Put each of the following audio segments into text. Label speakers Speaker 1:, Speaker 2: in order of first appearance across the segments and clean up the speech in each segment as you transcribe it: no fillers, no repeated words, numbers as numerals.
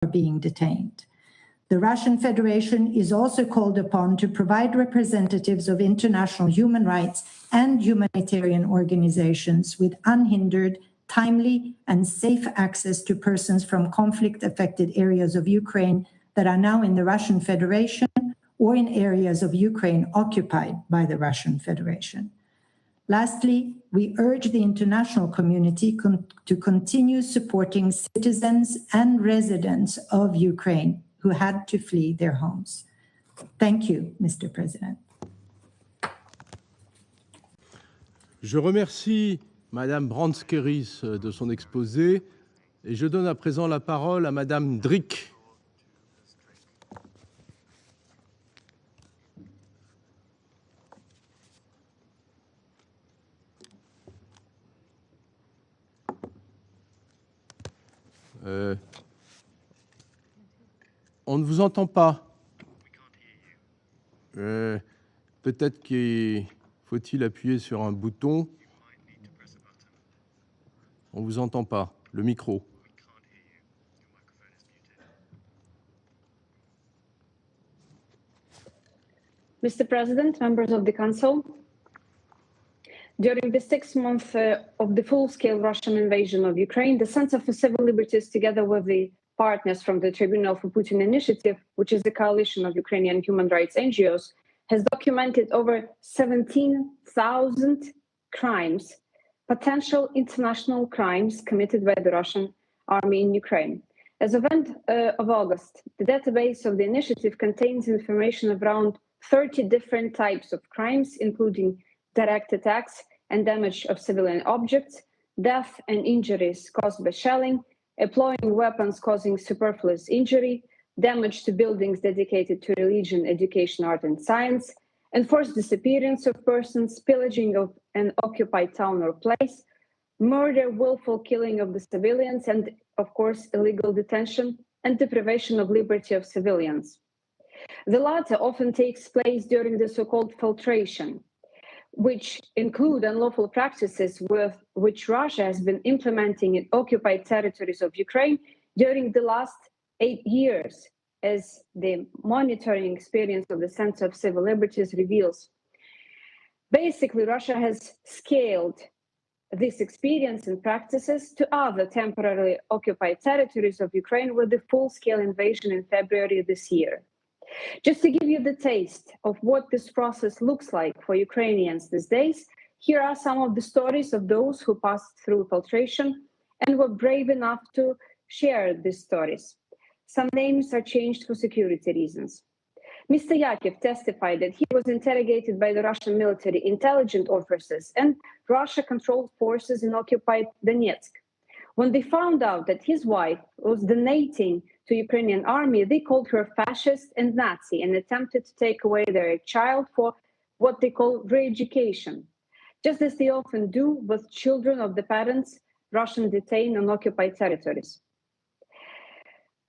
Speaker 1: are being detained. The Russian Federation is also called upon to provide representatives of international human rights and humanitarian organizations with unhindered, timely, and safe access to persons from conflict-affected areas of Ukraine that are now in the Russian Federation or in areas of Ukraine occupied by the Russian Federation. Lastly, we urge the international community to continue supporting citizens and residents of Ukraine who had to flee their homes. Thank you, Mr. President.
Speaker 2: Je remercie Madame Branskeris de son exposé et je donne à présent la parole à Madame Drick. On ne vous entend pas. Peut-être qu'il faut-il appuyer sur un bouton. On ne vous entend pas. Le micro.
Speaker 3: Mr. President, members of the Council, during the 6 months of the full-scale Russian invasion of Ukraine, the Center for Civil Liberties, together with the partners from the Tribunal for Putin Initiative, which is the coalition of Ukrainian human rights NGOs, has documented over 17,000 crimes, potential international crimes committed by the Russian army in Ukraine. As of end of August, the database of the initiative contains information of around 30 different types of crimes, including direct attacks and damage of civilian objects, death and injuries caused by shelling, employing weapons causing superfluous injury, damage to buildings dedicated to religion, education, art, and science, enforced disappearance of persons, pillaging of an occupied town or place, murder, willful killing of the civilians, and, of course, illegal detention and deprivation of liberty of civilians. The latter often takes place during the so-called filtration, which include unlawful practices with which Russia has been implementing in occupied territories of Ukraine during the last 8 years, as the monitoring experience of the Center of Civil Liberties reveals. Basically, Russia has scaled this experience and practices to other temporarily occupied territories of Ukraine with the full-scale invasion in February this year. Just to give you the taste of what this process looks like for Ukrainians these days, here are some of the stories of those who passed through filtration and were brave enough to share these stories. Some names are changed for security reasons. Mr. Yakov testified that he was interrogated by the Russian military intelligence officers and Russia-controlled forces in occupied Donetsk. When they found out that his wife was donating to Ukrainian army, they called her fascist and Nazi and attempted to take away their child for what they call re-education, just as they often do with children of the parents Russian detained on occupied territories.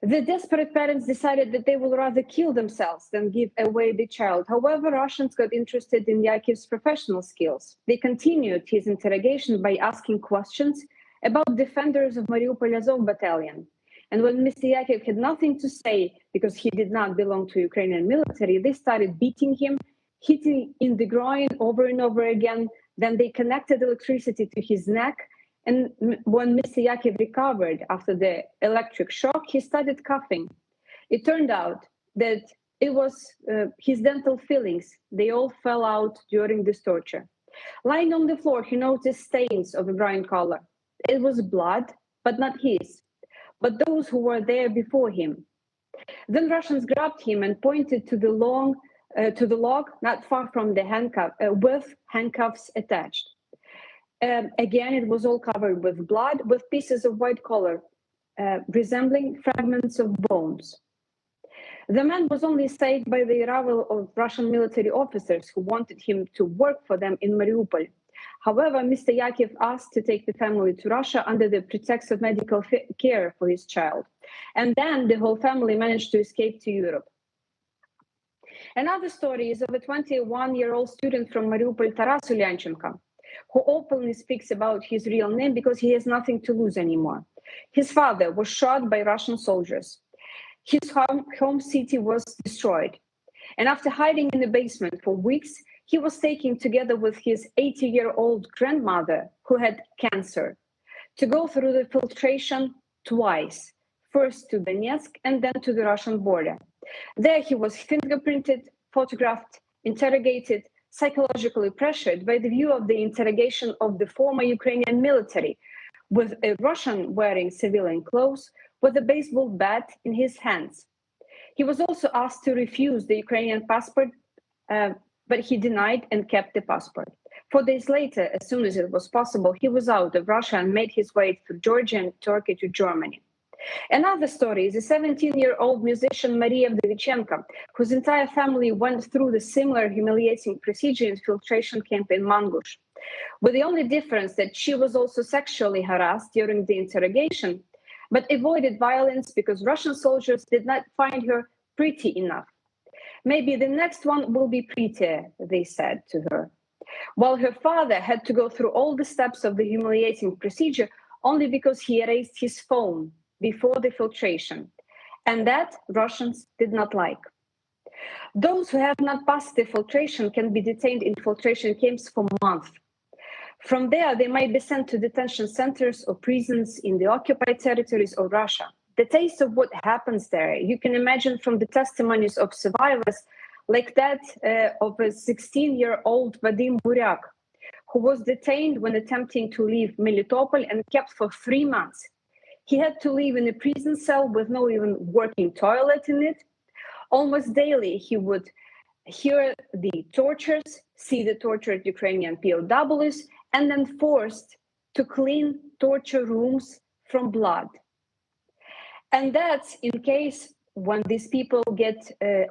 Speaker 3: The desperate parents decided that they would rather kill themselves than give away the child. However, Russians got interested in Yakov's professional skills. They continued his interrogation by asking questions about defenders of Mariupol Azov battalion. And when Mr. Yakov had nothing to say because he did not belong to Ukrainian military, they started beating him, hitting in the groin over and over again. Then they connected electricity to his neck. And when Mr. Yakov recovered after the electric shock, he started coughing. It turned out that it was his dental fillings. They all fell out during this torture. Lying on the floor, he noticed stains of a brown color. It was blood, but not his, but those who were there before him. Then Russians grabbed him and pointed to the log not far from the handcuff, with handcuffs attached. Again, it was all covered with blood, with pieces of white color, resembling fragments of bones. The man was only saved by the arrival of Russian military officers who wanted him to work for them in Mariupol. However, Mr. Yakov asked to take the family to Russia under the pretext of medical care for his child. And then the whole family managed to escape to Europe. Another story is of a 21-year-old student from Mariupol, Taras Ulyanchenko, who openly speaks about his real name because he has nothing to lose anymore. His father was shot by Russian soldiers. His home city was destroyed. And after hiding in the basement for weeks, he was taken together with his 80-year-old grandmother who had cancer to go through the filtration twice, first to Donetsk and then to the Russian border. There he was fingerprinted, photographed, interrogated, psychologically pressured by the view of the interrogation of the former Ukrainian military, with a Russian wearing civilian clothes with a baseball bat in his hands. He was also asked to refuse the Ukrainian passport, but he denied and kept the passport. 4 days later, as soon as it was possible, he was out of Russia and made his way through Georgia and Turkey to Germany. Another story is a 17-year-old musician, Maria Vdovichenko, whose entire family went through the similar humiliating procedure in filtration camp in Mangush, with the only difference that she was also sexually harassed during the interrogation, but avoided violence because Russian soldiers did not find her pretty enough. Maybe the next one will be prettier, they said to her. While her father had to go through all the steps of the humiliating procedure only because he erased his phone before the filtration, and that Russians did not like. Those who have not passed the filtration can be detained in filtration camps for months. From there, they might be sent to detention centers or prisons in the occupied territories of Russia. The taste of what happens there, you can imagine from the testimonies of survivors, like that of a 16-year-old Vadim Buryak, who was detained when attempting to leave Melitopol and kept for 3 months. He had to live in a prison cell with no even working toilet in it. Almost daily, he would hear the tortures, see the tortured Ukrainian POWs, and then forced to clean torture rooms from blood. And that's in case when these people get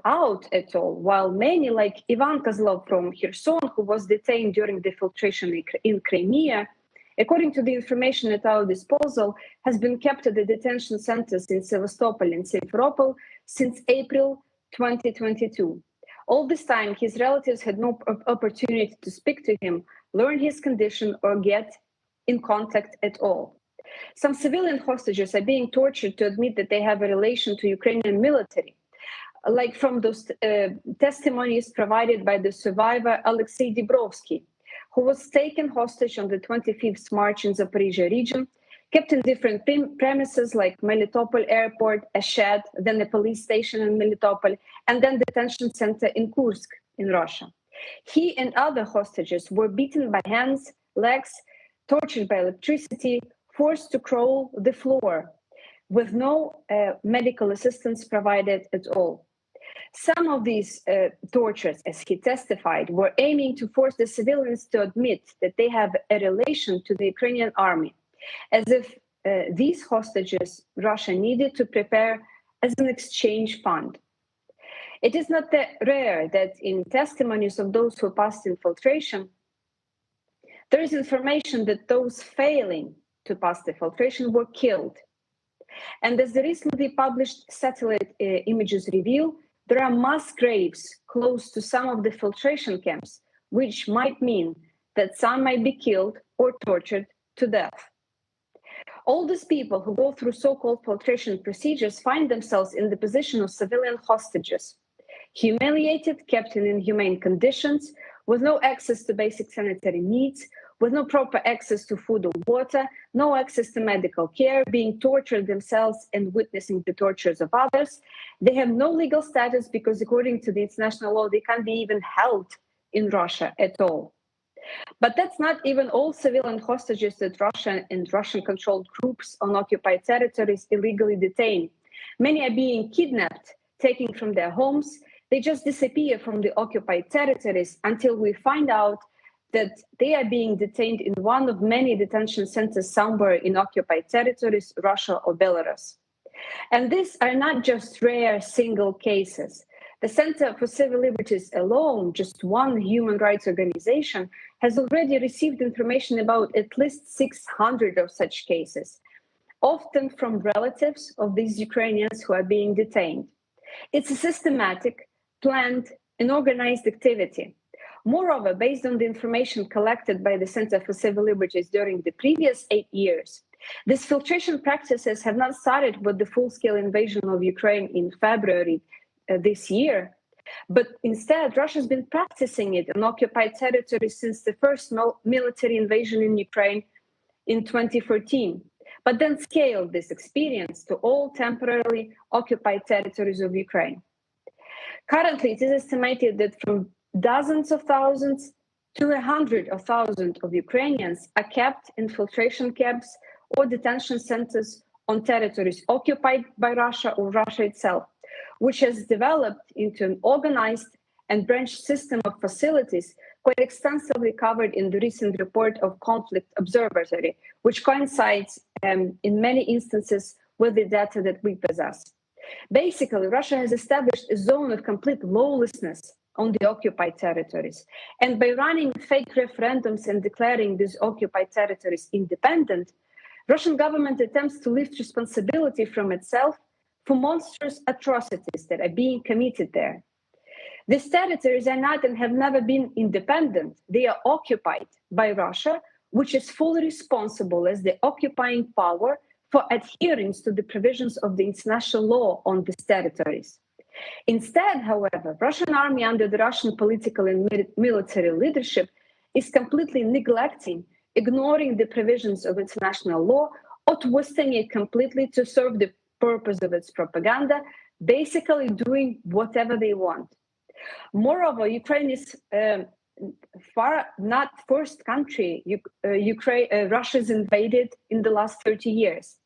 Speaker 3: out at all, while many, like Ivan Kozlov from Kherson, who was detained during the filtration in Crimea, according to the information at our disposal, has been kept at the detention centers in Sevastopol and Simferopol since April 2022. All this time, his relatives had no opportunity to speak to him, learn his condition, or get in contact at all. Some civilian hostages are being tortured to admit that they have a relation to Ukrainian military, like from those testimonies provided by the survivor Alexei Dibrovsky, who was taken hostage on the 25th March in Zaporizhia region, kept in different premises like Melitopol airport, a shed, then a police station in Melitopol, and then detention center in Kursk in Russia. He and other hostages were beaten by hands, legs, tortured by electricity, forced to crawl the floor with no medical assistance provided at all. Some of these tortures, as he testified, were aiming to force the civilians to admit that they have a relation to the Ukrainian army, as if these hostages Russia needed to prepare as an exchange fund. It is not rare that in testimonies of those who passed infiltration, there is information that those failing to pass the filtration were killed. And as the recently published satellite images reveal, there are mass graves close to some of the filtration camps, which might mean that some might be killed or tortured to death. All these people who go through so-called filtration procedures find themselves in the position of civilian hostages, humiliated, kept in inhumane conditions, with no access to basic sanitary needs, with no proper access to food or water, no access to medical care, being tortured themselves and witnessing the tortures of others. They have no legal status because according to the international law, they can't be even held in Russia at all. But that's not even all civilian hostages that Russia and Russian-controlled groups on occupied territories illegally detain. Many are being kidnapped, taken from their homes. They just disappear from the occupied territories until we find out that they are being detained in one of many detention centers somewhere in occupied territories, Russia or Belarus. And these are not just rare single cases. The Center for Civil Liberties alone, just one human rights organization, has already received information about at least 600 of such cases, often from relatives of these Ukrainians who are being detained. It's a systematic, planned, and organized activity. Moreover, based on the information collected by the Center for Civil Liberties during the previous 8 years, These filtration practices have not started with the full-scale invasion of Ukraine in February this year, but instead Russia has been practicing it on occupied territory since the first military invasion in Ukraine in 2014, but then scaled this experience to all temporarily occupied territories of Ukraine. Currently, it is estimated that from dozens of thousands to 100,000 of Ukrainians are kept in filtration camps or detention centers on territories occupied by Russia or Russia itself, which has developed into an organized and branched system of facilities quite extensively covered in the recent report of Conflict Observatory, which coincides in many instances with the data that we possess. Basically, Russia has established a zone of complete lawlessness on the occupied territories. And by running fake referendums and declaring these occupied territories independent, Russian government attempts to lift responsibility from itself for monstrous atrocities that are being committed there. These territories are not and have never been independent. They are occupied by Russia, which is fully responsible as the occupying power for adherence to the provisions of the international law on these territories. Instead, however, Russian army under the Russian political and military leadership is completely neglecting, ignoring the provisions of international law, or twisting it completely to serve the purpose of its propaganda, basically doing whatever they want. Moreover, Ukraine is far not first country Russia's invaded in the last 30 years.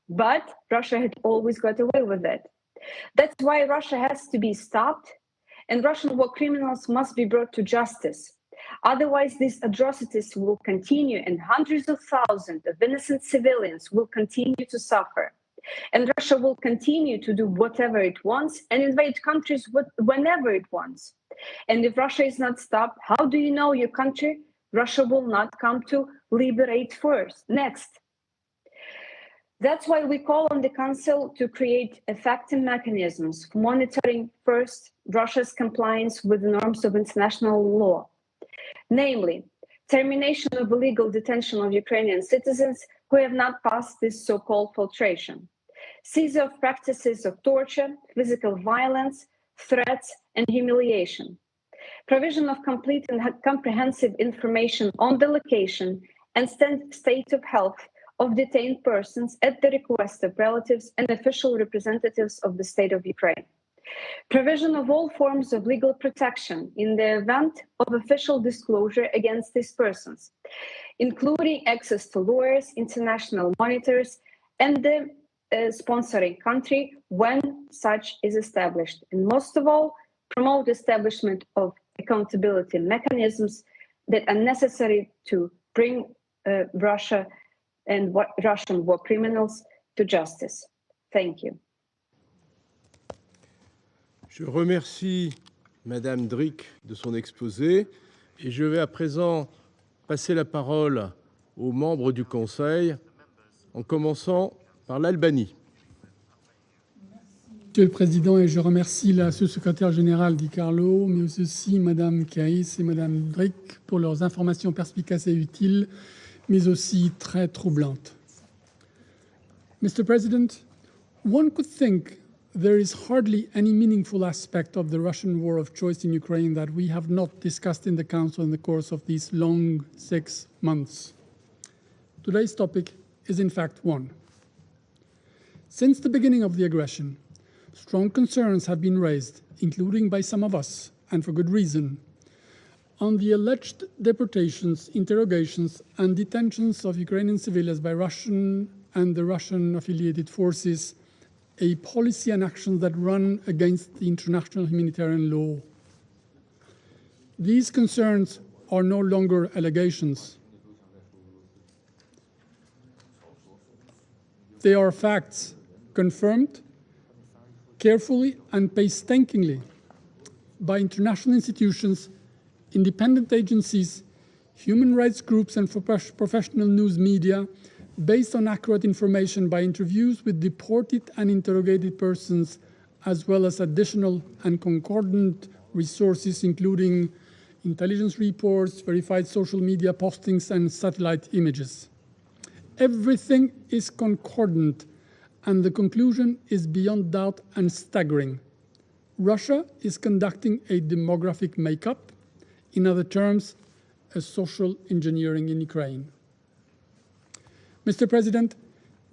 Speaker 3: But Russia had always got away with it. That's why Russia has to be stopped, and Russian war criminals must be brought to justice. Otherwise, these atrocities will continue, and hundreds of thousands of innocent civilians will continue to suffer. And Russia will continue to do whatever it wants and invade countries whenever it wants. And if Russia is not stopped, how do you know your country? Russia will not come to liberate next. That's why we call on the Council to create effective mechanisms for monitoring, first, Russia's compliance with the norms of international law, namely, termination of illegal detention of Ukrainian citizens who have not passed this so-called filtration, seizure of practices of torture, physical violence, threats, and humiliation, provision of complete and comprehensive information on the location and state of health of detained persons at the request of relatives and official representatives of the state of Ukraine. Provision of all forms of legal protection in the event of official disclosure against these persons, including access to lawyers, international monitors, and the sponsoring country when such is established. And most of all, promote establishment of accountability mechanisms that are necessary to bring Russia and Russian war criminals to justice. Thank you.
Speaker 2: Je remercie Madame Drick de son exposé et je vais à présent passer la parole aux membres du Conseil, en commençant par l'Albanie.
Speaker 4: Monsieur le Président, et je remercie la sous-secrétaire générale Di Carlo, mais aussi Madame Kais et Madame Drick pour leurs informations perspicaces et utiles, mais aussi très troublantes. Mr. President, one could think there is hardly any meaningful aspect of the Russian war of choice in Ukraine that we have not discussed in the Council in the course of these long 6 months. Today's topic is in fact one. Since the beginning of the aggression, strong concerns have been raised, including by some of us, and for good reason, on the alleged deportations, interrogations, and detentions of Ukrainian civilians by Russian and the Russian-affiliated forces, a policy and actions that run against the international humanitarian law. These concerns are no longer allegations. They are facts confirmed carefully and painstakingly by international institutions, independent agencies, human rights groups, and professional news media, based on accurate information by interviews with deported and interrogated persons, as well as additional and concordant resources, including intelligence reports, verified social media postings, and satellite images. everything is concordant, and the conclusion is beyond doubt and staggering. Russia is conducting a demographic makeup, in other terms, a social engineering in Ukraine. Mr. President,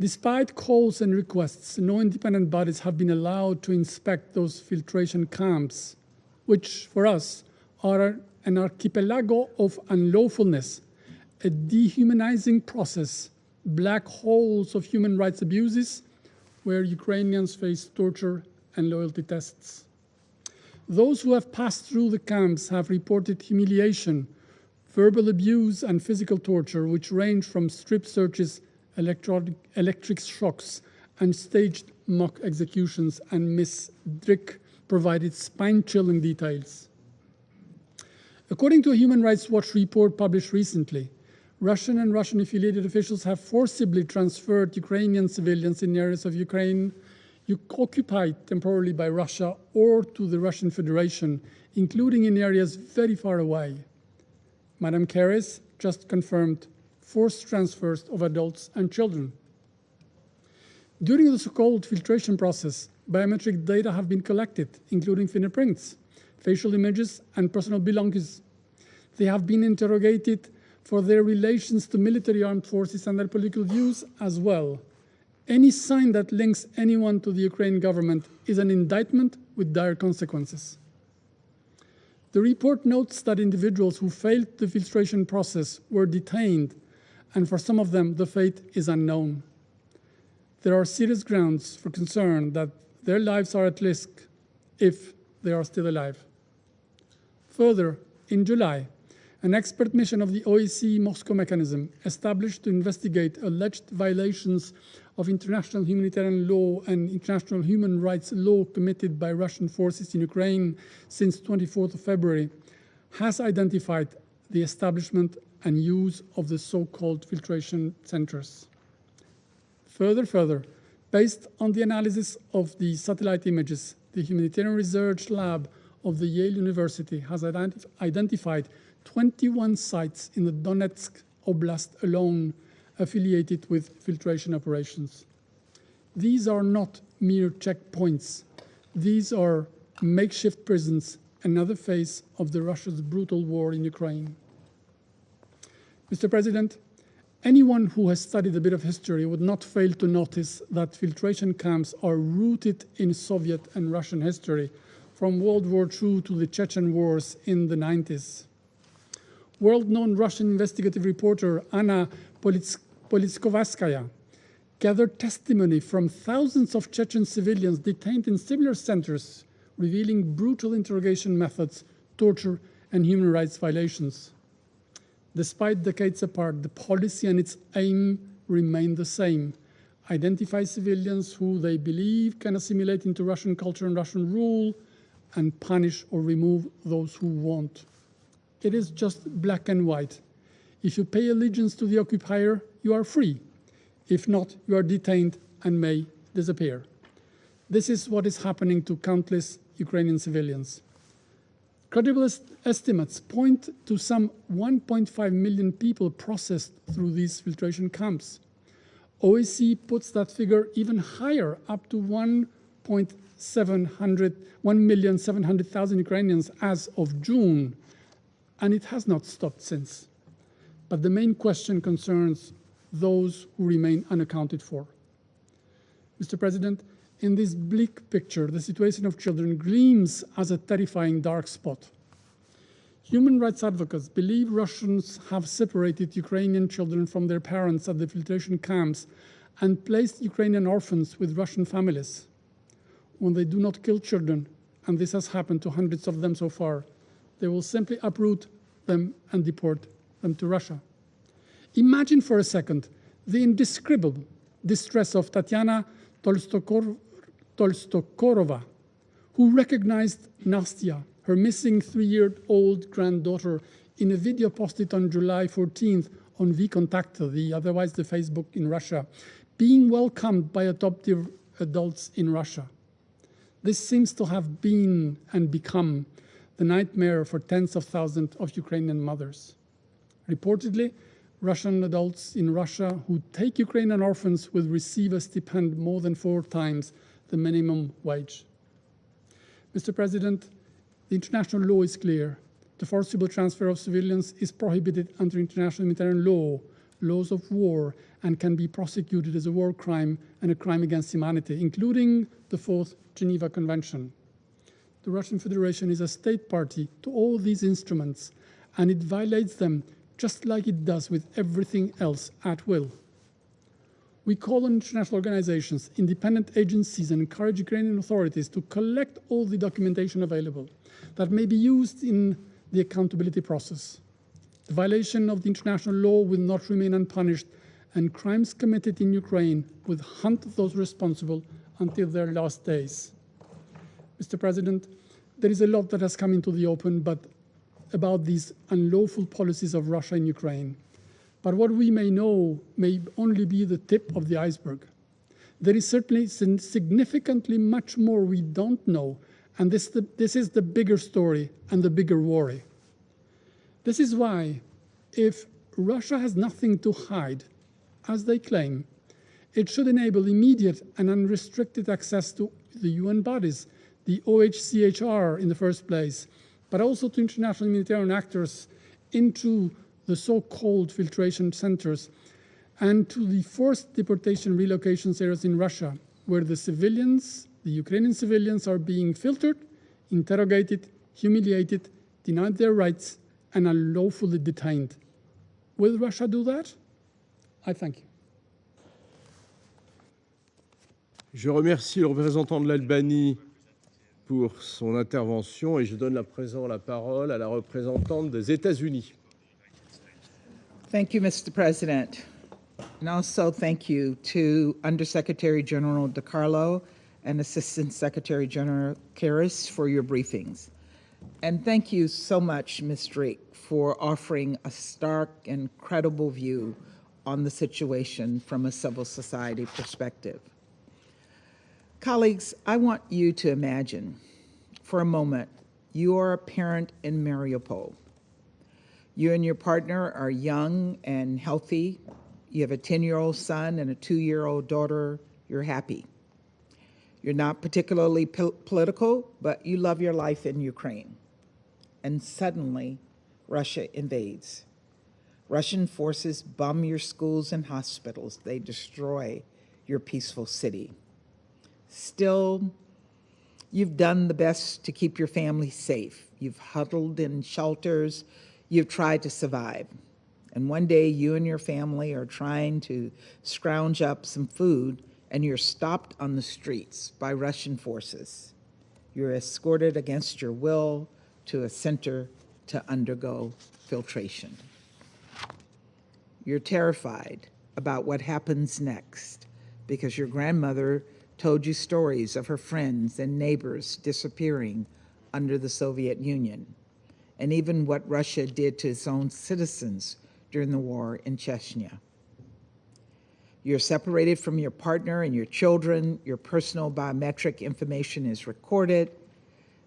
Speaker 4: despite calls and requests, no independent bodies have been allowed to inspect those filtration camps, which for us are an archipelago of unlawfulness, a dehumanizing process, black holes of human rights abuses where Ukrainians face torture and loyalty tests. Those who have passed through the camps have reported humiliation, verbal abuse, and physical torture, which range from strip searches, electric shocks, and staged mock executions, and Ms. Drick provided spine-chilling details. According to a Human Rights Watch report published recently, Russian and Russian-affiliated officials have forcibly transferred Ukrainian civilians in areas of Ukraine occupied temporarily by Russia or to the Russian Federation, including in areas very far away. Madam Keres just confirmed forced transfers of adults and children. During the so-called filtration process, biometric data have been collected, including fingerprints, facial images, and personal belongings. They have been interrogated for their relations to military armed forces and their political views as well. Any sign that links anyone to the Ukrainian government is an indictment with dire consequences. The report notes that individuals who failed the filtration process were detained, and for some of them, the fate is unknown. There are serious grounds for concern that their lives are at risk if they are still alive. Further, in July, an expert mission of the OSCE Moscow mechanism established to investigate alleged violations of international humanitarian law and international human rights law committed by Russian forces in Ukraine since 24th of February has identified the establishment and use of the so-called filtration centers. Further, based on the analysis of the satellite images, the Humanitarian Research Lab of the Yale University has identified 21 sites in the Donetsk Oblast alone affiliated with filtration operations. These are not mere checkpoints. These are makeshift prisons, another phase of Russia's brutal war in Ukraine. Mr. President, anyone who has studied a bit of history would not fail to notice that filtration camps are rooted in Soviet and Russian history, from World War II to the Chechen wars in the 90s. World-known Russian investigative reporter Anna Politkovskaya gathered testimony from thousands of Chechen civilians detained in similar centers, revealing brutal interrogation methods, torture, and human rights violations. Despite decades apart, the policy and its aim remain the same: identify civilians who they believe can assimilate into Russian culture and Russian rule, and punish or remove those who won't. It is just black and white. If you pay allegiance to the occupier, you are free. If not, you are detained and may disappear. This is what is happening to countless Ukrainian civilians. Credible estimates point to some 1.5 million people processed through these filtration camps. OSCE puts that figure even higher, up to 1,700,000 Ukrainians as of June, and it has not stopped since. But the main question concerns those who remain unaccounted for. Mr. President, in this bleak picture, the situation of children gleams as a terrifying dark spot. Human rights advocates believe Russians have separated Ukrainian children from their parents at the filtration camps and placed Ukrainian orphans with Russian families. When they do not kill children, and this has happened to hundreds of them so far, they will simply uproot them and deport them to Russia. Imagine for a second the indescribable distress of Tatiana Tolstokorova, who recognized Nastya, her missing 3-year-old granddaughter, in a video posted on July 14th on VKontakte, otherwise the Facebook in Russia, being welcomed by adoptive adults in Russia. This seems to have been and become the nightmare for tens of thousands of Ukrainian mothers. Reportedly, Russian adults in Russia who take Ukrainian orphans will receive a stipend more than 4 times the minimum wage. Mr. President, the international law is clear. The forcible transfer of civilians is prohibited under international humanitarian law, laws of war, and can be prosecuted as a war crime and a crime against humanity, including the 4th Geneva Convention. The Russian Federation is a state party to all these instruments, and it violates them just like it does with everything else at will. We call on international organizations, independent agencies, and encourage Ukrainian authorities to collect all the documentation available that may be used in the accountability process. The violation of the international law will not remain unpunished, and crimes committed in Ukraine will hunt those responsible until their last days. Mr. President, there is a lot that has come into the open about these unlawful policies of Russia in Ukraine. But what we may know may only be the tip of the iceberg. There is certainly significantly much more we don't know, and this is the bigger story and the bigger worry. This is why, if Russia has nothing to hide, as they claim, it should enable immediate and unrestricted access to the UN bodies, the OHCHR in the first place, but also to international humanitarian actors into the so-called filtration centers and to the forced deportation relocation areas in Russia, where the civilians, the Ukrainian civilians, are being filtered, interrogated, humiliated, denied their rights, and unlawfully detained. Will Russia do that? I thank you.
Speaker 2: Je remercie le représentant de l'Albanie pour son intervention et je donne à présent la parole à la représentante des États-Unis.
Speaker 5: Thank you, Mr. President. And also thank you to Undersecretary General DiCarlo and Assistant Secretary General Karras for your briefings. And thank you so much, Ms. Drake, for offering a stark and credible view on the situation from a civil society perspective. Colleagues, I want you to imagine for a moment you are a parent in Mariupol. You and your partner are young and healthy. You have a 10-year-old son and a 2-year-old daughter. You're happy. You're not particularly political, but you love your life in Ukraine. And suddenly, Russia invades. Russian forces bomb your schools and hospitals. They destroy your peaceful city. Still, you've done the best to keep your family safe. You've huddled in shelters. You've tried to survive. And one day, you and your family are trying to scrounge up some food, and you're stopped on the streets by Russian forces. You're escorted against your will to a center to undergo filtration. You're terrified about what happens next because your grandmother told you stories of her friends and neighbors disappearing under the Soviet Union, and even what Russia did to its own citizens during the war in Chechnya. You're separated from your partner and your children. Your personal biometric information is recorded.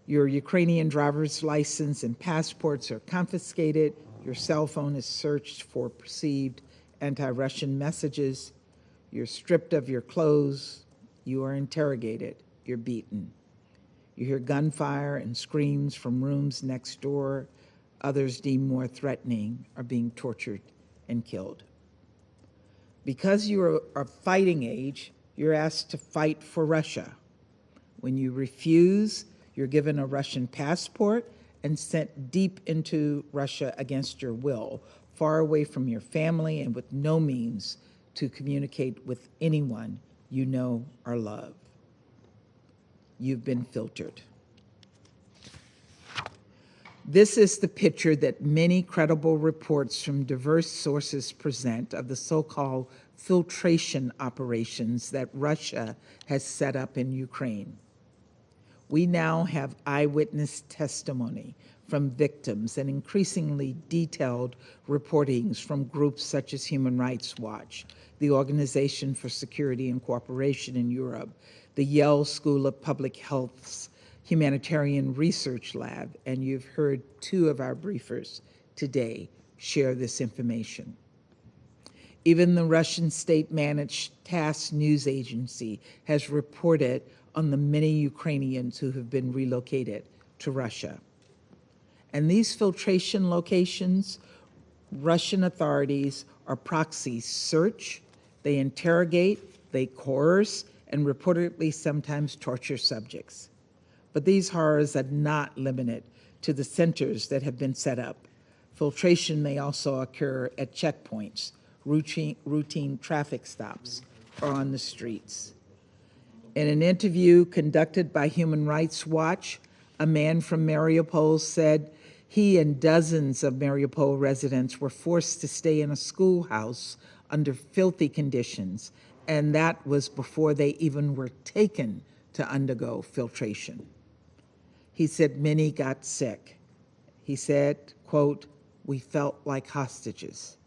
Speaker 5: Your Ukrainian driver's license and passports are confiscated. Your cell phone is searched for perceived anti-Russian messages. You're stripped of your clothes. You are interrogated. You're beaten. You hear gunfire and screams from rooms next door. Others deemed more threatening are being tortured and killed. Because you are of fighting age, you're asked to fight for Russia. When you refuse, you're given a Russian passport and sent deep into Russia against your will, far away from your family and with no means to communicate with anyone you know or love. You've been filtered. This is the picture that many credible reports from diverse sources present of the so-called filtration operations that Russia has set up in Ukraine. We now have eyewitness testimony from victims and increasingly detailed reportings from groups such as Human Rights Watch, the Organization for Security and Cooperation in Europe, the Yale School of Public Health's Humanitarian Research Lab, and you've heard 2 of our briefers today share this information. Even the Russian state-managed TASS news agency has reported on the many Ukrainians who have been relocated to Russia. And these filtration locations, Russian authorities or proxies search, they interrogate, they coerce, and reportedly sometimes torture subjects. But these horrors are not limited to the centers that have been set up. Filtration may also occur at checkpoints, routine traffic stops, or on the streets. In an interview conducted by Human Rights Watch, a man from Mariupol said he and dozens of Mariupol residents were forced to stay in a schoolhouse under filthy conditions, and that was before they even were taken to undergo filtration. He said many got sick. He said, quote, "We felt like hostages."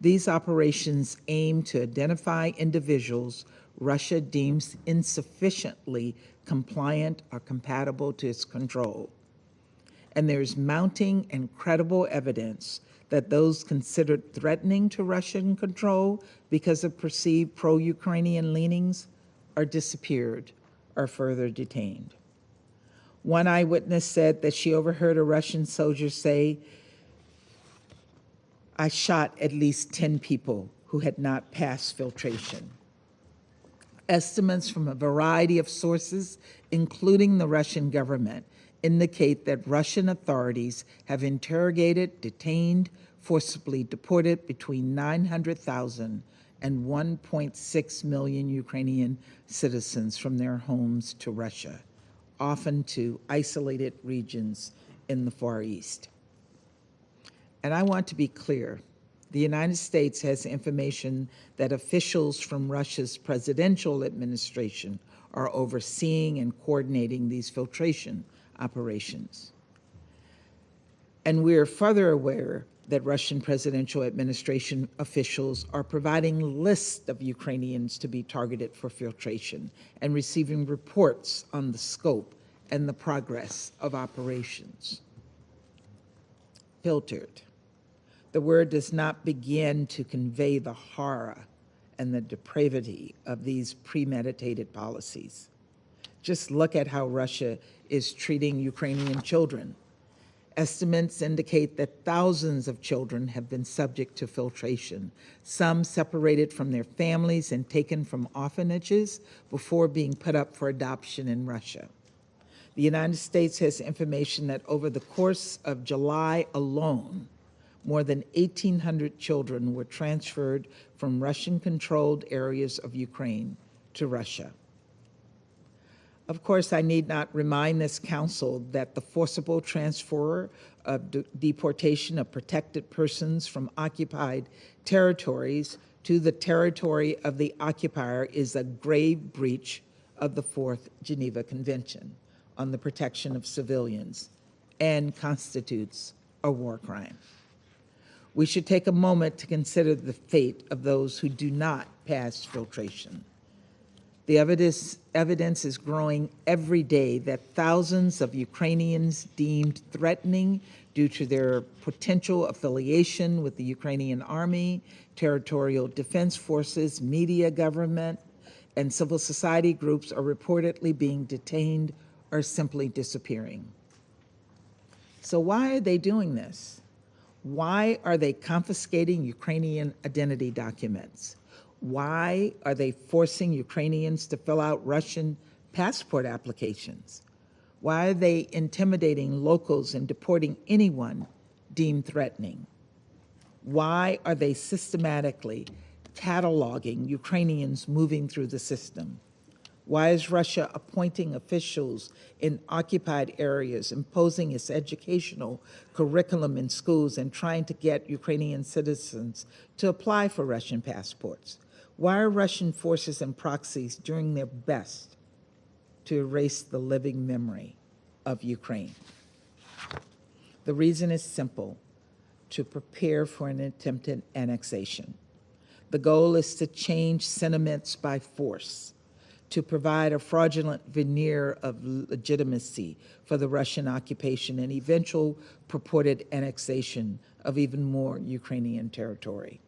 Speaker 5: These operations aim to identify individuals Russia deems insufficiently compliant or compatible to its control. And there's mounting and credible evidence that those considered threatening to Russian control because of perceived pro-Ukrainian leanings are disappeared or further detained. One eyewitness said that she overheard a Russian soldier say, "I shot at least 10 people who had not passed filtration." Estimates from a variety of sources, including the Russian government, indicate that Russian authorities have interrogated, detained, forcibly deported between 900,000 and 1.6 million Ukrainian citizens from their homes to Russia, often to isolated regions in the Far East. And I want to be clear, the United States has information that officials from Russia's presidential administration are overseeing and coordinating these filtration operations. And we are further aware that Russian presidential administration officials are providing lists of Ukrainians to be targeted for filtration and receiving reports on the scope and the progress of operations. Filtered. The word does not begin to convey the horror and the depravity of these premeditated policies. Just look at how Russia is treating Ukrainian children. Estimates indicate that thousands of children have been subject to filtration, some separated from their families and taken from orphanages before being put up for adoption in Russia. The United States has information that over the course of July alone, more than 1,800 children were transferred from Russian-controlled areas of Ukraine to Russia. Of course, I need not remind this council that the forcible transfer of deportation of protected persons from occupied territories to the territory of the occupier is a grave breach of the Fourth Geneva Convention on the Protection of Civilians and constitutes a war crime. We should take a moment to consider the fate of those who do not pass filtration. The evidence is growing every day that thousands of Ukrainians deemed threatening due to their potential affiliation with the Ukrainian army, territorial defense forces, media, government, and civil society groups are reportedly being detained or simply disappearing. So why are they doing this? Why are they confiscating Ukrainian identity documents? Why are they forcing Ukrainians to fill out Russian passport applications? Why are they intimidating locals and deporting anyone deemed threatening? Why are they systematically cataloging Ukrainians moving through the system? Why is Russia appointing officials in occupied areas, imposing its educational curriculum in schools, and trying to get Ukrainian citizens to apply for Russian passports? Why are Russian forces and proxies doing their best to erase the living memory of Ukraine? The reason is simple: to prepare for an attempted annexation. The goal is to change sentiments by force, to provide a fraudulent veneer of legitimacy for the Russian occupation and eventual purported annexation of even more Ukrainian territory.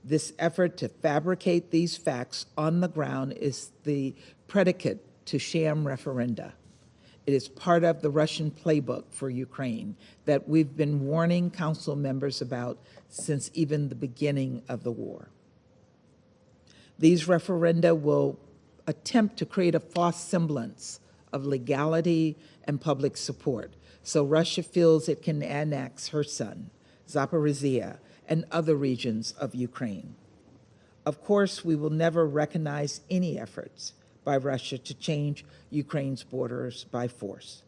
Speaker 5: This effort to fabricate these facts on the ground is the predicate to sham referenda. It is part of the Russian playbook for Ukraine that we've been warning council members about since even the beginning of the war. These referenda will attempt to create a false semblance of legality and public support, so Russia feels it can annex Kherson, Zaporizhia, and other regions of Ukraine. Of course, we will never recognize any efforts by Russia to change Ukraine's borders by force.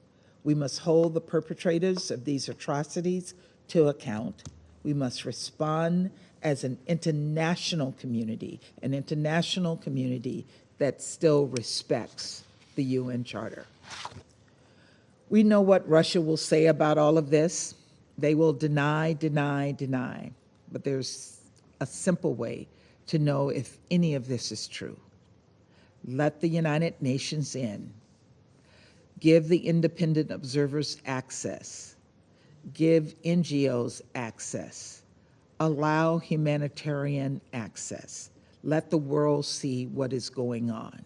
Speaker 5: We must hold the perpetrators of these atrocities to account. We must respond as an international community that still respects the UN Charter. We know what Russia will say about all of this. They will deny, deny, deny. But there's a simple way to know if any of this is true. Let the United Nations in. Give the independent observers access. Give NGOs access. Allow humanitarian access. Let the world see what is going on.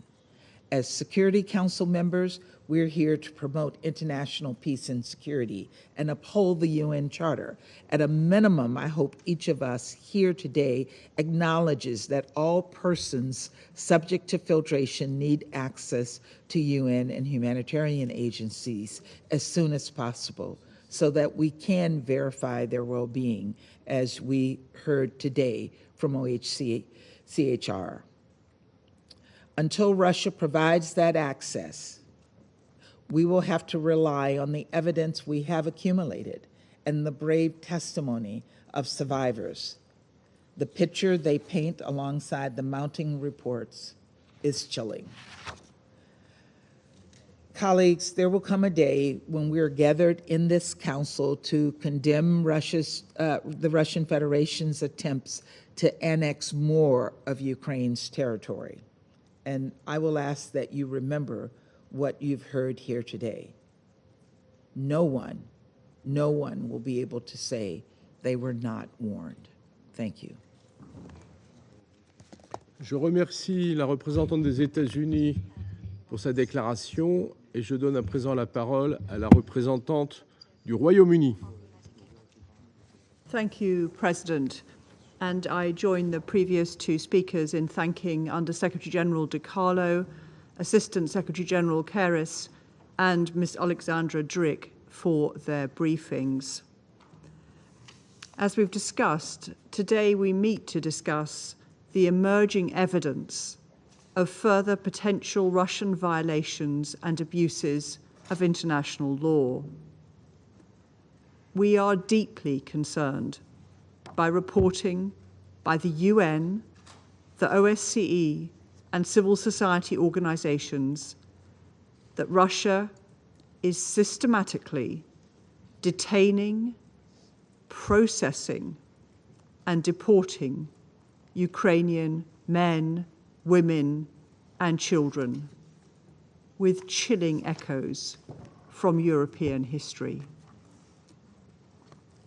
Speaker 5: As Security Council members, we're here to promote international peace and security and uphold the UN Charter. At a minimum, I hope each of us here today acknowledges that all persons subject to filtration need access to UN and humanitarian agencies as soon as possible so that we can verify their well-being, as we heard today from OHCHR. Until Russia provides that access, we will have to rely on the evidence we have accumulated and the brave testimony of survivors. The picture they paint alongside the mounting reports is chilling. Colleagues, there will come a day when we are gathered in this council to condemn the Russian Federation's attempts to annex more of Ukraine's territory. And I will ask that you remember what you've heard here today. No one will be able to say they were not warned. Thank you.
Speaker 2: Je remercie la représentante des États-Unis pour sa déclaration et je donne à présent la parole à la représentante du Royaume-Uni.
Speaker 6: Thank you, President. And I join the previous two speakers in thanking Under Secretary General De Carlo, Assistant Secretary General Keris, and Ms. Alexandra Drick for their briefings. As we've discussed, today we meet to discuss the emerging evidence of further potential Russian violations and abuses of international law. We are deeply concerned by reporting by the UN, the OSCE, and civil society organizations that Russia is systematically detaining, processing, and deporting Ukrainian men, women, and children, with chilling echoes from European history.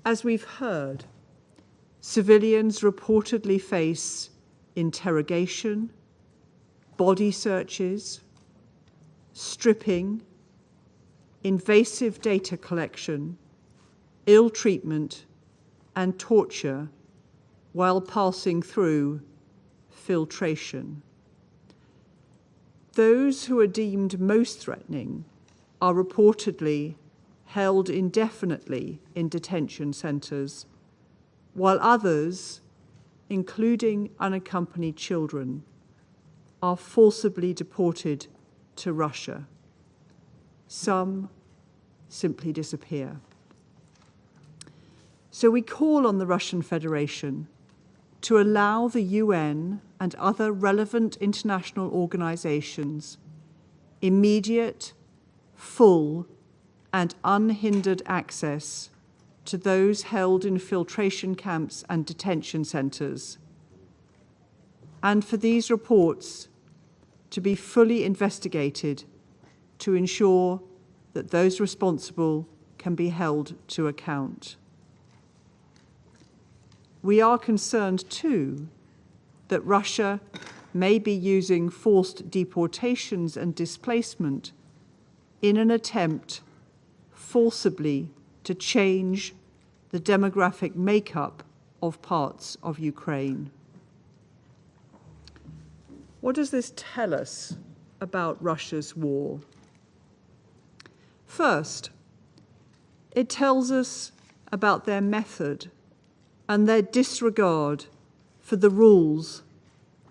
Speaker 6: As we've heard, civilians reportedly face interrogation, body searches, stripping, invasive data collection, ill treatment, and torture while passing through filtration. Those who are deemed most threatening are reportedly held indefinitely in detention centres, while others, including unaccompanied children, are forcibly deported to Russia. Some simply disappear. So we call on the Russian Federation to allow the UN and other relevant international organizations immediate, full, and unhindered access to those held in filtration camps and detention centres, and for these reports to be fully investigated to ensure that those responsible can be held to account. We are concerned too that Russia may be using forced deportations and displacement in an attempt forcibly to change the demographic makeup of parts of Ukraine. What does this tell us about Russia's war? First, it tells us about their method and their disregard for the rules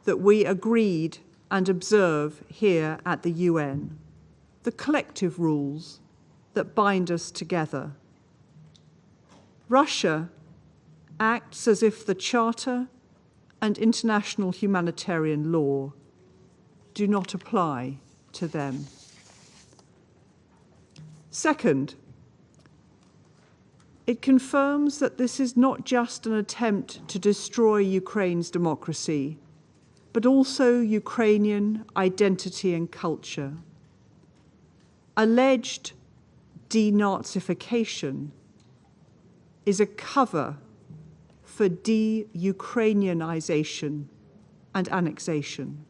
Speaker 6: that we agreed and observe here at the UN, the collective rules that bind us together. Russia acts as if the Charter and international humanitarian law do not apply to them. Second, it confirms that this is not just an attempt to destroy Ukraine's democracy, but also Ukrainian identity and culture. Alleged denazification is a cover for de-Ukrainianization and annexation.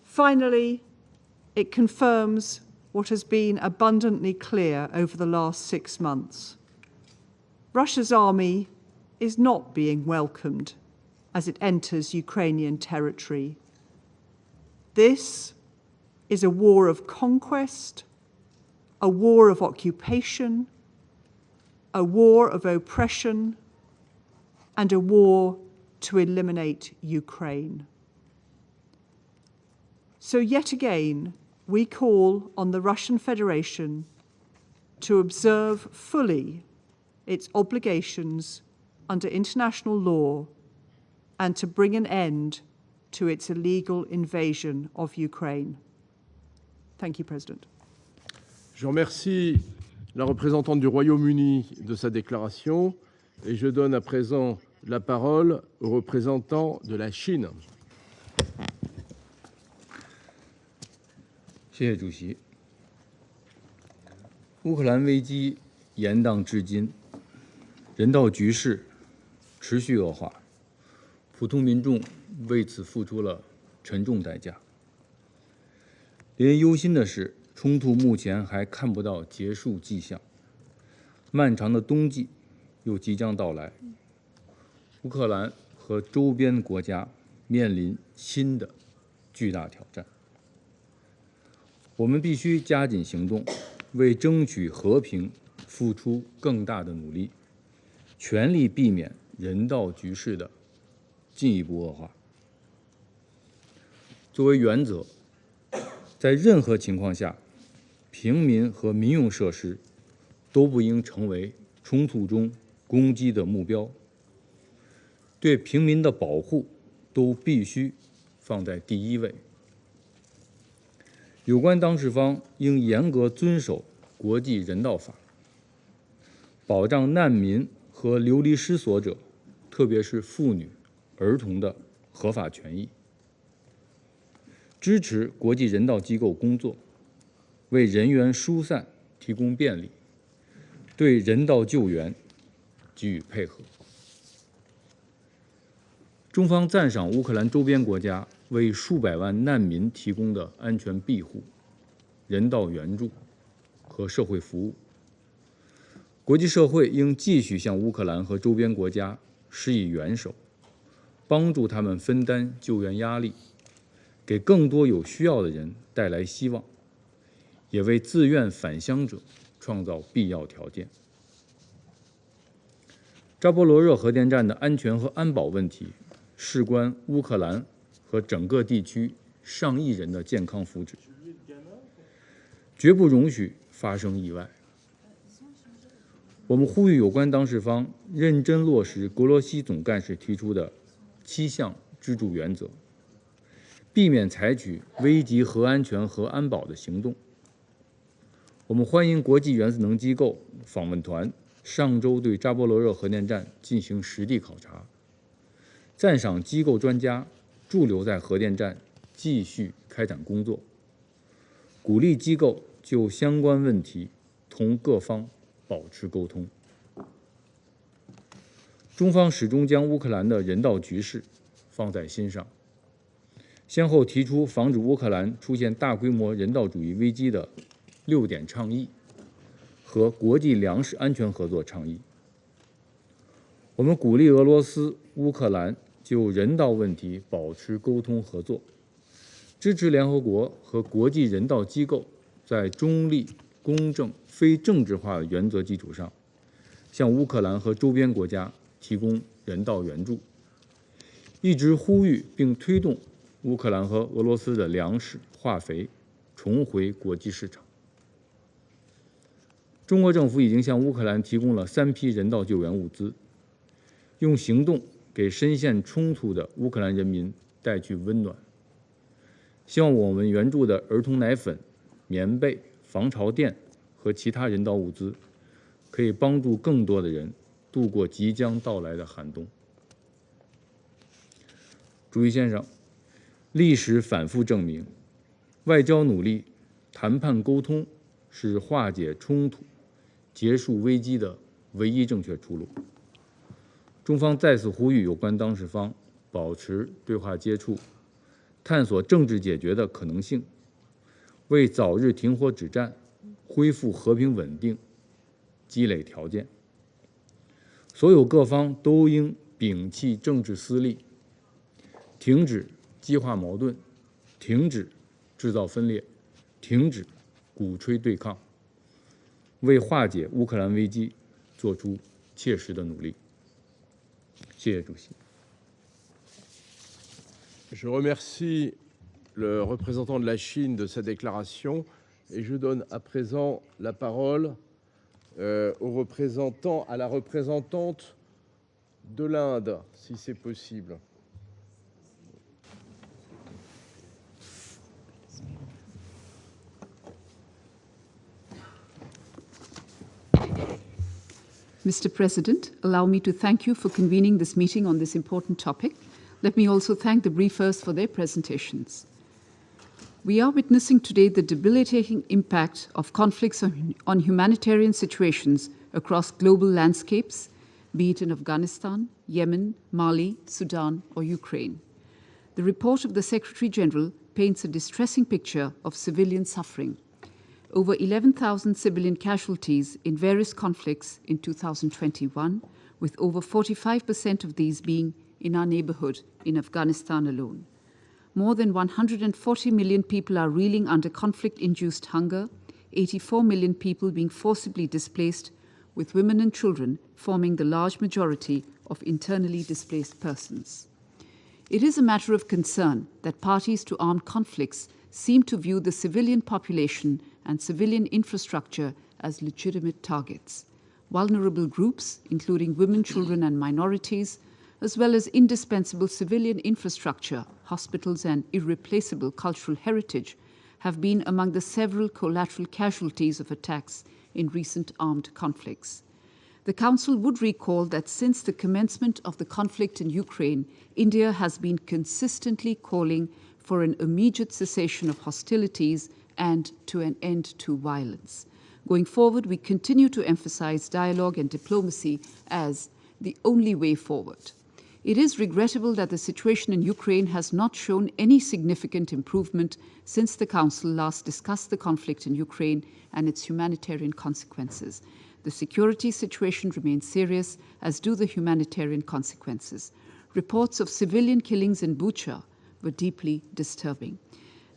Speaker 6: Finally, it confirms what has been abundantly clear over the last 6 months. Russia's army is not being welcomed as it enters Ukrainian territory. This is a war of conquest, a war of occupation, a war of oppression, and a war to eliminate Ukraine. So yet again, we call on the Russian Federation to observe fully its obligations under international law and to bring an end to its illegal invasion of Ukraine. Thank you, President.
Speaker 2: Je remercie la représentante du Royaume-Uni de sa déclaration et je donne à présent la parole au représentant de la Chine.
Speaker 7: 谢谢主席。乌克兰危机延宕至今，人道局势持续恶化，普通民众为此付出了沉重代价。令人忧心的是，冲突目前还看不到结束迹象，漫长的冬季又即将到来，乌克兰和周边国家面临新的巨大挑战。我们必须加紧行动，为争取和平付出更大的努力，全力避免人道局势的进一步恶化。作为原则，在任何情况下，平民和民用设施都不应成为冲突中攻击的目标，对平民的保护都必须放在第一位。有关当事方应严格遵守国际人道法，保障难民和流离失所者，特别是妇女、儿童的合法权益，支持国际人道机构工作，为人员疏散提供便利，对人道救援给予配合。中方赞赏乌克兰周边国家为数百万难民提供的安全庇护、人道援助和社会服务。国际社会应继续向乌克兰和周边国家施以援手，帮助他们分担救援压力，给更多有需要的人带来希望，也为自愿返乡者创造必要条件。扎波罗热核电站的安全和安保问题事关乌克兰和整个地区上亿人的健康福祉，绝不容许发生意外。我们呼吁有关当事方认真落实格罗西总干事提出的7项支柱原则，避免采取危及核安全和安保的行动。我们欢迎国际原子能机构访问团上周对扎波罗热核电站进行实地考察，赞赏机构专家驻留在核电站继续开展工作，鼓励机构就相关问题同各方保持沟通。中方始终将乌克兰的人道局势放在心上，先后提出防止乌克兰出现大规模人道主义危机的6点倡议和国际粮食安全合作倡议。我们鼓励俄罗斯、乌克兰就人道问题保持沟通合作，支持联合国和国际人道机构在中立、公正、非政治化的原则基础上，向乌克兰和周边国家提供人道援助，一直呼吁并推动乌克兰和俄罗斯的粮食、化肥重回国际市场。中国政府已经向乌克兰提供了3批人道救援物资，用行动给深陷冲突的乌克兰人民带去温暖。希望我们援助的儿童奶粉、棉被、防潮垫和其他人道物资，可以帮助更多的人度过即将到来的寒冬。主席先生，历史反复证明，外交努力、谈判沟通是化解冲突、结束危机的唯一正确出路。中方再次呼吁有关当事方保持对话接触，探索政治解决的可能性，为早日停火止战、恢复和平稳定积累条件。所有各方都应摒弃政治私利，停止激化矛盾，停止制造分裂，停止鼓吹对抗，为化解乌克兰危机做出切实的努力。谢谢主席。
Speaker 2: Je remercie le représentant de la Chine de sa déclaration et je donne à présent la parole à la représentante de l'Inde, si c'est possible.
Speaker 8: Mr. President, allow me to thank you for convening this meeting on this important topic. Let me also thank the briefers for their presentations. We are witnessing today the debilitating impact of conflicts on humanitarian situations across global landscapes, be it in Afghanistan, Yemen, Mali, Sudan, or Ukraine. The report of the Secretary General paints a distressing picture of civilian suffering. Over 11,000 civilian casualties in various conflicts in 2021, with over 45% of these being in our neighborhood in Afghanistan alone. More than 140 million people are reeling under conflict-induced hunger, 84 million people being forcibly displaced, with women and children forming the large majority of internally displaced persons. It is a matter of concern that parties to armed conflicts seem to view the civilian population and civilian infrastructure as legitimate targets. Vulnerable groups, including women, children, and minorities, as well as indispensable civilian infrastructure, hospitals, and irreplaceable cultural heritage, have been among the several collateral casualties of attacks in recent armed conflicts. The Council would recall that since the commencement of the conflict in Ukraine, India has been consistently calling for an immediate cessation of hostilities and to an end to violence. Going forward, we continue to emphasize dialogue and diplomacy as the only way forward. It is regrettable that the situation in Ukraine has not shown any significant improvement since the Council last discussed the conflict in Ukraine and its humanitarian consequences. The security situation remains serious, as do the humanitarian consequences. Reports of civilian killings in Bucha were deeply disturbing.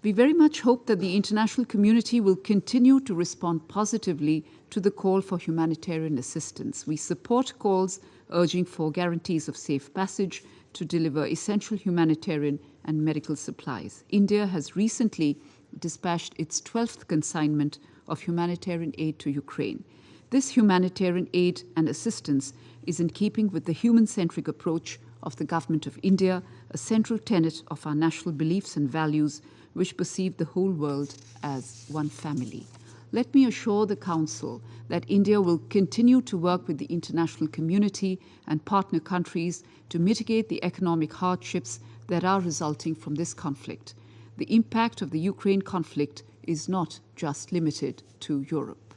Speaker 8: We very much hope that the international community will continue to respond positively to the call for humanitarian assistance. We support calls urging for guarantees of safe passage to deliver essential humanitarian and medical supplies. India has recently dispatched its 12th consignment of humanitarian aid to Ukraine. This humanitarian aid and assistance is in keeping with the human-centric approach of the Government of India, a central tenet of our national beliefs and values, which perceive the whole world as one family. Let me assure the Council that India will continue to work with the international community and partner countries to mitigate the economic hardships that are resulting from this conflict. The impact of the Ukraine conflict is not just limited to Europe.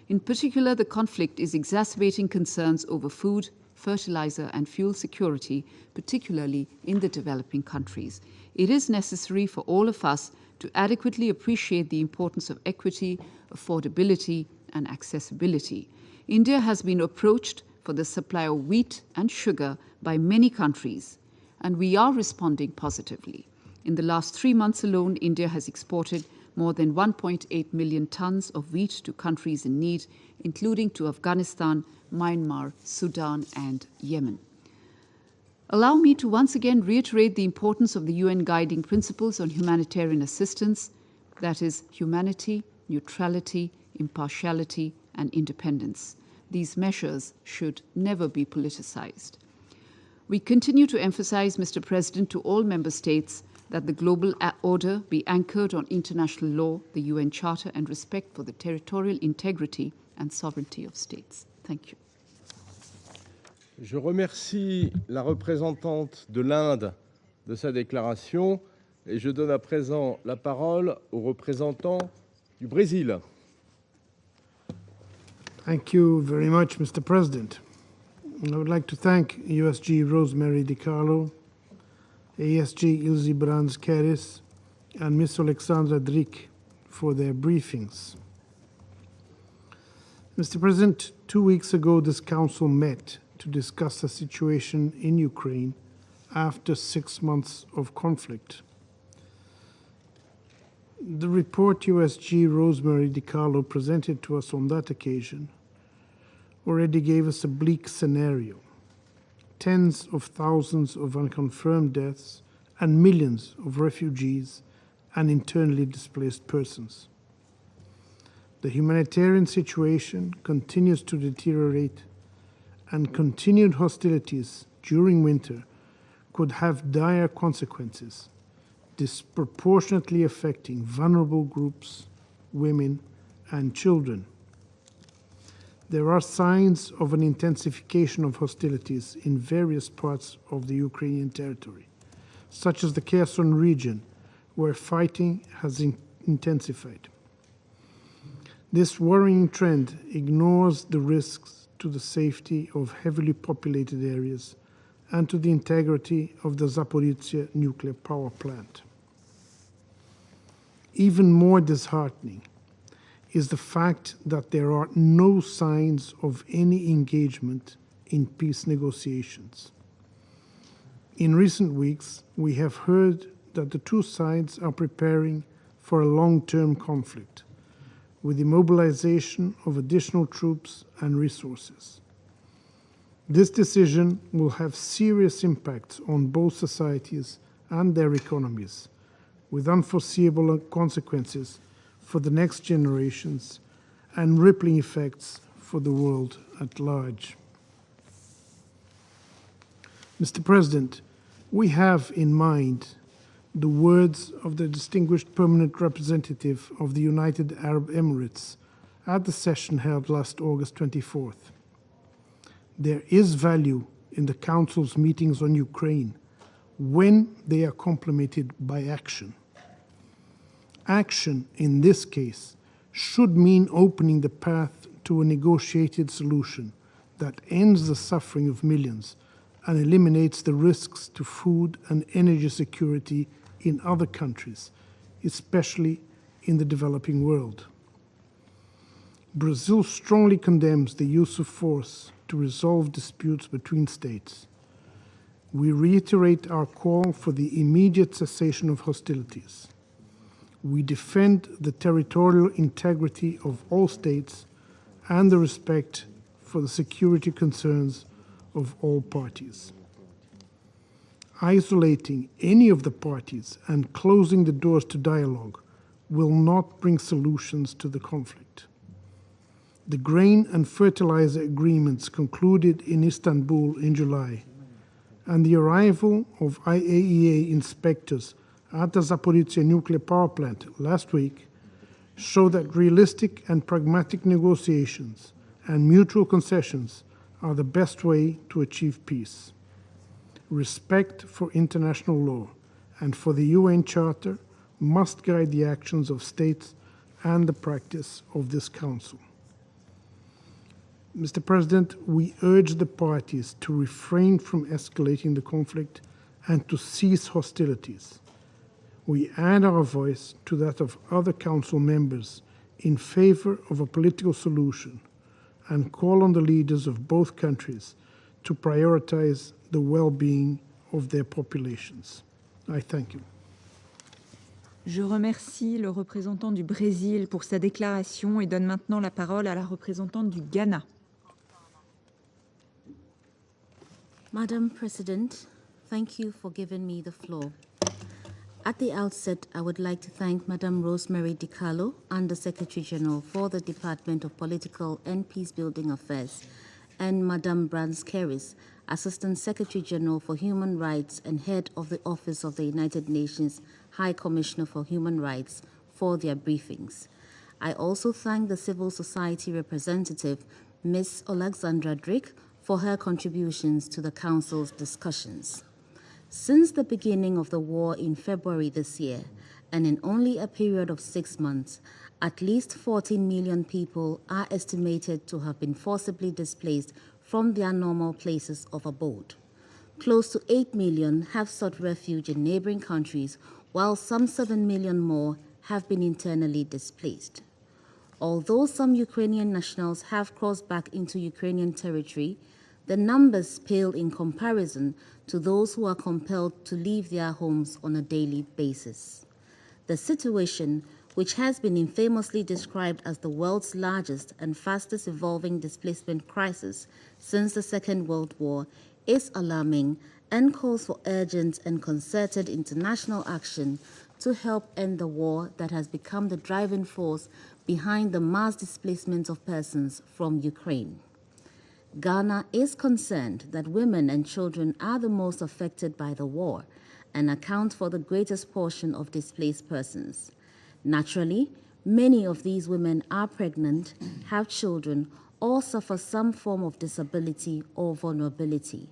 Speaker 8: In particular, the conflict is exacerbating concerns over food, fertilizer and fuel security, particularly in the developing countries. It is necessary for all of us to adequately appreciate the importance of equity, affordability, and accessibility. India has been approached for the supply of wheat and sugar by many countries, and we are responding positively. In the last 3 months alone, India has exported more than 1.8 million tons of wheat to countries in need, including to Afghanistan, Myanmar, Sudan, and Yemen. Allow me to once again reiterate the importance of the UN guiding principles on humanitarian assistance, that is, humanity, neutrality, impartiality, and independence. These measures should never be politicized. We continue to emphasize, Mr. President, to all member states that the global order be anchored on international law, the UN Charter, and respect for the territorial integrity and sovereignty of states. Thank you.
Speaker 2: Je remercie la représentante de l'Inde de sa déclaration et je donne à présent la parole au représentant du Brésil.
Speaker 9: Thank you very much, Mr. President. I would like to thank USG Rosemary DiCarlo, ASG Ilse Brands-Keris, and Ms. Alexandra Drick for their briefings. Mr. President, 2 weeks ago, this Council met to discuss the situation in Ukraine after 6 months of conflict. The report USG Rosemary DiCarlo presented to us on that occasion already gave us a bleak scenario. Tens of thousands of unconfirmed deaths and millions of refugees and internally displaced persons. The humanitarian situation continues to deteriorate, and continued hostilities during winter could have dire consequences, disproportionately affecting vulnerable groups, women, and children. There are signs of an intensification of hostilities in various parts of the Ukrainian territory, such as the Kherson region, where fighting has intensified. This worrying trend ignores the risks to the safety of heavily populated areas and to the integrity of the Zaporizhzhia nuclear power plant. Even more disheartening is the fact that there are no signs of any engagement in peace negotiations. In recent weeks, we have heard that the two sides are preparing for a long-term conflict, with the mobilization of additional troops and resources. This decision will have serious impacts on both societies and their economies, with unforeseeable consequences for the next generations and rippling effects for the world at large. Mr. President, we have in mind the words of the distinguished permanent representative of the United Arab Emirates at the session held last August 24th. There is value in the Council's meetings on Ukraine when they are complemented by action. Action, in this case, should mean opening the path to a negotiated solution that ends the suffering of millions and eliminates the risks to food and energy security in other countries, especially in the developing world. Brazil strongly condemns the use of force to resolve disputes between states. We reiterate our call for the immediate cessation of hostilities. We defend the territorial integrity of all states and the respect for the security concerns of all parties. Isolating any of the parties and closing the doors to dialogue will not bring solutions to the conflict. The grain and fertilizer agreements concluded in Istanbul in July and the arrival of IAEA inspectors at the Zaporizhzhia nuclear power plant last week show that realistic and pragmatic negotiations and mutual concessions are the best way to achieve peace. Respect for international law and for the UN Charter must guide the actions of states and the practice of this Council. Mr. President, we urge the parties to refrain from escalating the conflict and to cease hostilities. We add our voice to that of other Council members in favor of a political solution and call on the leaders of both countries to prioritize the well-being of their populations. I thank you.
Speaker 10: Je remercie le représentant du Brésil pour sa déclaration et donne maintenant la parole à la représentante du Ghana.
Speaker 11: Madam President, thank you for giving me the floor. At the outset, I would like to thank Madam Rosemary DiCarlo, Under Secretary General for the Department of Political and Peacebuilding Affairs, and Madam Brans Keris, Assistant Secretary General for Human Rights and Head of the Office of the United Nations High Commissioner for Human Rights, for their briefings. I also thank the civil society representative, Ms. Alexandra Drake, for her contributions to the Council's discussions. Since the beginning of the war in February this year, and in only a period of 6 months, at least 14 million people are estimated to have been forcibly displaced from their normal places of abode. Close to 8 million have sought refuge in neighboring countries, while some 7 million more have been internally displaced. Although some Ukrainian nationals have crossed back into Ukrainian territory, the numbers pale in comparison to those who are compelled to leave their homes on a daily basis. The situation, which has been infamously described as the world's largest and fastest evolving displacement crisis since the Second World War, is alarming and calls for urgent and concerted international action to help end the war that has become the driving force behind the mass displacement of persons from Ukraine. Ghana is concerned that women and children are the most affected by the war and account for the greatest portion of displaced persons. Naturally, many of these women are pregnant, have children, or suffer some form of disability or vulnerability.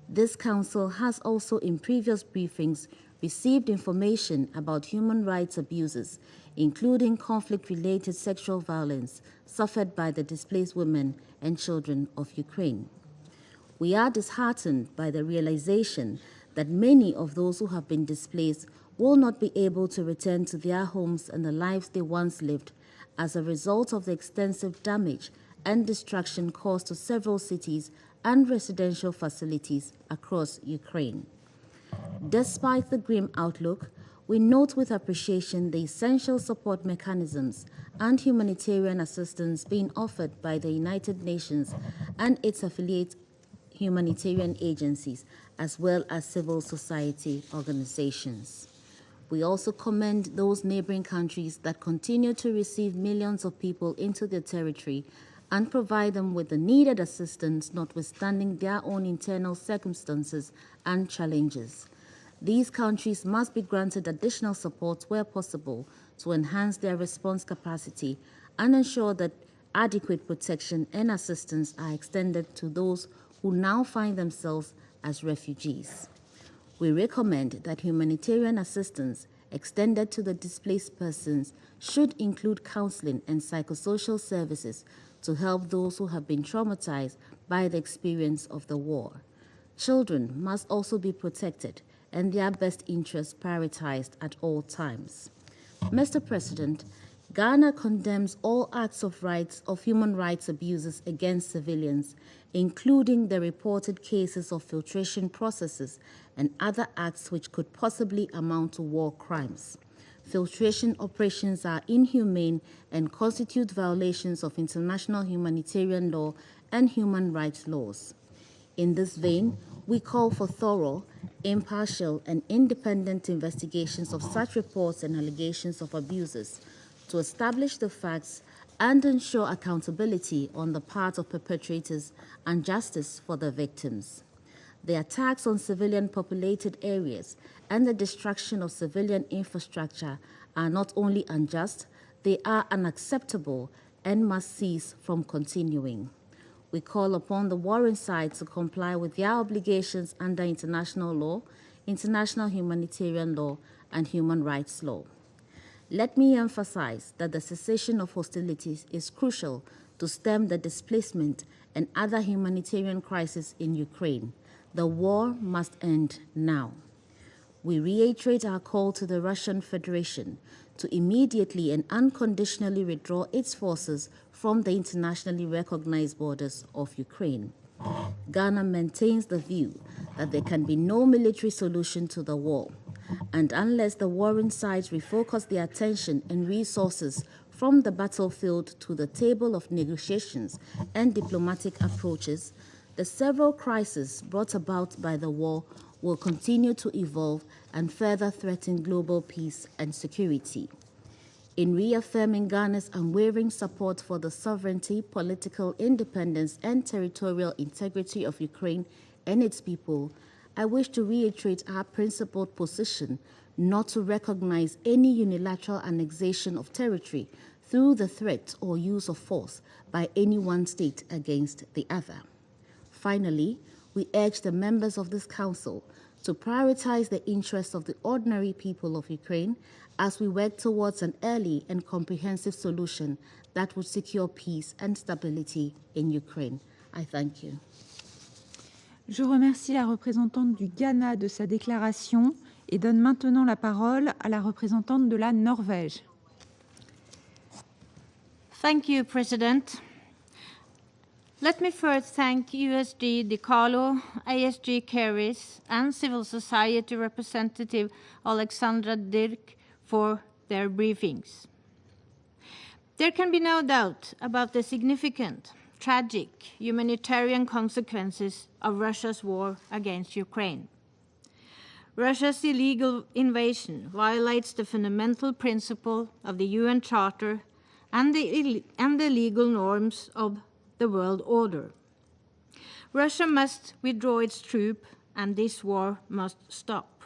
Speaker 11: This Council has also in previous briefings received information about human rights abuses, including conflict-related sexual violence suffered by the displaced women and children of Ukraine. We are disheartened by the realization that many of those who have been displaced will not be able to return to their homes and the lives they once lived as a result of the extensive damage and destruction caused to several cities and residential facilities across Ukraine. Despite the grim outlook, we note with appreciation the essential support mechanisms and humanitarian assistance being offered by the United Nations and its affiliate humanitarian agencies, as well as civil society organizations. We also commend those neighboring countries that continue to receive millions of people into their territory and provide them with the needed assistance, notwithstanding their own internal circumstances and challenges. These countries must be granted additional support where possible to enhance their response capacity and ensure that adequate protection and assistance are extended to those who now find themselves as refugees. We recommend that humanitarian assistance extended to the displaced persons should include counseling and psychosocial services to help those who have been traumatized by the experience of the war. Children must also be protected and their best interests prioritized at all times. Mr. President, Ghana condemns all acts of human rights abuses against civilians, including the reported cases of filtration processes and other acts which could possibly amount to war crimes. Filtration operations are inhumane and constitute violations of international humanitarian law and human rights laws. In this vein, we call for thorough, impartial, and independent investigations of such reports and allegations of abuses to establish the facts and ensure accountability on the part of perpetrators and justice for the victims. The attacks on civilian populated areas and the destruction of civilian infrastructure are not only unjust, they are unacceptable and must cease from continuing. We call upon the warring sides to comply with their obligations under international law, international humanitarian law, and human rights law. Let me emphasize that the cessation of hostilities is crucial to stem the displacement and other humanitarian crises in Ukraine. The war must end now. We reiterate our call to the Russian Federation to immediately and unconditionally withdraw its forces from the internationally recognized borders of Ukraine. Ghana maintains the view that there can be no military solution to the war, and unless the warring sides refocus their attention and resources from the battlefield to the table of negotiations and diplomatic approaches, the several crises brought about by the war will continue to evolve and further threaten global peace and security. In reaffirming Ghana's unwavering support for the sovereignty, political independence, and territorial integrity of Ukraine and its people, I wish to reiterate our principled position not to recognize any unilateral annexation of territory through the threat or use of force by any one state against the other. Finally, we urge the members of this Council to prioritize the interests of the ordinary people of Ukraine as we work towards an early and comprehensive solution that would secure peace and stability in Ukraine. I thank you.
Speaker 10: Je remercie la représentante du Ghana de sa déclaration et donne maintenant la parole à la représentante de la Norvège.
Speaker 12: Thank you, President. Let me first thank USG DiCarlo, ASG Caris, and civil society representative Alexandra Dirk for their briefings. There can be no doubt about the significant, tragic humanitarian consequences of Russia's war against Ukraine. Russia's illegal invasion violates the fundamental principle of the UN Charter and the legal norms of the world order. Russia must withdraw its troops, and this war must stop.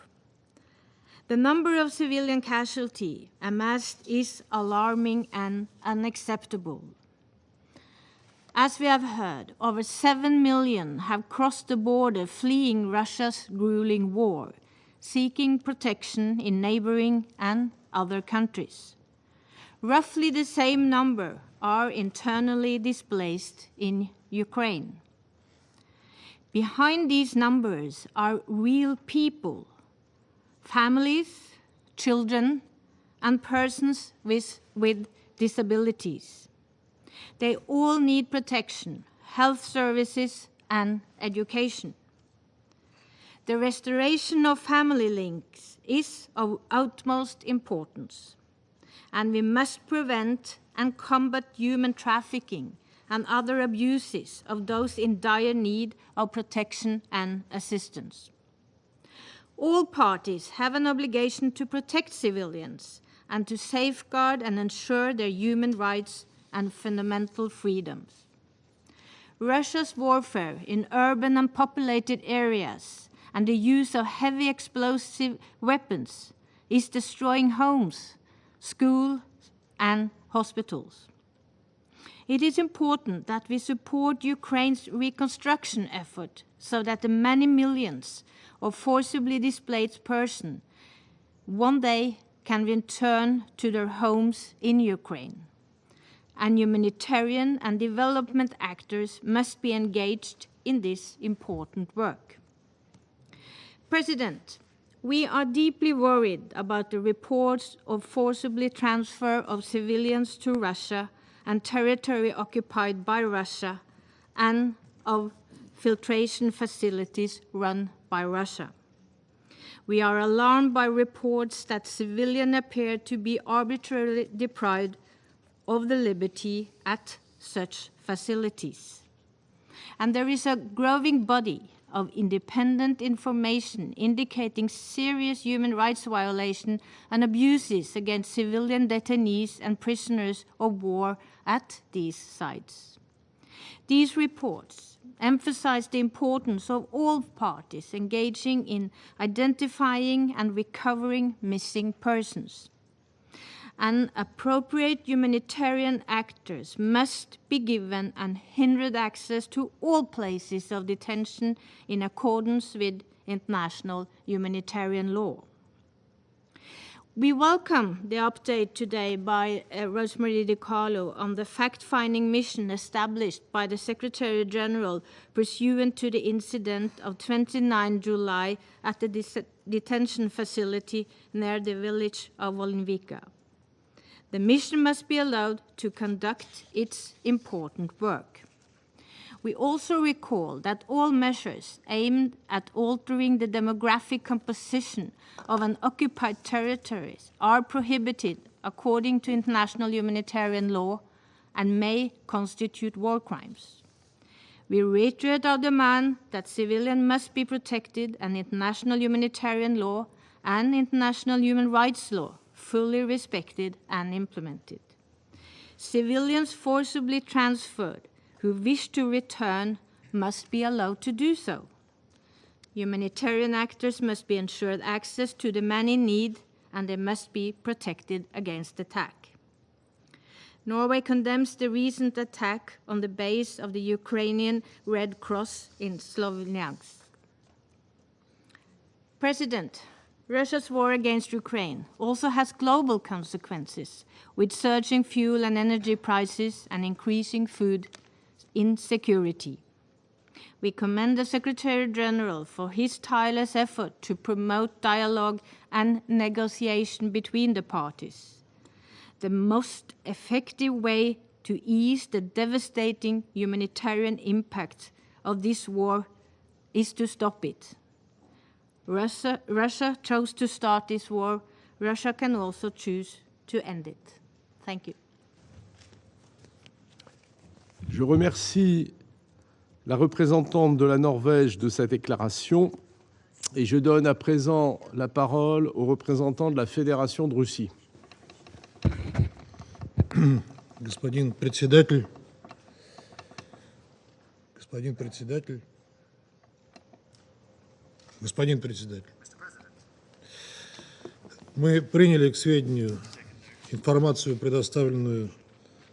Speaker 12: The number of civilian casualties amassed is alarming and unacceptable. As we have heard, over 7 million have crossed the border fleeing Russia's grueling war, seeking protection in neighboring and other countries. Roughly the same number are internally displaced in Ukraine. Behind these numbers are real people, families, children, and persons with disabilities. They all need protection, health services, and education. The restoration of family links is of utmost importance, and we must prevent and combat human trafficking and other abuses of those in dire need of protection and assistance. All parties have an obligation to protect civilians and to safeguard and ensure their human rights and fundamental freedoms. Russia's warfare in urban and populated areas and the use of heavy explosive weapons is destroying homes, schools, and hospitals. It is important that we support Ukraine's reconstruction effort so that the many millions of forcibly displaced persons one day can return to their homes in Ukraine. And humanitarian and development actors must be engaged in this important work. President, we are deeply worried about the reports of forcibly transfer of civilians to Russia and territory occupied by Russia, and of filtration facilities run by Russia. We are alarmed by reports that civilians appear to be arbitrarily deprived of the liberty at such facilities. And there is a growing body of independent information indicating serious human rights violations and abuses against civilian detainees and prisoners of war at these sites. These reports emphasize the importance of all parties engaging in identifying and recovering missing persons. And appropriate humanitarian actors must be given unhindered access to all places of detention in accordance with international humanitarian law. We welcome the update today by Rosemary DiCarlo on the fact-finding mission established by the Secretary General pursuant to the incident of 29 July at the detention facility near the village of Volnvika. The mission must be allowed to conduct its important work. We also recall that all measures aimed at altering the demographic composition of an occupied territories are prohibited according to international humanitarian law and may constitute war crimes. We reiterate our demand that civilians must be protected and international humanitarian law and international human rights law fully respected and implemented. Civilians forcibly transferred who wish to return must be allowed to do so. Humanitarian actors must be ensured access to the men in need, and they must be protected against attack. Norway condemns the recent attack on the base of the Ukrainian Red Cross in Sloviansk. President, Russia's war against Ukraine also has global consequences, with surging fuel and energy prices and increasing food insecurity. We commend the Secretary General for his tireless effort to promote dialogue and negotiation between the parties. The most effective way to ease the devastating humanitarian impact of this war is to stop it. Russia chose to start this war. Russia can also choose to end it. Thank you.
Speaker 2: Je remercie la représentante de la Norvège de sa déclaration et je donne à présent la parole au représentant de la Fédération de Russie.
Speaker 13: Господин председатель, мы приняли к сведению информацию, предоставленную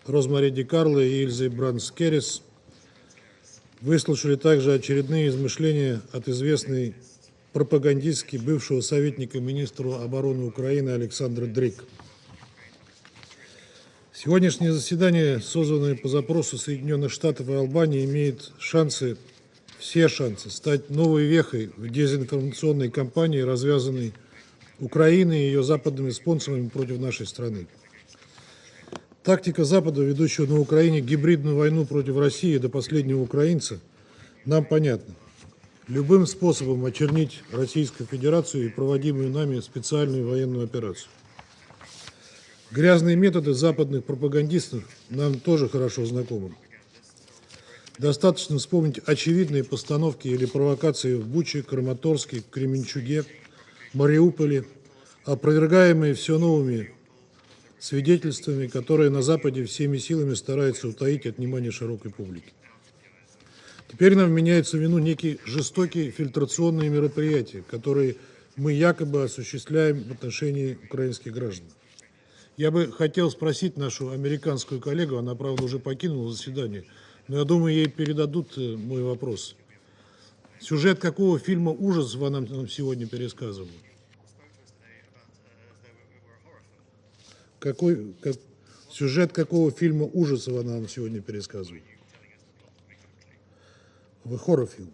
Speaker 13: Розмари DiCarlo и Ильзой Бранс-Керрис. Выслушали также очередные измышления от известной пропагандистки бывшего советника министра обороны Украины Александра Дрик. Сегодняшнее заседание, созванное по запросу Соединенных Штатов и Албании, имеет все шансы стать новой вехой в дезинформационной кампании, развязанной Украиной и ее западными спонсорами против нашей страны. Тактика Запада, ведущего на Украине гибридную войну против России до последнего украинца, нам понятна. Любым способом очернить Российскую Федерацию и проводимую нами специальную военную операцию. Грязные методы западных пропагандистов нам тоже хорошо знакомы. Достаточно вспомнить очевидные постановки или провокации в Буче, Краматорске, Кременчуге, Мариуполе, опровергаемые все новыми свидетельствами, которые на Западе всеми силами стараются утаить от внимания широкой публики. Теперь нам вменяется в вину некие жестокие фильтрационные мероприятия, которые мы якобы осуществляем в отношении украинских граждан. Я бы хотел спросить нашу американскую коллегу, она, правда, уже покинула заседание, но я думаю, ей передадут мой вопрос. Сюжет какого фильма ужасов она нам сегодня пересказывала? Сюжет какого фильма ужасов она нам сегодня пересказывает? Хоррор-фильм.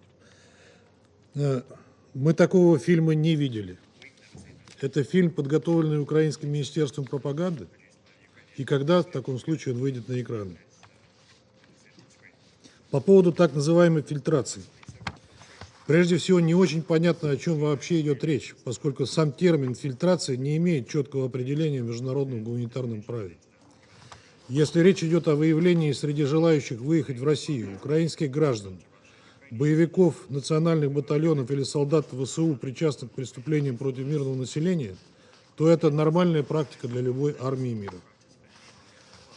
Speaker 13: Мы такого фильма не видели. Это фильм, подготовленный Украинским министерством пропаганды? И когда, в таком случае, он выйдет на экраны? По поводу так называемой фильтрации. Прежде всего, не очень понятно, о чем вообще идет речь, поскольку сам термин «фильтрация» не имеет четкого определения в международном гуманитарном праве. Если речь идет о выявлении среди желающих выехать в Россию украинских граждан, боевиков, национальных батальонов или солдат ВСУ, причастных к преступлениям против мирного населения, то это нормальная практика для любой армии мира.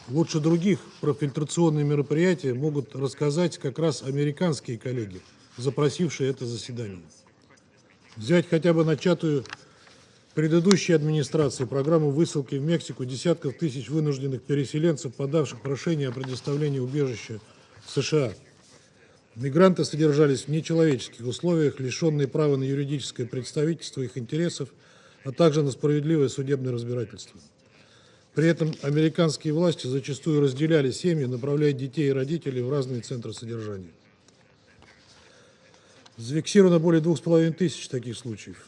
Speaker 13: Лучше других про фильтрационные мероприятия могут рассказать как раз американские коллеги, запросившие это заседание. Взять хотя бы начатую предыдущей администрации программу высылки в Мексику десятков тысяч вынужденных переселенцев, подавших прошение о предоставлении убежища в США. Мигранты содержались в нечеловеческих условиях, лишенные права на юридическое представительство их интересов, а также на справедливое судебное разбирательство. При этом американские власти зачастую разделяли семьи, направляя детей и родителей в разные центры содержания. Зафиксировано более 2500 таких случаев.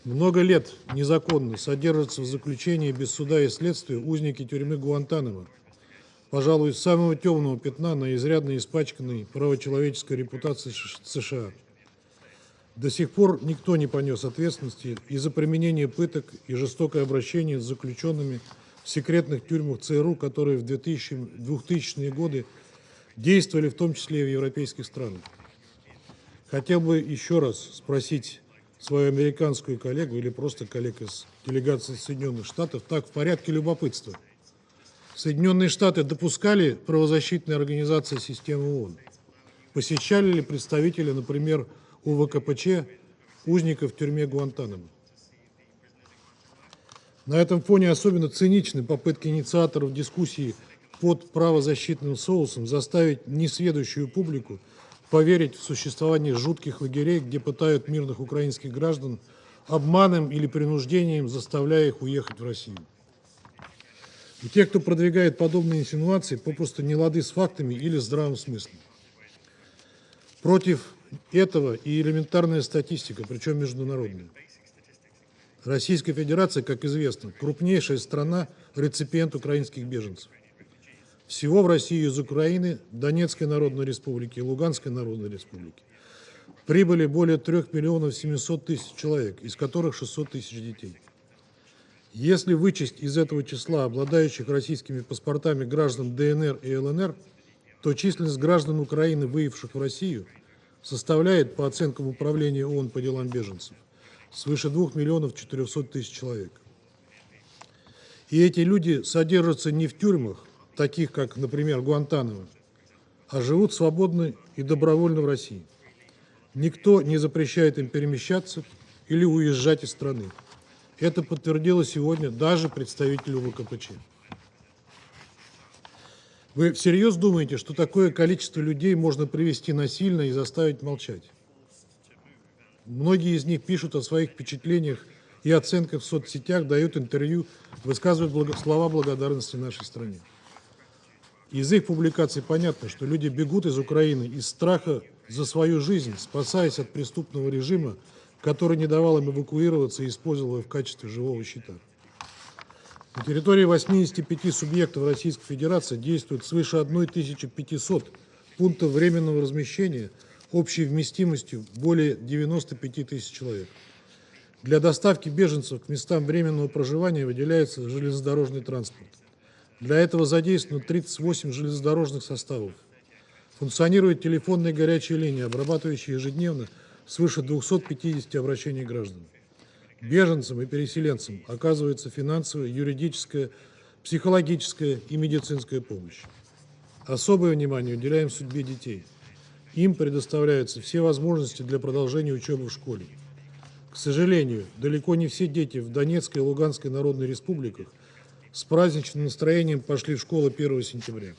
Speaker 13: Много лет незаконно содержатся в заключении без суда и следствия узники тюрьмы Гуантанамо, пожалуй, самого темного пятна на изрядно испачканной правочеловеческой репутации США. До сих пор никто не понес ответственности из-за применения пыток и жестокое обращение с заключенными в секретных тюрьмах ЦРУ, которые в 2000-е годы действовали в том числе и в европейских странах. Хотел бы еще раз спросить свою американскую коллегу или просто коллег из делегации Соединенных Штатов, так, в порядке любопытства. Соединенные Штаты допускали правозащитные организации системы ООН? Посещали ли представители, например, УВКПЧ узников в тюрьме Гуантанамо? На этом фоне особенно циничны попытки инициаторов дискуссии под правозащитным соусом заставить несведущую публику поверить в существование жутких лагерей, где пытают мирных украинских граждан обманом или принуждением, заставляя их уехать в Россию. И те, кто продвигает подобные инсинуации, попросту не лады с фактами или здравым смыслом. Против этого и элементарная статистика, причем международная. Российская Федерация, как известно, крупнейшая страна, реципиент украинских беженцев. Всего в Россию из Украины, Донецкой Народной Республики и Луганской Народной Республики прибыли более 3 700 000 человек, из которых 600 000 детей. Если вычесть из этого числа обладающих российскими паспортами граждан ДНР и ЛНР, то численность граждан Украины, выехавших в Россию, составляет, по оценкам Управления ООН по делам беженцев, свыше 2 400 000 человек. И эти люди содержатся не в тюрьмах, таких как, например, Гуантанамо, а живут свободно и добровольно в России. Никто не запрещает им перемещаться или уезжать из страны. Это подтвердило сегодня даже представитель УВКПЧ. Вы всерьез думаете, что такое количество людей можно привести насильно и заставить молчать? Многие из них пишут о своих впечатлениях и оценках в соцсетях, дают интервью, высказывают слова благодарности нашей стране. Из их публикаций понятно, что люди бегут из Украины из страха за свою жизнь, спасаясь от преступного режима, который не давал им эвакуироваться и использовал их в качестве живого щита. На территории 85 субъектов Российской Федерации действует свыше 1500 пунктов временного размещения общей вместимостью более 95 000 человек. Для доставки беженцев к местам временного проживания выделяется железнодорожный транспорт. Для этого задействовано 38 железнодорожных составов. Функционирует телефонная горячая линия, обрабатывающая ежедневно свыше 250 обращений граждан. Беженцам и переселенцам оказывается финансовая, юридическая, психологическая и медицинская помощь. Особое внимание уделяем судьбе детей. Им предоставляются все возможности для продолжения учебы в школе. К сожалению, далеко не все дети в Донецкой и Луганской Народной Республиках с праздничным настроением пошли в школу 1 сентября.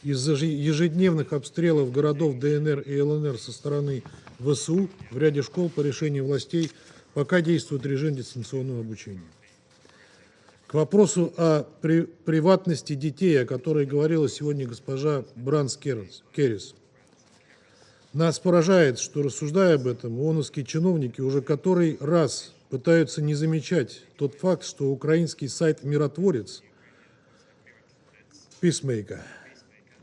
Speaker 13: Из-за ежедневных обстрелов городов ДНР и ЛНР со стороны ВСУ в ряде школ по решению властей пока действует режим дистанционного обучения. К вопросу о приватности детей, о которой говорила сегодня госпожа Бранс-Керрис. Нас поражает, что, рассуждая об этом, ООНовские чиновники уже который раз пытаются не замечать тот факт, что украинский сайт «Миротворец» Peacemaker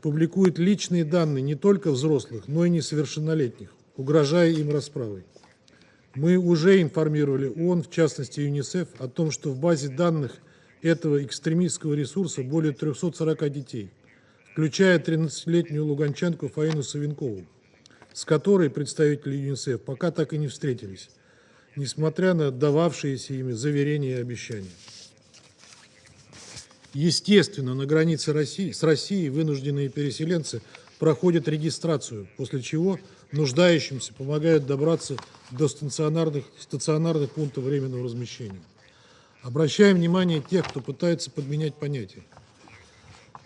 Speaker 13: публикует личные данные не только взрослых, но и несовершеннолетних, угрожая им расправой. Мы уже информировали ООН, в частности ЮНИСЕФ, о том, что в базе данных этого экстремистского ресурса более 340 детей, включая 13-летнюю луганчанку Фаину Савенкову, с которой представители ЮНИСЕФ пока так и не встретились, несмотря на дававшиеся ими заверения и обещания. Естественно, на границе с Россией вынужденные переселенцы проходят регистрацию, после чего нуждающимся помогают добраться до стационарных пунктов временного размещения. Обращаем внимание тех, кто пытается подменять понятия.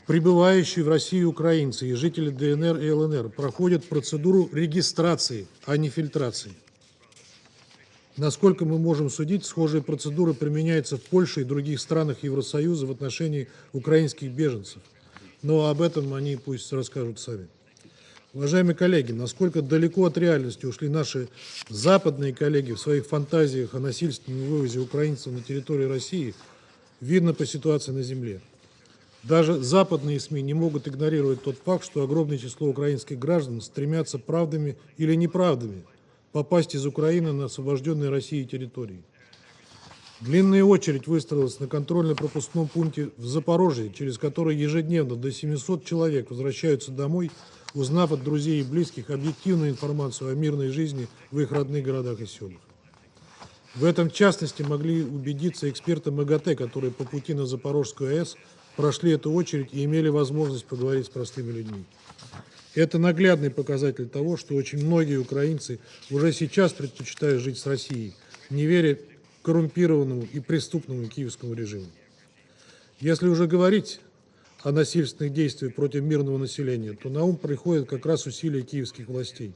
Speaker 13: Прибывающие в Россию украинцы и жители ДНР и ЛНР проходят процедуру регистрации, а не фильтрации. Насколько мы можем судить, схожие процедуры применяются в Польше и других странах Евросоюза в отношении украинских беженцев. Но об этом они пусть расскажут сами. Уважаемые коллеги, насколько далеко от реальности ушли наши западные коллеги в своих фантазиях о насильственном вывозе украинцев на территорию России, видно по ситуации на земле. Даже западные СМИ не могут игнорировать тот факт, что огромное число украинских граждан стремятся правдами или неправдами попасть из Украины на освобожденные Россией территории. Длинная очередь выстроилась на контрольно-пропускном пункте в Запорожье, через который ежедневно до 700 человек возвращаются домой, узнав от друзей и близких объективную информацию о мирной жизни в их родных городах и селах. В этом, в частности, могли убедиться эксперты МАГАТЭ, которые по пути на Запорожскую АЭС прошли эту очередь и имели возможность поговорить с простыми людьми. Это наглядный показатель того, что очень многие украинцы уже сейчас предпочитают жить с Россией, не веря коррумпированному и преступному киевскому режиму. Если уже говорить о насильственных действиях против мирного населения, то на ум приходят как раз усилия киевских властей.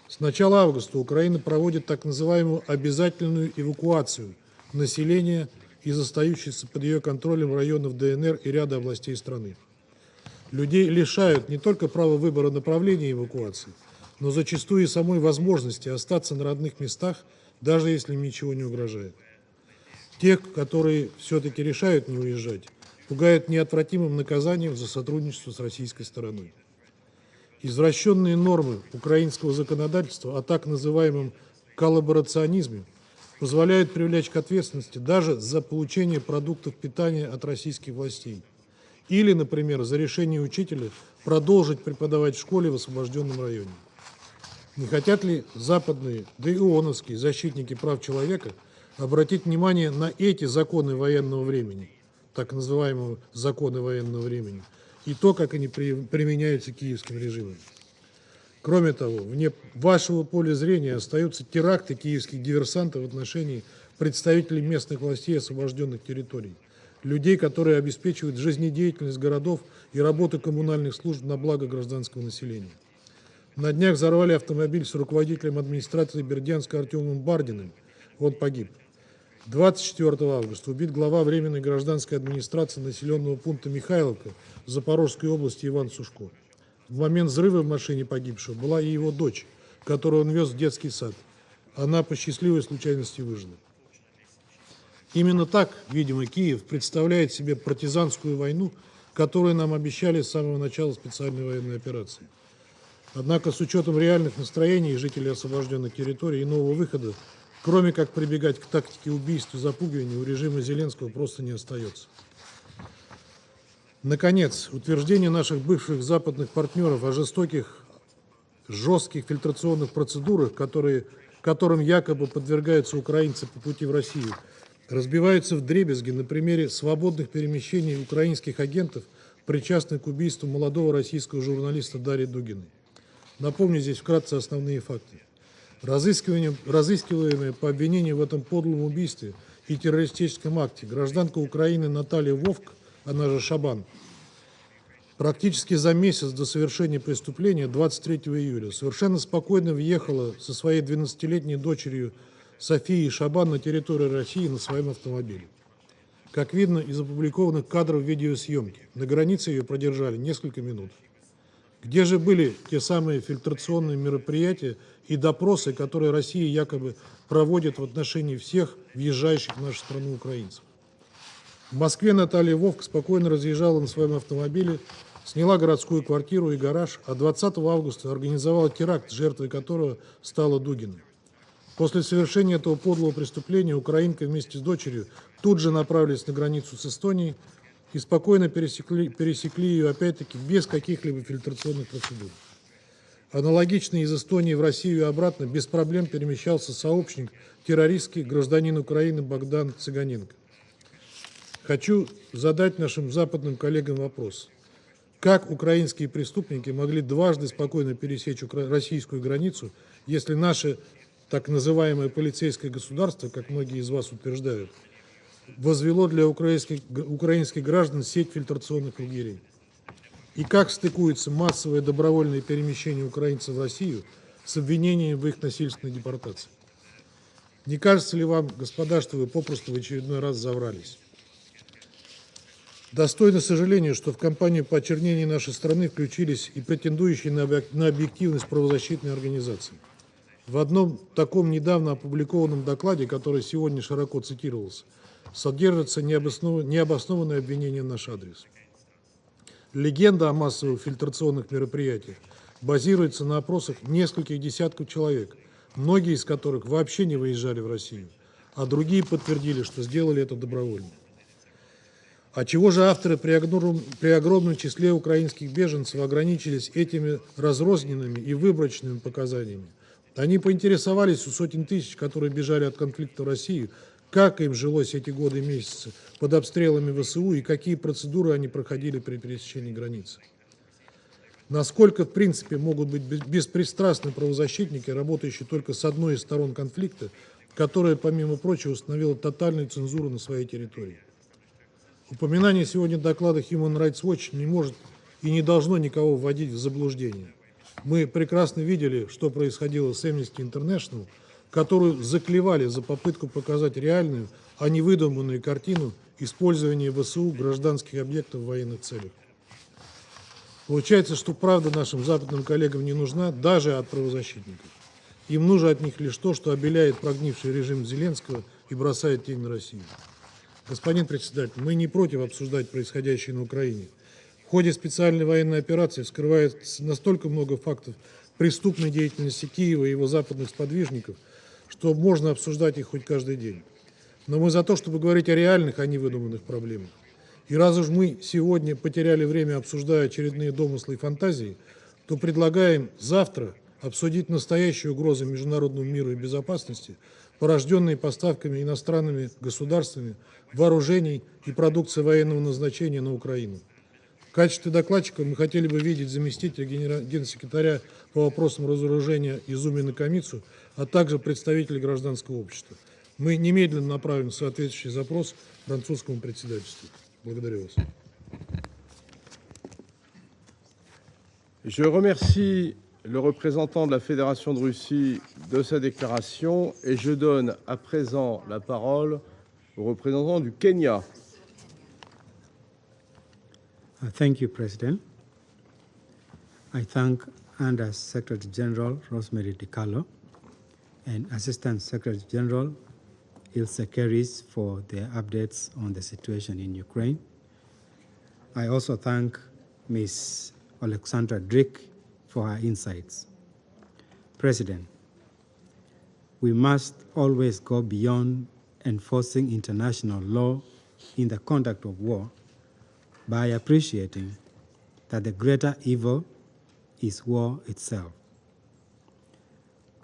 Speaker 13: С начала августа Украина проводит так называемую обязательную эвакуацию населения из остающихся под ее контролем районов ДНР и ряда областей страны. Людей лишают не только права выбора направления эвакуации, но зачастую и самой возможности остаться на родных местах, даже если им ничего не угрожает. Тех, которые все-таки решают не уезжать, пугают неотвратимым наказанием за сотрудничество с российской стороной. Извращенные нормы украинского законодательства о так называемом коллаборационизме позволяют привлечь к ответственности даже за получение продуктов питания от российских властей. Или, например, за решение учителя продолжить преподавать в школе в освобожденном районе. Не хотят ли западные, да и ООНовские защитники прав человека обратить внимание на эти законы военного времени, так называемые законы военного времени, и то, как они применяются киевским режимом? Кроме того, вне вашего поля зрения остаются теракты киевских диверсантов в отношении представителей местных властей освобожденных территорий, людей, которые обеспечивают жизнедеятельность городов и работу коммунальных служб на благо гражданского населения. На днях взорвали автомобиль с руководителем администрации Бердянска Артемом Бардиным. Он погиб. 24 августа убит глава Временной гражданской администрации населенного пункта Михайловка в Запорожской области Иван Сушко. В момент взрыва в машине погибшего была и его дочь, которую он вез в детский сад. Она по счастливой случайности выжила. Именно так, видимо, Киев представляет себе партизанскую войну, которую нам обещали с самого начала специальной военной операции. Однако с учетом реальных настроений жителей освобожденных территорий иного выхода, кроме как прибегать к тактике убийств и запугивания, у режима Зеленского просто не остается. Наконец, утверждение наших бывших западных партнеров о жестких фильтрационных процедурах, которым якобы подвергаются украинцы по пути в Россию, разбиваются вдребезги на примере свободных перемещений украинских агентов, причастных к убийству молодого российского журналиста Дарьи Дугиной. Напомню здесь вкратце основные факты. Разыскиваемая по обвинению в этом подлом убийстве и террористическом акте гражданка Украины Наталья Вовк, она же Шабан, практически за месяц до совершения преступления, 23 июля, совершенно спокойно въехала со своей 12-летней дочерью Софией Шабан на территорию России на своем автомобиле. Как видно из опубликованных кадров видеосъемки, на границе ее продержали несколько минут. Где же были те самые фильтрационные мероприятия и допросы, которые Россия якобы проводит в отношении всех въезжающих в нашу страну украинцев? В Москве Наталья Вовк спокойно разъезжала на своем автомобиле, сняла городскую квартиру и гараж, а 20 августа организовала теракт, жертвой которого стала Дугина. После совершения этого подлого преступления украинка вместе с дочерью тут же направились на границу с Эстонией и спокойно пересекли ее, опять-таки, без каких-либо фильтрационных процедур. Аналогично из Эстонии в Россию и обратно без проблем перемещался сообщник террористский, гражданин Украины Богдан Цыганенко. Хочу задать нашим западным коллегам вопрос. Как украинские преступники могли дважды спокойно пересечь российскую границу, если наше так называемое полицейское государство, как многие из вас утверждают, возвело для украинских граждан сеть фильтрационных лагерей? И как стыкуется массовое добровольное перемещение украинцев в Россию с обвинением в их насильственной депортации? Не кажется ли вам, господа, что вы попросту в очередной раз заврались? Достойно сожаления, что в кампанию по очернению нашей страны включились и претендующие на объективность правозащитные организации. В одном таком недавно опубликованном докладе, который сегодня широко цитировался, содержатся необоснованные обвинения в наш адрес. Легенда о массовых фильтрационных мероприятиях базируется на опросах нескольких десятков человек, многие из которых вообще не выезжали в Россию, а другие подтвердили, что сделали это добровольно. А чего же авторы при огромном числе украинских беженцев ограничились этими разрозненными и выборочными показаниями? Они поинтересовались у сотен тысяч, которые бежали от конфликта в Россию, как им жилось эти годы и месяцы под обстрелами ВСУ и какие процедуры они проходили при пересечении границы. Насколько, в принципе, могут быть беспристрастны правозащитники, работающие только с одной из сторон конфликта, которая, помимо прочего, установила тотальную цензуру на своей территории. Упоминание сегодня доклада Human Rights Watch не может и не должно никого вводить в заблуждение. Мы прекрасно видели, что происходило с Amnesty International, которую заклевали за попытку показать реальную, а не выдуманную картину использования ВСУ гражданских объектов в военных целях. Получается, что правда нашим западным коллегам не нужна даже от правозащитников. Им нужно от них лишь то, что обеляет прогнивший режим Зеленского и бросает тень на Россию. Господин председатель, мы не против обсуждать происходящее на Украине. В ходе специальной военной операции вскрывается настолько много фактов преступной деятельности Киева и его западных сподвижников, что можно обсуждать их хоть каждый день. Но мы за то, чтобы говорить о реальных, а не выдуманных проблемах. И раз уж мы сегодня потеряли время, обсуждая очередные домыслы и фантазии, то предлагаем завтра обсудить настоящие угрозы международному миру и безопасности, порожденные поставками иностранными государствами вооружений и продукции военного назначения на Украину. В качестве докладчика мы хотели бы видеть заместителя генсекретаря по вопросам разоружения Изумина Камицу, а также представителей гражданского общества. Мы немедленно направим соответствующий запрос французскому председательству. Благодарю вас.
Speaker 2: Je remercie le représentant de la Fédération de Russie de sa déclaration et je donne à présent la parole au représentant du Kenya.
Speaker 14: Thank you, President. I thank Under Secretary General Rosemary DiCarlo and Assistant Secretary General Ilse Keris for their updates on the situation in Ukraine. I also thank Ms. Alexandra Drick for her insights. President, we must always go beyond enforcing international law in the conduct of war by appreciating that the greater evil is war itself.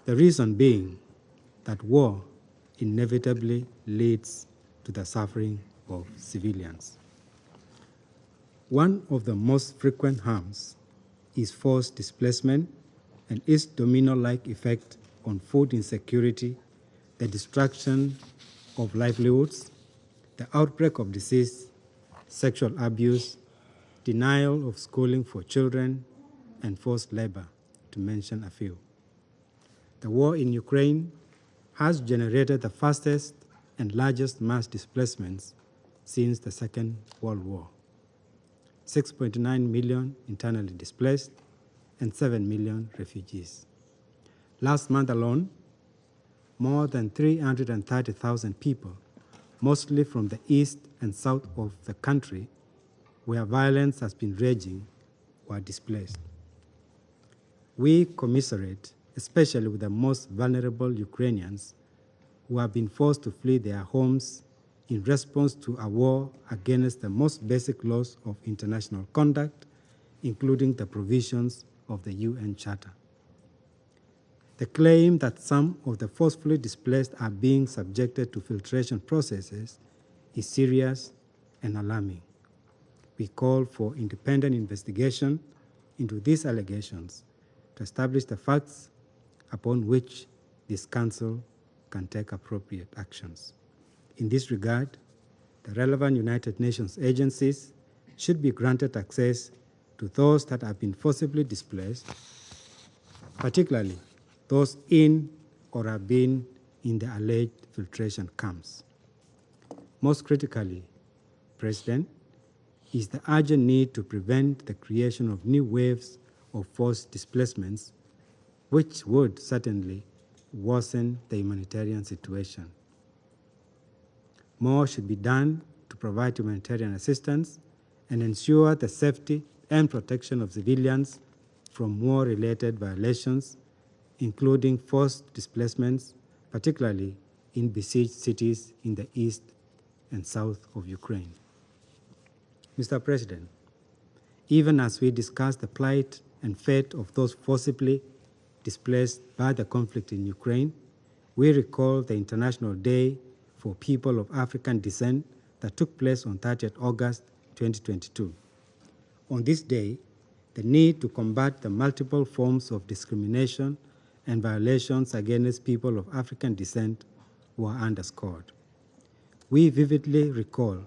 Speaker 14: The reason being that war inevitably leads to the suffering of civilians. One of the most frequent harms is forced displacement and its domino-like effect on food insecurity, the destruction of livelihoods, the outbreak of disease, sexual abuse, denial of schooling for children, and forced labor, to mention a few. The war in Ukraine has generated the fastest and largest mass displacements since the Second World War. 6.9 million internally displaced and 7 million refugees. Last month alone, more than 330,000 people, mostly from the east and south of the country, where violence has been raging, were displaced. We commiserate, especially with the most vulnerable Ukrainians who have been forced to flee their homes in response to a war against the most basic laws of international conduct, including the provisions of the UN Charter. The claim that some of the forcefully displaced are being subjected to filtration processes is serious and alarming. We call for independent investigation into these allegations to establish the facts upon which this Council can take appropriate actions. In this regard, the relevant United Nations agencies should be granted access to those that have been forcibly displaced, particularly those in or have been in the alleged filtration camps. Most critically, President, is the urgent need to prevent the creation of new waves of forced displacements, which would certainly worsen the humanitarian situation. More should be done to provide humanitarian assistance and ensure the safety and protection of civilians from war-related violations, including forced displacements, particularly in besieged cities in the east and south of Ukraine. Mr. President, even as we discuss the plight and fate of those forcibly displaced by the conflict in Ukraine, we recall the International Day for People of African Descent that took place on 30th August 2022. On this day, the need to combat the multiple forms of discrimination and violations against people of African descent were underscored. We vividly recall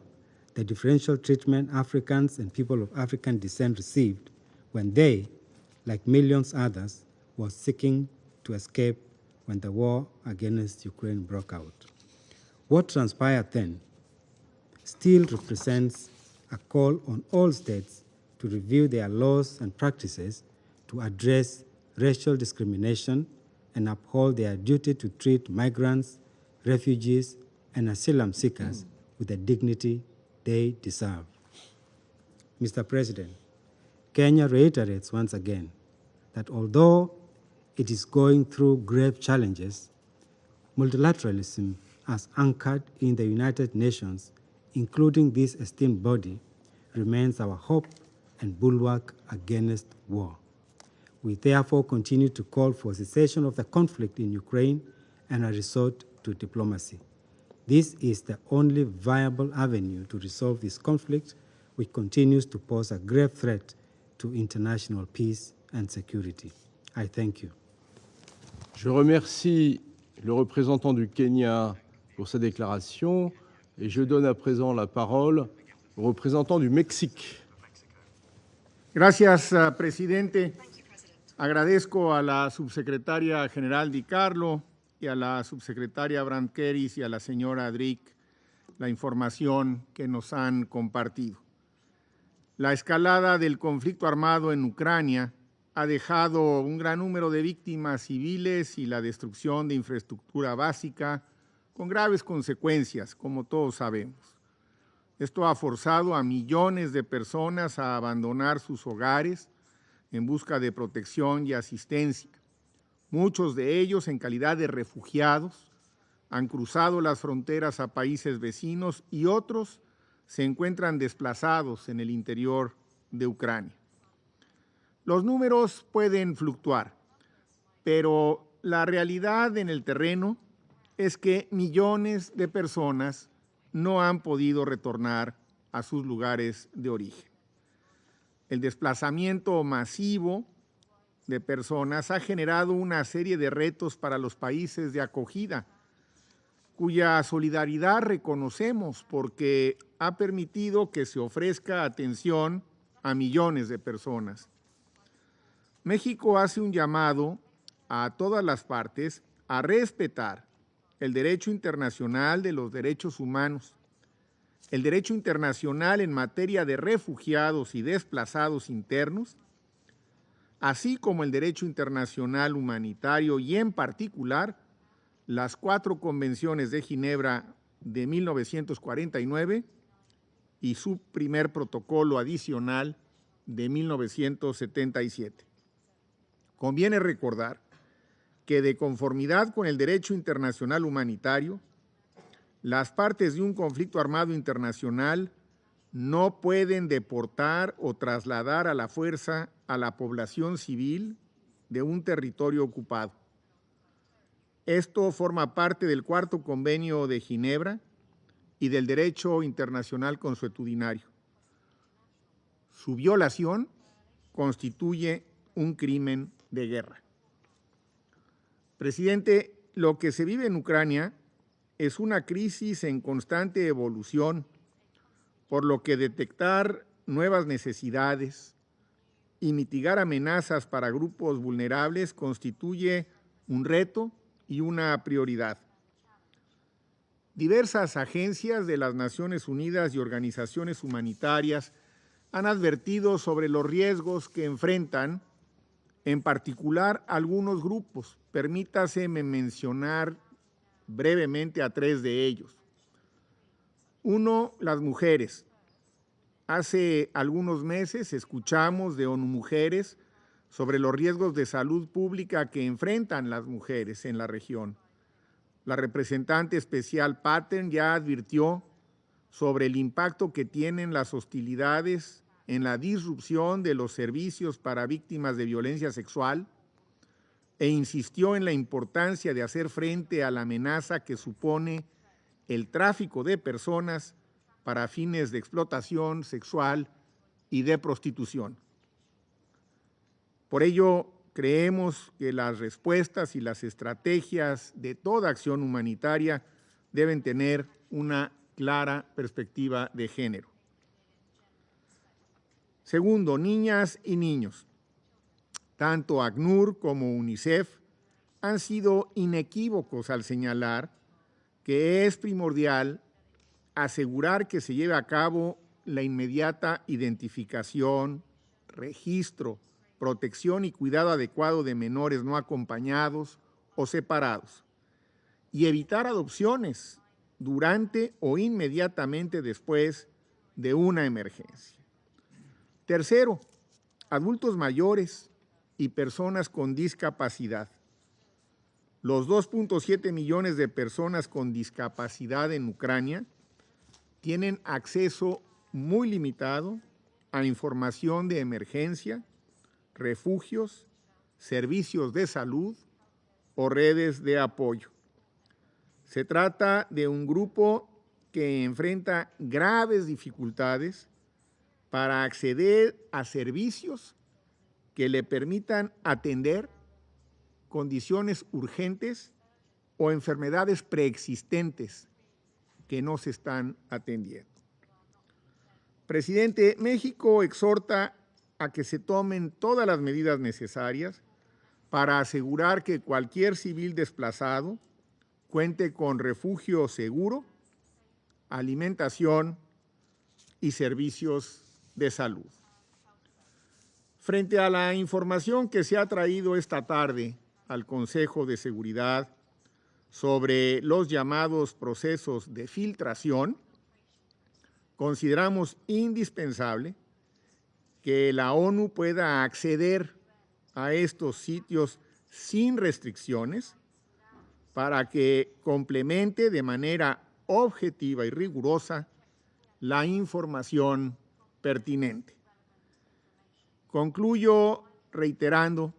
Speaker 14: the differential treatment Africans and people of African descent received when they, like millions others, were seeking to escape when the war against Ukraine broke out. What transpired then still represents a call on all states to review their laws and practices to address racial discrimination and uphold their duty to treat migrants, refugees, and asylum seekers with the dignity they deserve. Mr. President, Kenya reiterates once again that although it is going through grave challenges, multilateralism as anchored in the United Nations, including this esteemed body, remains our hope and bulwark against war. We therefore continue to call for cessation of the conflict in Ukraine and a resort to diplomacy. This is the only viable avenue to resolve this conflict, which continues to pose a grave threat to international peace and security. I thank you.
Speaker 2: Je remercie le représentant du Kenya pour sa déclaration et je donne à présent la parole au représentant du Mexique.
Speaker 15: Gracias, presidente. Agradezco a la subsecretaria general Di Carlo y a la subsecretaria Brand Keris y a la señora Drick la información que nos han compartido. La escalada del conflicto armado en Ucrania ha dejado un gran número de víctimas civiles y la destrucción de infraestructura básica con graves consecuencias, como todos sabemos. Esto ha forzado a millones de personas a abandonar sus hogares en busca de protección y asistencia. Muchos de ellos, en calidad de refugiados, han cruzado las fronteras a países vecinos y otros se encuentran desplazados en el interior de Ucrania. Los números pueden fluctuar, pero la realidad en el terreno es que millones de personas no han podido retornar a sus lugares de origen. El desplazamiento masivo de personas ha generado una serie de retos para los países de acogida, cuya solidaridad reconocemos porque ha permitido que se ofrezca atención a millones de personas. México hace un llamado a todas las partes a respetar el derecho internacional de los derechos humanos, el derecho internacional en materia de refugiados y desplazados internos, así como el derecho internacional humanitario y en particular las 4 convenciones de Ginebra de 1949 y su primer protocolo adicional de 1977. Conviene recordar que de conformidad con el derecho internacional humanitario, las partes de un conflicto armado internacional no pueden deportar o trasladar a la fuerza a la población civil de un territorio ocupado. Esto forma parte del 4º Convenio de Ginebra y del derecho internacional consuetudinario. Su violación constituye un crimen de guerra. Presidente, lo que se vive en Ucrania es una crisis en constante evolución, por lo que detectar nuevas necesidades y mitigar amenazas para grupos vulnerables constituye un reto y una prioridad. diversas agencias de las Naciones Unidas y organizaciones humanitarias han advertido sobre los riesgos que enfrentan, en particular algunos grupos. Permítaseme mencionar brevemente a 3 de ellos. Uno, las mujeres. Hace algunos meses escuchamos de ONU Mujeres sobre los riesgos de salud pública que enfrentan las mujeres en la región. La representante especial Pattern ya advirtió sobre el impacto que tienen las hostilidades en la disrupción de los servicios para víctimas de violencia sexual e insistió en la importancia de hacer frente a la amenaza que supone el tráfico de personas para fines de explotación sexual y de prostitución. Por ello, creemos que las respuestas y las estrategias de toda acción humanitaria deben tener una clara perspectiva de género. Segundo, niñas y niños. Tanto ACNUR como UNICEF han sido inequívocos al señalar que es primordial asegurar que se lleve a cabo la inmediata identificación, registro, protección y cuidado adecuado de menores no acompañados o separados y evitar adopciones durante o inmediatamente después de una emergencia. Tercero, adultos mayores y personas con discapacidad. Los 2.7 millones de personas con discapacidad en Ucrania tienen acceso muy limitado a información de emergencia, refugios, servicios de salud o redes de apoyo. Se trata de un grupo que enfrenta graves dificultades para acceder a servicios que le permitan atender condiciones urgentes o enfermedades preexistentes que no se están atendiendo. Presidente, México exhorta a que se tomen todas las medidas necesarias para asegurar que cualquier civil desplazado cuente con refugio seguro, alimentación y servicios de salud. Frente a la información que se ha traído esta tarde al Consejo de Seguridad sobre los llamados procesos de filtración, consideramos indispensable que la ONU pueda acceder a estos sitios sin restricciones para que complemente de manera objetiva y rigurosa la información pertinente. Concluyo reiterando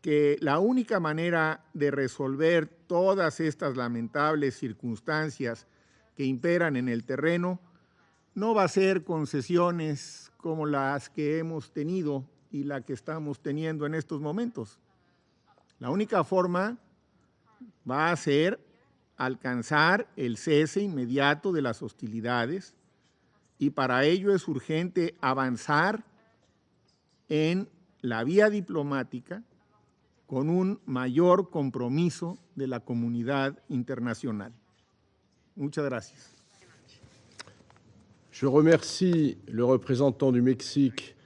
Speaker 15: que la única manera de resolver todas estas lamentables circunstancias que imperan en el terreno no va a ser concesiones como las que hemos tenido y la que estamos teniendo en estos momentos. La única forma va a ser alcanzar el cese inmediato de las hostilidades y para ello es urgente avanzar en la vía diplomática con un mayor compromiso de la comunidad internacional. Muchas gracias.
Speaker 2: Je remercie le représentant du Mexique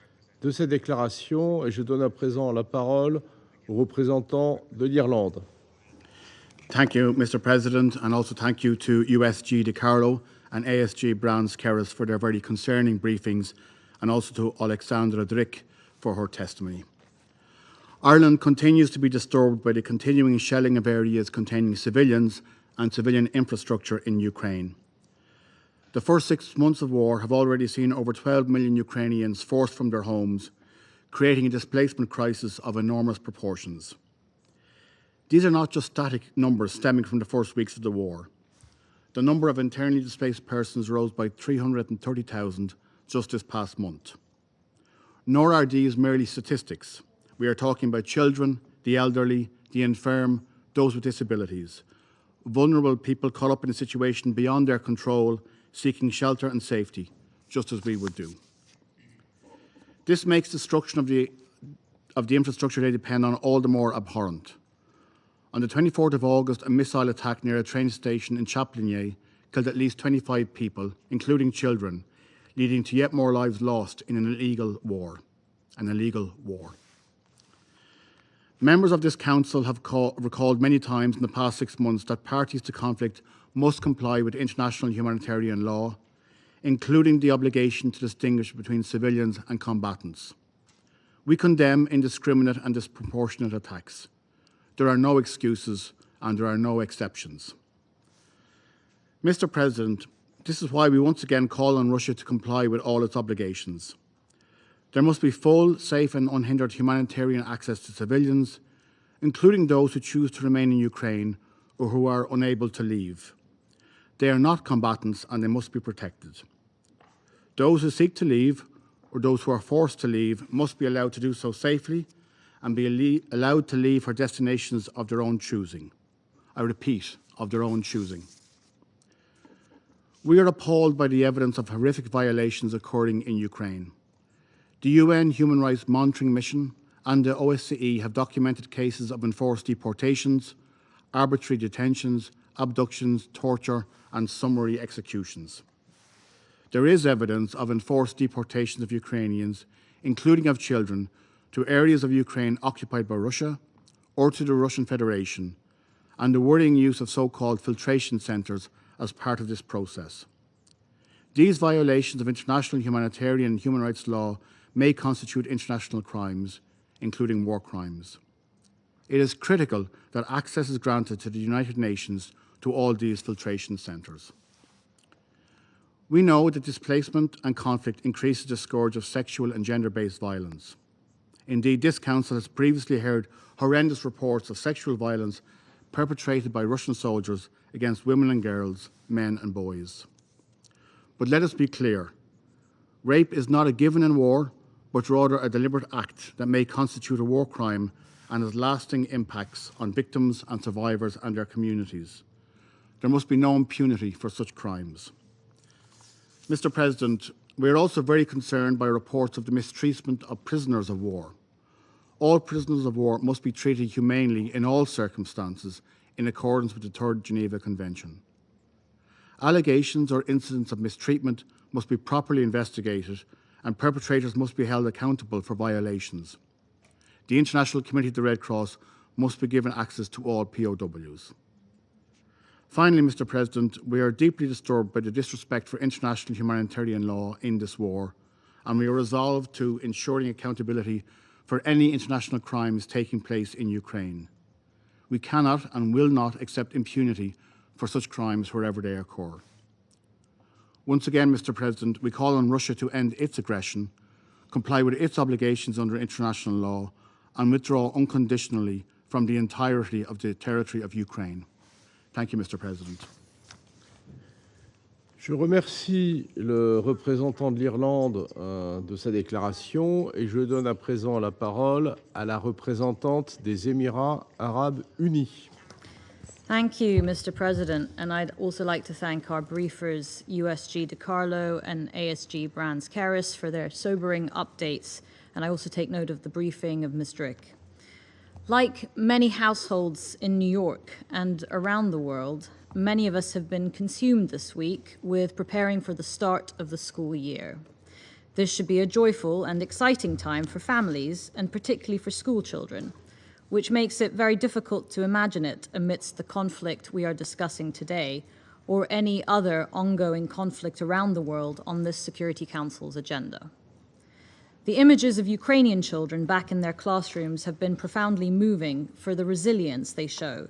Speaker 2: de cette déclaration et je donne à présent la parole au représentant de l'Irlande.
Speaker 16: Thank you, Mr. President, and also thank you to USG DiCarlo and ASG Browns Keras for their very concerning briefings, and also to Alexandra Drick for her testimony. Ireland continues to be disturbed by the continuing shelling of areas containing civilians and civilian infrastructure in Ukraine. The first 6 months of war have already seen over 12 million Ukrainians forced from their homes, creating a displacement crisis of enormous proportions. These are not just static numbers stemming from the first weeks of the war. The number of internally displaced persons rose by 330,000 just this past month. Nor are these merely statistics. We are talking about children, the elderly, the infirm, those with disabilities, vulnerable people caught up in a situation beyond their control, seeking shelter and safety, just as we would do. This makes destruction of the infrastructure they depend on all the more abhorrent. On the 24th of August, a missile attack near a train station in Chaplinier killed at least 25 people, including children, leading to yet more lives lost in an illegal war. Members of this Council have recalled many times in the past 6 months that parties to conflict must comply with international humanitarian law, including the obligation to distinguish between civilians and combatants. We condemn indiscriminate and disproportionate attacks. There are no excuses and there are no exceptions. Mr. President, this is why we once again call on Russia to comply with all its obligations. There must be full, safe and unhindered humanitarian access to civilians, including those who choose to remain in Ukraine or who are unable to leave. They are not combatants and they must be protected. Those who seek to leave or those who are forced to leave must be allowed to do so safely and be allowed to leave for destinations of their own choosing. I repeat, of their own choosing. We are appalled by the evidence of horrific violations occurring in Ukraine. The UN Human Rights Monitoring Mission and the OSCE have documented cases of enforced deportations, arbitrary detentions, abductions, torture, and summary executions. There is evidence of enforced deportations of Ukrainians, including of children, to areas of Ukraine occupied by Russia or to the Russian Federation, and the worrying use of so-called filtration centres as part of this process. These violations of international humanitarian and human rights law may constitute international crimes, including war crimes. It is critical that access is granted to the United Nations to all these filtration centres. We know that displacement and conflict increases the scourge of sexual and gender-based violence. Indeed, this Council has previously heard horrendous reports of sexual violence perpetrated by Russian soldiers against women and girls, men and boys. But let us be clear, rape is not a given in war, but rather a deliberate act that may constitute a war crime and has lasting impacts on victims and survivors and their communities. There must be no impunity for such crimes. Mr. President, we are also very concerned by reports of the mistreatment of prisoners of war. All prisoners of war must be treated humanely in all circumstances in accordance with the Third Geneva Convention. Allegations or incidents of mistreatment must be properly investigated and perpetrators must be held accountable for violations. The International Committee of the Red Cross must be given access to all POWs. Finally, Mr. President, we are deeply disturbed by the disrespect for international humanitarian law in this war, and we are resolved to ensuring accountability for any international crimes taking place in Ukraine. We cannot and will not accept impunity for such crimes wherever they occur. Once again, Mr. President, we call on Russia to end its aggression, comply with its obligations under international law, and withdraw unconditionally from the entirety of the territory of Ukraine. Thank you, Mr. President.
Speaker 2: Je remercie le représentant de l'Irlande de sa déclaration et je donne à présent la parole à la représentante des Émirats arabes unis.
Speaker 17: Thank you, Mr. President, and I'd also like to thank our briefers, USG DiCarlo and ASG Brands-Keris, for their sobering updates, and I also take note of the briefing of Ms. Drick. Like many households in New York and around the world, many of us have been consumed this week with preparing for the start of the school year. This should be a joyful and exciting time for families, and particularly for school children, which makes it very difficult to imagine it amidst the conflict we are discussing today, or any other ongoing conflict around the world on this Security Council's agenda. The images of Ukrainian children back in their classrooms have been profoundly moving for the resilience they show,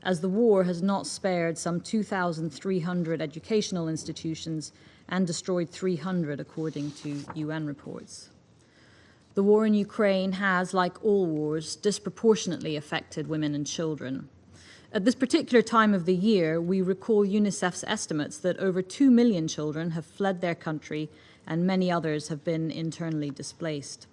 Speaker 17: as the war has not spared some 2,300 educational institutions and destroyed 300, according to UN reports. The war in Ukraine has, like all wars, disproportionately affected women and children. At this particular time of the year, we recall UNICEF's estimates that over 2 million children have fled their country and many others have been internally displaced.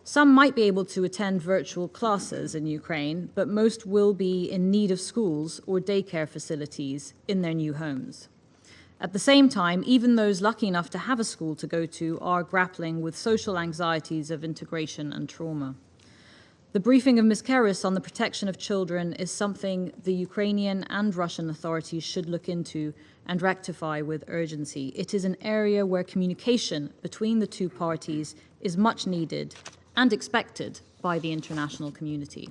Speaker 17: Some might be able to attend virtual classes in Ukraine, but most will be in need of schools or daycare facilities in their new homes. At the same time, even those lucky enough to have a school to go to are grappling with social anxieties of integration and trauma. The briefing of Ms. Keris on the protection of children is something the Ukrainian and Russian authorities should look into and rectify with urgency. It is an area where communication between the two parties is much needed and expected by the international community.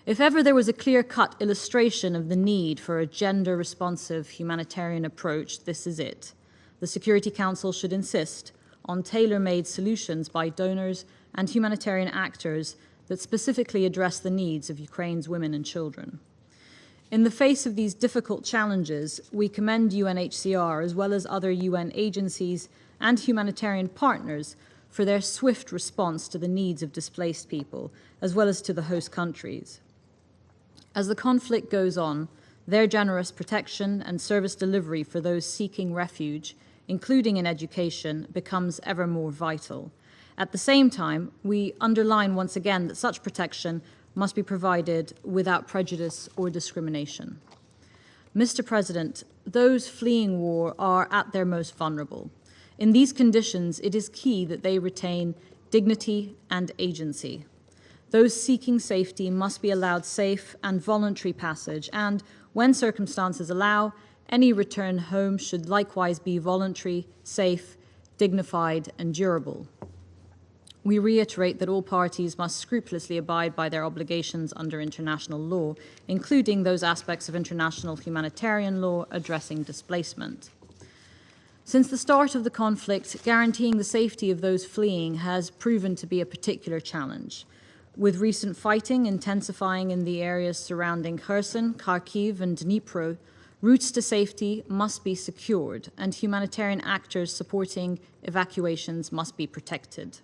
Speaker 17: If ever there was a clear-cut illustration of the need for a gender-responsive humanitarian approach, this is it. The Security Council should insist on tailor-made solutions by donors and humanitarian actors that specifically address the needs of Ukraine's women and children. In the face of these difficult challenges, we commend UNHCR as well as other UN agencies and humanitarian partners for their swift response to the needs of displaced people, as well as to the host countries. As the conflict goes on, their generous protection and service delivery for those seeking refuge, including in education, becomes ever more vital. At the same time, we underline once again that such protection must be provided without prejudice or discrimination. Mr. President, those fleeing war are at their most vulnerable. In these conditions, it is key that they retain dignity and agency. Those seeking safety must be allowed safe and voluntary passage, and when circumstances allow, any return home should likewise be voluntary, safe, dignified, and durable. We reiterate that all parties must scrupulously abide by their obligations under international law, including those aspects of international humanitarian law addressing displacement. Since the start of the conflict, guaranteeing the safety of those fleeing has proven to be a particular challenge. With recent fighting intensifying in the areas surrounding Kherson, Kharkiv, and Dnipro, routes to safety must be secured, and humanitarian actors supporting evacuations must be protected.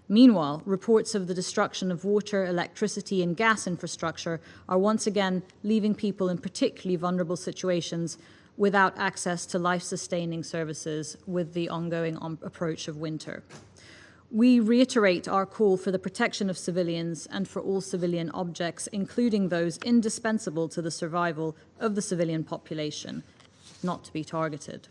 Speaker 17: Meanwhile, reports of the destruction of water, electricity, and gas infrastructure are once again leaving people in particularly vulnerable situations without access to life-sustaining services with the ongoing approach of winter. We reiterate our call for the protection of civilians and for all civilian objects, including those indispensable to the survival of the civilian population, not to be targeted.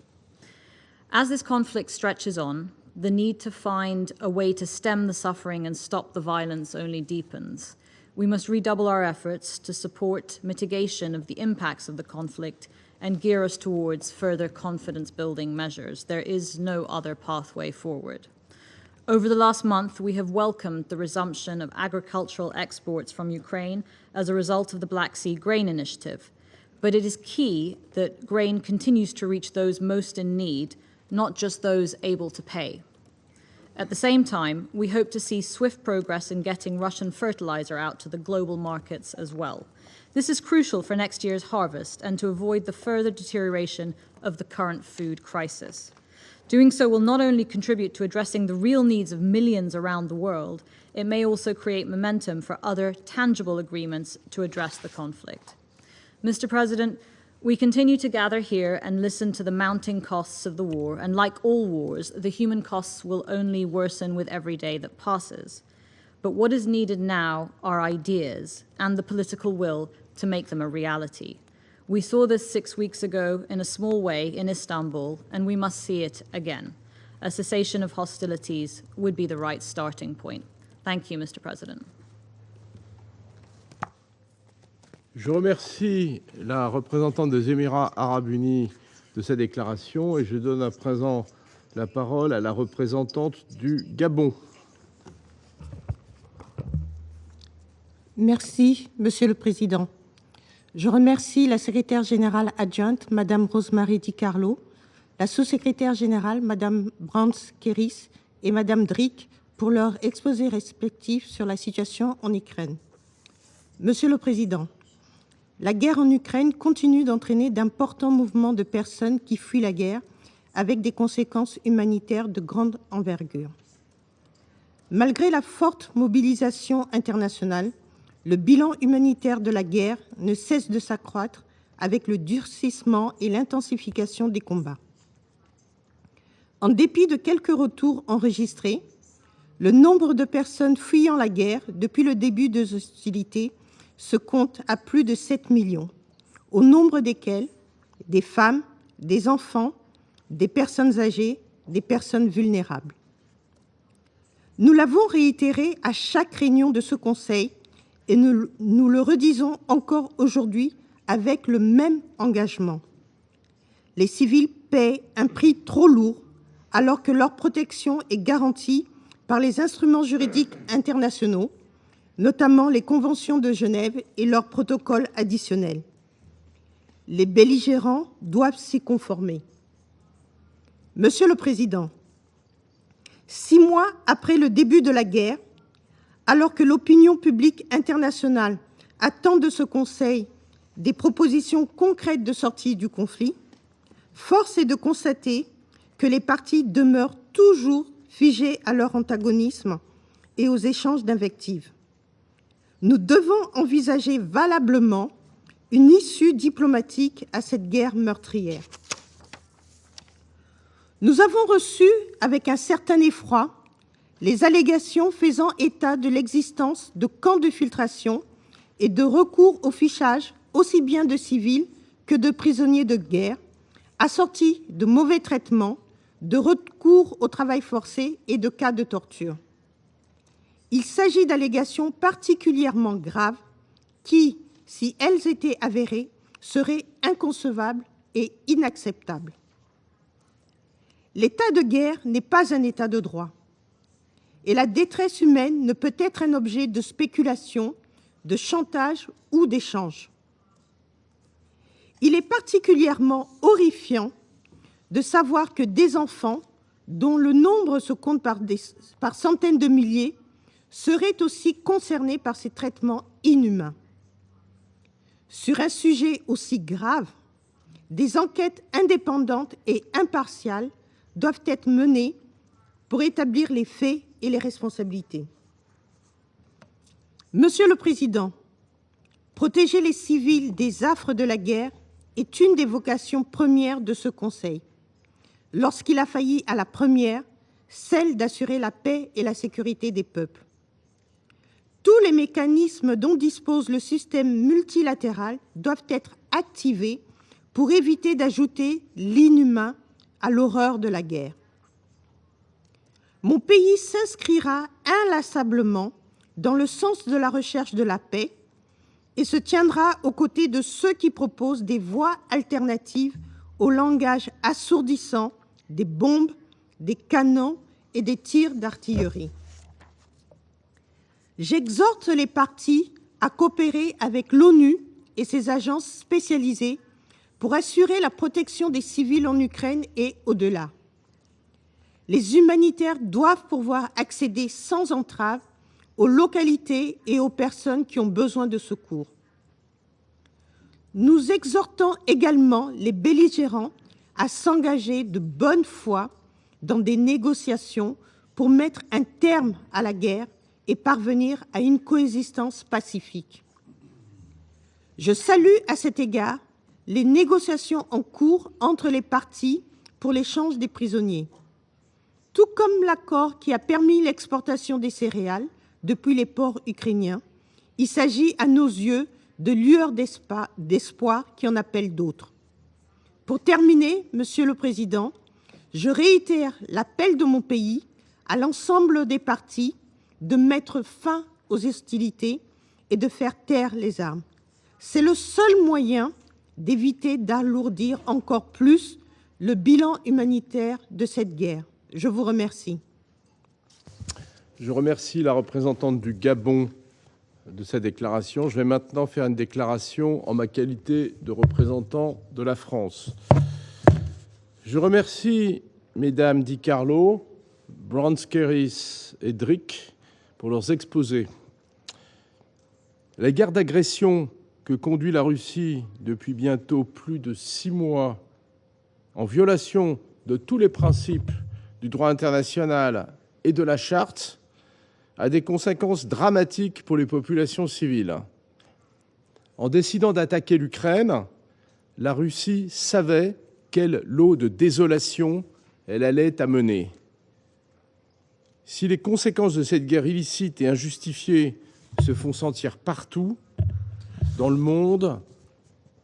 Speaker 17: As this conflict stretches on, the need to find a way to stem the suffering and stop the violence only deepens. We must redouble our efforts to support mitigation of the impacts of the conflict and gear us towards further confidence-building measures. There is no other pathway forward. Over the last month, we have welcomed the resumption of agricultural exports from Ukraine as a result of the Black Sea Grain Initiative. But it is key that grain continues to reach those most in need, not just those able to pay. At the same time, we hope to see swift progress in getting Russian fertilizer out to the global markets as well. This is crucial for next year's harvest and to avoid the further deterioration of the current food crisis. Doing so will not only contribute to addressing the real needs of millions around the world, it may also create momentum for other tangible agreements to address the conflict. Mr. President, we continue to gather here and listen to the mounting costs of the war, and like all wars, the human costs will only worsen with every day that passes. But what is needed now are ideas and the political will to make them a reality. We saw this 6 weeks ago in a small way in Istanbul, and we must see it again. A cessation of hostilities would be the right starting point. Thank you, Mr. President.
Speaker 2: Je remercie la représentante des Émirats arabes unis de sa déclaration et je donne à présent la parole à la représentante du Gabon.
Speaker 18: Merci, Monsieur le Président. Je remercie la secrétaire générale adjointe, Madame Rosemary DiCarlo, la sous-secrétaire générale, Madame Brans-Keris et Madame Drick pour leurs exposés respectifs sur la situation en Ukraine. Monsieur le Président, la guerre en Ukraine continue d'entraîner d'importants mouvements de personnes qui fuient la guerre avec des conséquences humanitaires de grande envergure. Malgré la forte mobilisation internationale, le bilan humanitaire de la guerre ne cesse de s'accroître avec le durcissement et l'intensification des combats. En dépit de quelques retours enregistrés, le nombre de personnes fuyant la guerre depuis le début des hostilités se compte à plus de 7 millions, au nombre desquels des femmes, des enfants, des personnes âgées, des personnes vulnérables. Nous l'avons réitéré à chaque réunion de ce Conseil et nous le redisons encore aujourd'hui avec le même engagement. Les civils paient un prix trop lourd alors que leur protection est garantie par les instruments juridiques internationaux, notamment les conventions de Genève et leurs protocoles additionnels. Les belligérants doivent s'y conformer. Monsieur le Président, 6 mois après le début de la guerre, alors que l'opinion publique internationale attend de ce Conseil des propositions concrètes de sortie du conflit, force est de constater que les parties demeurent toujours figées à leur antagonisme et aux échanges d'invectives. Nous devons envisager valablement une issue diplomatique à cette guerre meurtrière. Nous avons reçu, avec un certain effroi, les allégations faisant état de l'existence de camps de filtration et de recours au fichage aussi bien de civils que de prisonniers de guerre, assortis de mauvais traitements, de recours au travail forcé et de cas de torture. Il s'agit d'allégations particulièrement graves qui, si elles étaient avérées, seraient inconcevables et inacceptables. L'état de guerre n'est pas un état de droit. Et la détresse humaine ne peut être un objet de spéculation, de chantage ou d'échange. Il est particulièrement horrifiant de savoir que des enfants, dont le nombre se compte par centaines de milliers, seraient aussi concernés par ces traitements inhumains. Sur un sujet aussi grave, des enquêtes indépendantes et impartiales doivent être menées pour établir les faits et les responsabilités. Monsieur le Président, protéger les civils des affres de la guerre est une des vocations premières de ce Conseil. Lorsqu'il a failli à la première, celle d'assurer la paix et la sécurité des peuples. Tous les mécanismes dont dispose le système multilatéral doivent être activés pour éviter d'ajouter l'inhumain à l'horreur de la guerre. Mon pays s'inscrira inlassablement dans le sens de la recherche de la paix et se tiendra aux côtés de ceux qui proposent des voies alternatives au langage assourdissant des bombes, des canons et des tirs d'artillerie. J'exhorte les parties à coopérer avec l'ONU et ses agences spécialisées pour assurer la protection des civils en Ukraine et au-delà. Les humanitaires doivent pouvoir accéder sans entrave aux localités et aux personnes qui ont besoin de secours. Nous exhortons également les belligérants à s'engager de bonne foi dans des négociations pour mettre un terme à la guerre et parvenir à une coexistence pacifique. Je salue à cet égard les négociations en cours entre les parties pour l'échange des prisonniers, tout comme l'accord qui a permis l'exportation des céréales depuis les ports ukrainiens. Il s'agit à nos yeux de lueurs d'espoir qui en appellent d'autres. Pour terminer, Monsieur le Président, je réitère l'appel de mon pays à l'ensemble des parties de mettre fin aux hostilités et de faire taire les armes. C'est le seul moyen d'éviter d'alourdir encore plus le bilan humanitaire de cette guerre. Je vous remercie.
Speaker 2: Je remercie la représentante du Gabon de sa déclaration. Je vais maintenant faire une déclaration en ma qualité de représentant de la France. Je remercie Mesdames Di Carlo, Brans-Keris et Drick pour leurs exposés. La guerre d'agression que conduit la Russie depuis bientôt plus de 6 mois, en violation de tous les principes du droit international et de la Charte, a des conséquences dramatiques pour les populations civiles. En décidant d'attaquer l'Ukraine, la Russie savait quel lot de désolation elle allait amener. Si les conséquences de cette guerre illicite et injustifiée se font sentir partout dans le monde,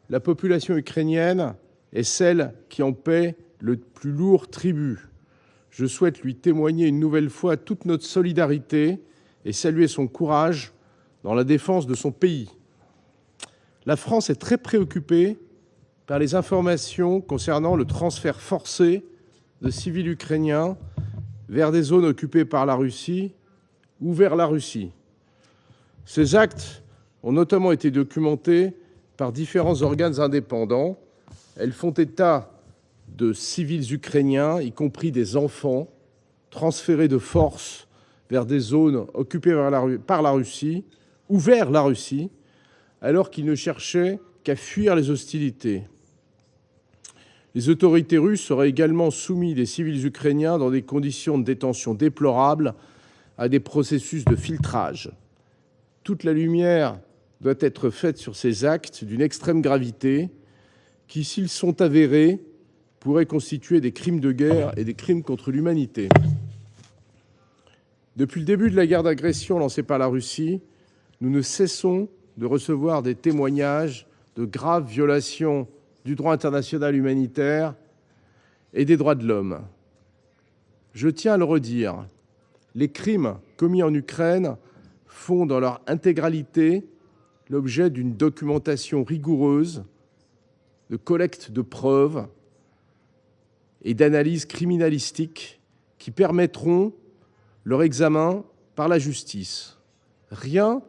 Speaker 2: la population ukrainienne est celle qui en paie le plus lourd tribut. je souhaite lui témoigner une nouvelle fois toute notre solidarité et saluer son courage dans la défense de son pays. La France est très préoccupée par les informations concernant le transfert forcé de civils ukrainiens vers des zones occupées par la Russie ou vers la Russie. Ces actes ont notamment été documentés par différents organes indépendants. Elles font état de civils ukrainiens, y compris des enfants, transférés de force vers des zones occupées par la Russie ou vers la Russie, alors qu'ils ne cherchaient qu'à fuir les hostilités. Les autorités russes auraient également soumis des civils ukrainiens dans des conditions de détention déplorables à des processus de filtrage. Toute la lumière doit être faite sur ces actes d'une extrême gravité qui, s'ils sont avérés, pourraient constituer des crimes de guerre et des crimes contre l'humanité. Depuis le début de la guerre d'agression lancée par la Russie, nous ne cessons de recevoir des témoignages de graves violations du droit international humanitaire et des droits de l'homme. Je tiens à le redire, les crimes commis en Ukraine font dans leur intégralité l'objet d'une documentation rigoureuse, de collecte de preuves et d'analyses criminalistiques qui permettront leur examen par la justice. Rien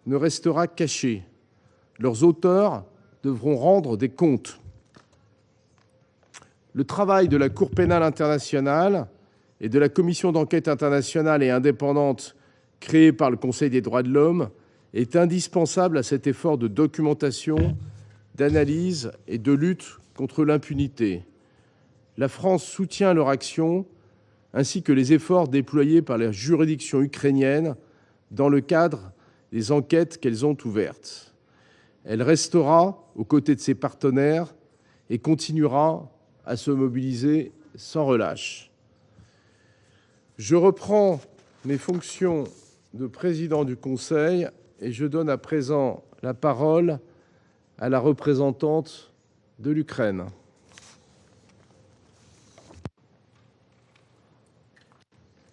Speaker 2: ne restera caché. Leurs auteurs devront rendre des comptes. Le travail de la Cour pénale internationale et de la commission d'enquête internationale et indépendante créée par le Conseil des droits de l'homme est indispensable à cet effort de documentation, d'analyse et de lutte contre l'impunité. La France soutient leur action ainsi que les efforts déployés par les juridictions ukrainiennes dans le cadre des enquêtes qu'elles ont ouvertes. Elle restera aux côtés de ses partenaires et continuera à se mobiliser sans relâche. Je reprends mes fonctions de président du Conseil et je donne à présent la parole à la représentante de l'Ukraine.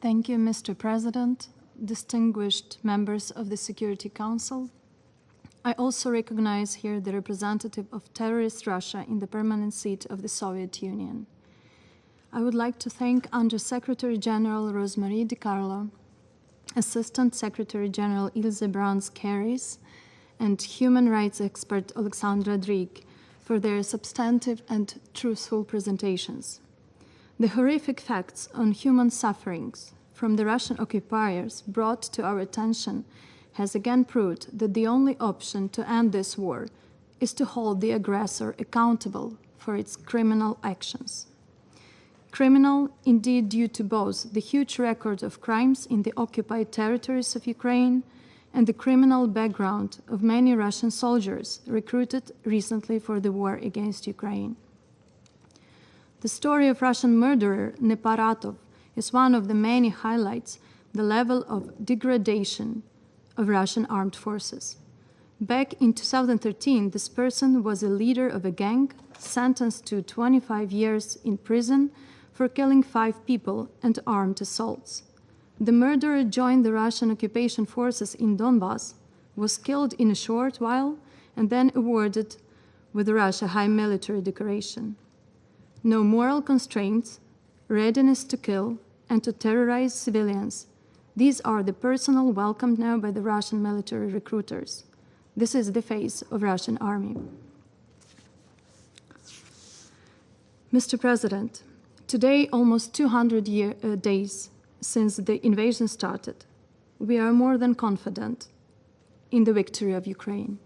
Speaker 19: Thank you, Mr. President, distinguished members of the Security Council. I also recognize here the representative of terrorist Russia in the permanent seat of the Soviet Union. I would like to thank Under-Secretary General Rosemarie DiCarlo, Assistant Secretary General Ilse Brauns-Keris, and human rights expert Alexandra Drig for their substantive and truthful presentations. The horrific facts on human sufferings from the Russian occupiers brought to our attention has again proved that the only option to end this war is to hold the aggressor accountable for its criminal actions. Criminal, indeed, due to both the huge record of crimes in the occupied territories of Ukraine and the criminal background of many Russian soldiers recruited recently for the war against Ukraine. The story of Russian murderer Neparatov is one of the many highlights the level of degradation of Russian armed forces. Back in 2013, this person was a leader of a gang sentenced to 25 years in prison for killing 5 people and armed assaults. The murderer joined the Russian occupation forces in Donbass, was killed in a short while, and then awarded with the Russia High Military Decoration. No moral constraints, readiness to kill and to terrorize civilians. These are the personnel welcomed now by the Russian military recruiters. This is the face of Russian army. Mr. President, today, almost 200 days since the invasion started, we are more than confident in the victory of Ukraine.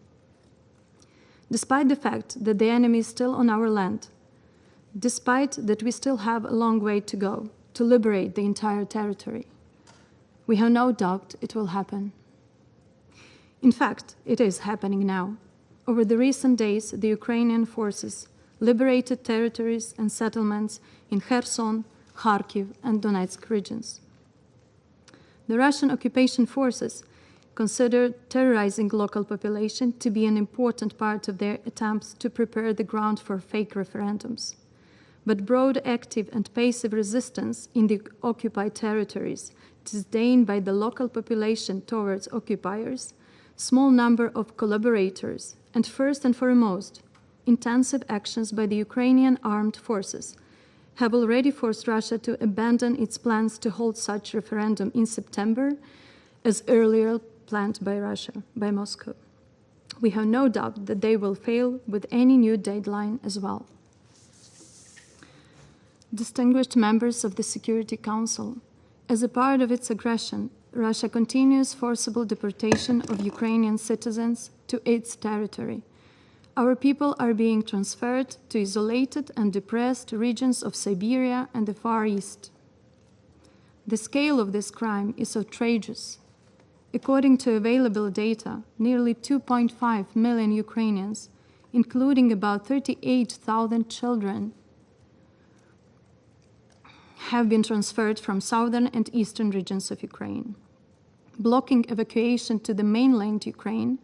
Speaker 19: Despite the fact that the enemy is still on our land, despite that we still have a long way to go to liberate the entire territory, we have no doubt it will happen. In fact, it is happening now. Over the recent days, the Ukrainian forces liberated territories and settlements in Kherson, Kharkiv, and Donetsk regions. The Russian occupation forces consider terrorizing local population to be an important part of their attempts to prepare the ground for fake referendums. but broad active and passive resistance in the occupied territories, disdain by the local population towards occupiers, small number of collaborators, and first and foremost, intensive actions by the Ukrainian armed forces have already forced Russia to abandon its plans to hold such referendum in September as earlier planned by Russia, by Moscow. We have no doubt that they will fail with any new deadline as well. Distinguished members of the Security Council, as a part of its aggression, Russia continues forcible deportation of Ukrainian citizens to its territory. Our people are being transferred to isolated and depressed regions of Siberia and the Far East. The scale of this crime is outrageous. According to available data, nearly 2.5 million Ukrainians, including about 38,000 children, have been transferred from southern and eastern regions of Ukraine. Blocking evacuation to the mainland Ukraine,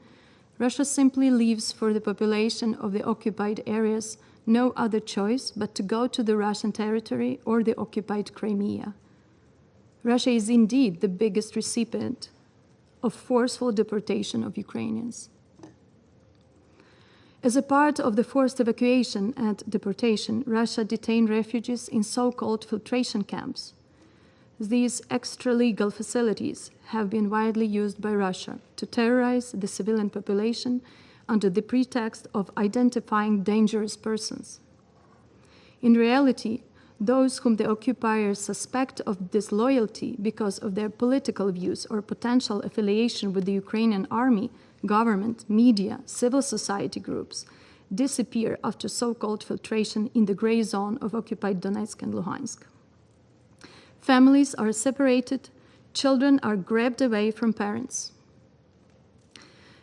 Speaker 19: Russia simply leaves for the population of the occupied areas no other choice but to go to the Russian territory or the occupied Crimea. Russia is indeed the biggest recipient of forceful deportation of Ukrainians. As a part of the forced evacuation and deportation, Russia detained refugees in so-called filtration camps. These extra-legal facilities have been widely used by Russia to terrorize the civilian population under the pretext of identifying dangerous persons. In reality, those whom the occupiers suspect of disloyalty because of their political views or potential affiliation with the Ukrainian army, government, media, civil society groups disappear after so-called filtration in the gray zone of occupied Donetsk and Luhansk. Families are separated, children are grabbed away from parents.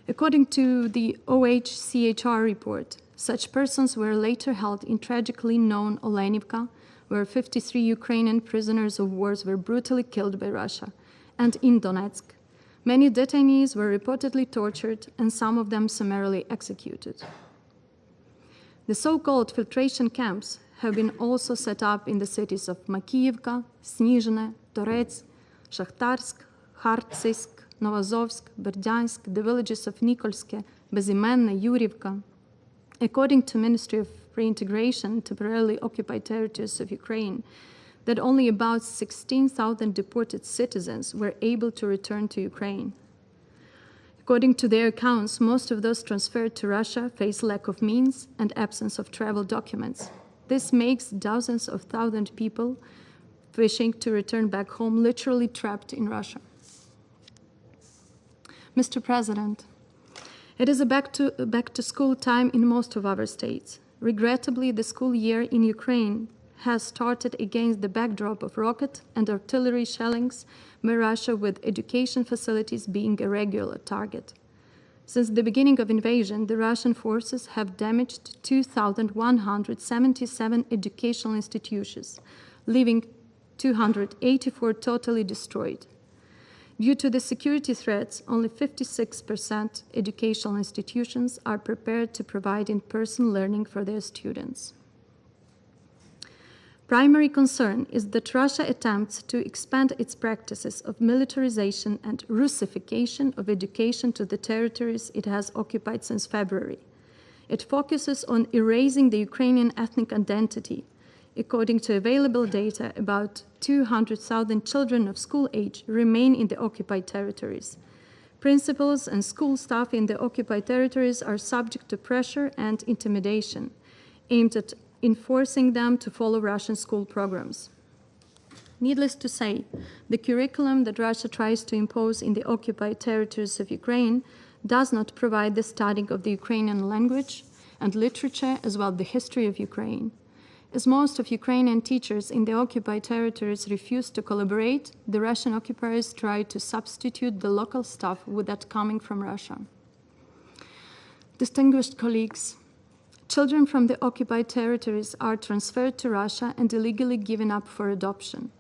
Speaker 19: According to the OHCHR report, such persons were later held in tragically known Olenivka, where 53 Ukrainian prisoners of war were brutally killed by Russia, and in Donetsk. Many detainees were reportedly tortured, and some of them summarily executed. The so-called filtration camps have been also set up in the cities of Makiyivka, Snizhne, Torets, Shakhtarsk, Kharkiv, Novozovsk, Berdyansk, the villages of Nikolske, Bezimenne, Yurivka. According to Ministry of Reintegration, temporarily occupied territories of Ukraine, that only about 16,000 deported citizens were able to return to Ukraine. According to their accounts, most of those transferred to Russia face lack of means and absence of travel documents. This makes dozens of thousands of people wishing to return back home literally trapped in Russia. Mr. President, it is a back to school time in most of our states. Regrettably, the school year in Ukraine has started against the backdrop of rocket and artillery shellings by Russia, with education facilities being a regular target. Since the beginning of invasion, the Russian forces have damaged 2,177 educational institutions, leaving 284 totally destroyed. Due to the security threats, only 56% educational institutions are prepared to provide in-person learning for their students. Primary concern is that Russia attempts to expand its practices of militarization and Russification of education to the territories it has occupied since February. It focuses on erasing the Ukrainian ethnic identity. According to available data, about 200,000 children of school age remain in the occupied territories. Principals and school staff in the occupied territories are subject to pressure and intimidation, aimed at enforcing them to follow Russian school programs. Needless to say, the curriculum that Russia tries to impose in the occupied territories of Ukraine does not provide the studying of the Ukrainian language and literature, as well as the history of Ukraine. As most of Ukrainian teachers in the occupied territories refuse to collaborate, the Russian occupiers try to substitute the local staff with that coming from Russia. Distinguished colleagues, children from the occupied territories are transferred to Russia and illegally given up for adoption.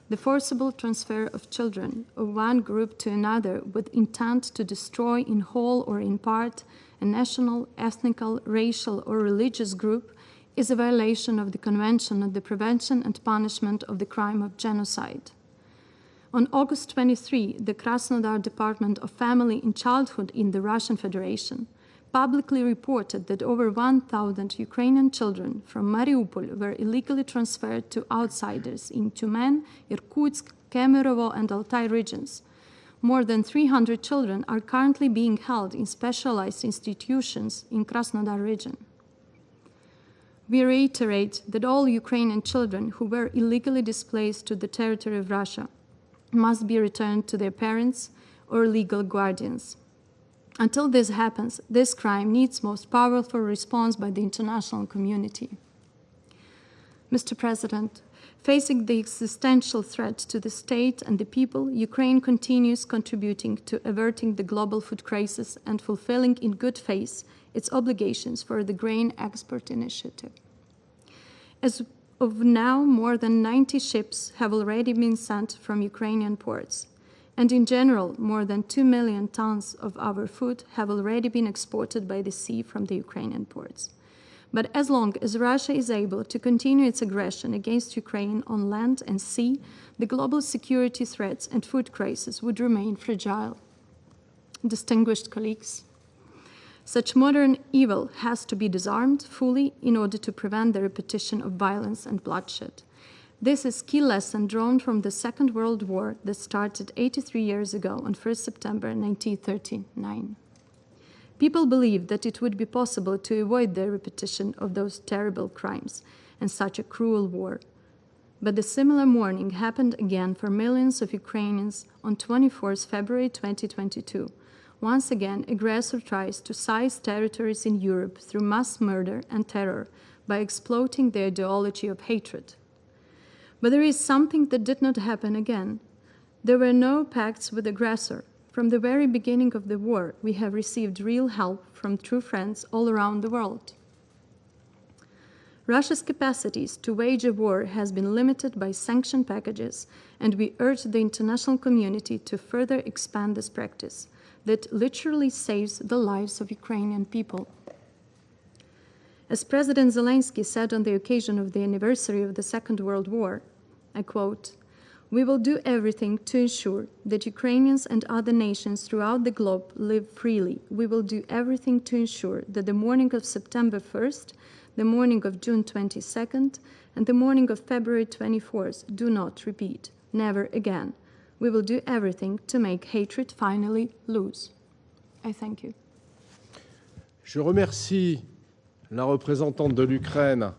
Speaker 19: The forcible transfer of children of one group to another with intent to destroy in whole or in part a national, ethnic, racial, or religious group is a violation of the Convention on the Prevention and Punishment of the Crime of Genocide. On August 23, the Krasnodar Department of Family and Childhood in the Russian Federation publicly reported that over 1,000 Ukrainian children from Mariupol were illegally transferred to outsiders in Tyumen, Irkutsk, Kemerovo, and Altai regions. More than 300 children are currently being held in specialized institutions in Krasnodar region. We reiterate that all Ukrainian children who were illegally displaced to the territory of Russia must be returned to their parents or legal guardians. Until this happens, this crime needs most powerful response by the international community. Mr. President, facing the existential threat to the state and the people, Ukraine continues contributing to averting the global food crisis and fulfilling in good faith its obligations for the Grain Export Initiative. As of now, more than 90 ships have already been sent from Ukrainian ports. And in general, more than 2 million tons of our food have already been exported by the sea from the Ukrainian ports. But as long as Russia is able to continue its aggression against Ukraine on land and sea, the global security threats and food crisis would remain fragile. Distinguished colleagues, such modern evil has to be disarmed fully in order to prevent the repetition of violence and bloodshed. This is a key lesson drawn from the Second World War that started 83 years ago on 1st September 1939. People believed that it would be possible to avoid the repetition of those terrible crimes and such a cruel war. But the similar mourning happened again for millions of Ukrainians on 24th February 2022. Once again, aggressor tries to seize territories in Europe through mass murder and terror by exploiting the ideology of hatred. But there is something that did not happen again. There were no pacts with the aggressor. From the very beginning of the war, we have received real help from true friends all around the world. Russia's capacities to wage a war has been limited by sanction packages, and we urge the international community to further expand this practice that literally saves the lives of Ukrainian people. As President Zelensky said on the occasion of the anniversary of the Second World War, I quote, "We will do everything to ensure that Ukrainians and other nations throughout the globe live freely. We will do everything to ensure that the morning of September 1st, the morning of June 22nd, and the morning of February 24th do not repeat. Never again. We will do everything to make hatred finally lose." I thank you.
Speaker 2: Je remercie la représentante de l'Ukraine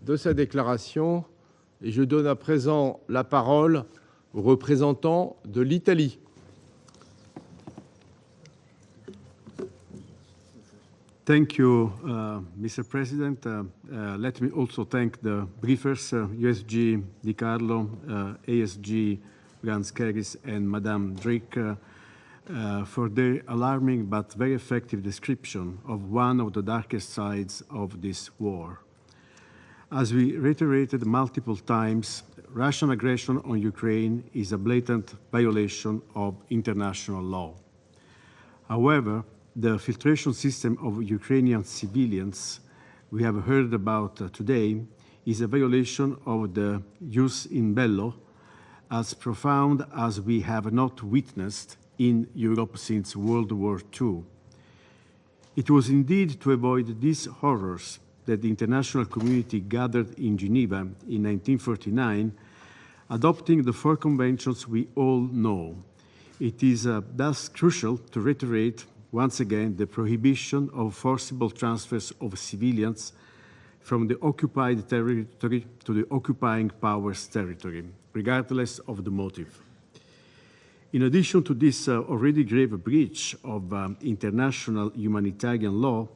Speaker 2: de sa déclaration et je donne à présent la parole au représentant de l'Italie.
Speaker 20: Thank you, Mr. President. Let me also thank the briefers, USG Di Carlo, ASG Brans-Keris, and Madame Drick for their alarming but very effective description of one of the darkest sides of this war. As we reiterated multiple times, Russian aggression on Ukraine is a blatant violation of international law. However, the filtration system of Ukrainian civilians we have heard about today is a violation of the jus in bello, as profound as we have not witnessed in Europe since World War II. It was indeed to avoid these horrors that the international community gathered in Geneva in 1949, adopting the 4 conventions we all know. It is thus crucial to reiterate once again the prohibition of forcible transfers of civilians from the occupied territory to the occupying power's territory, regardless of the motive. In addition to this already grave breach of international humanitarian law,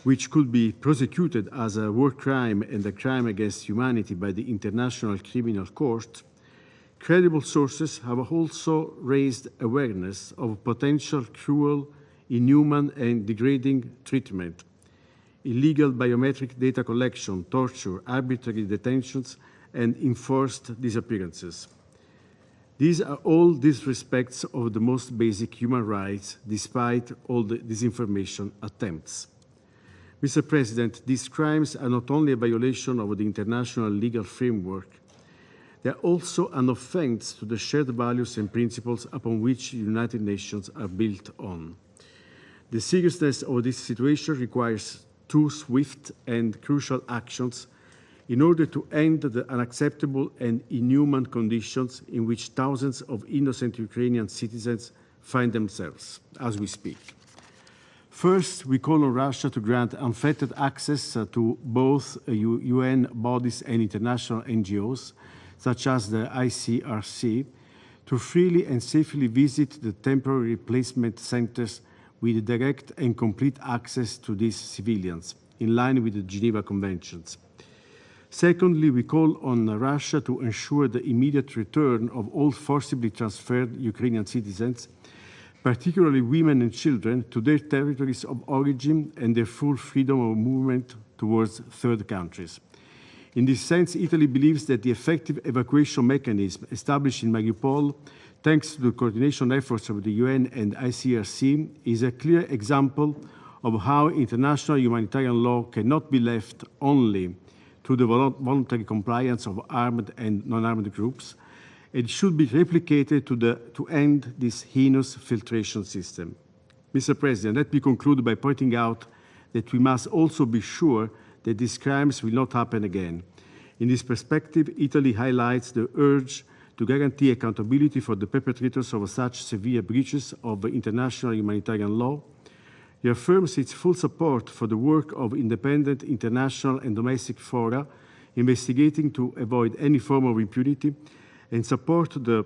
Speaker 20: which could be prosecuted as a war crime and a crime against humanity by the International Criminal Court, credible sources have also raised awareness of potential cruel, inhuman, and degrading treatment, illegal biometric data collection, torture, arbitrary detentions, and enforced disappearances. These are all disrespects of the most basic human rights, despite all the disinformation attempts. Mr. President, these crimes are not only a violation of the international legal framework, they are also an offense to the shared values and principles upon which the United Nations are built on. The seriousness of this situation requires two swift and crucial actions in order to end the unacceptable and inhuman conditions in which thousands of innocent Ukrainian citizens find themselves as we speak. First, we call on Russia to grant unfettered access to both UN bodies and international NGOs, such as the ICRC, to freely and safely visit the temporary replacement centers with direct and complete access to these civilians, in line with the Geneva Conventions. Secondly, we call on Russia to ensure the immediate return of all forcibly transferred Ukrainian citizens, particularly women and children, to their territories of origin and their full freedom of movement towards third countries. In this sense, Italy believes that the effective evacuation mechanism established in Mariupol, thanks to the coordination efforts of the UN and ICRC, is a clear example of how international humanitarian law cannot be left only to the voluntary compliance of armed and non-armed groups. It should be replicated to end this heinous filtration system. Mr. President, let me conclude by pointing out that we must also be sure that these crimes will not happen again. In this perspective, Italy highlights the urge to guarantee accountability for the perpetrators of such severe breaches of international humanitarian law. It affirms its full support for the work of independent international and domestic fora investigating to avoid any form of impunity, and support the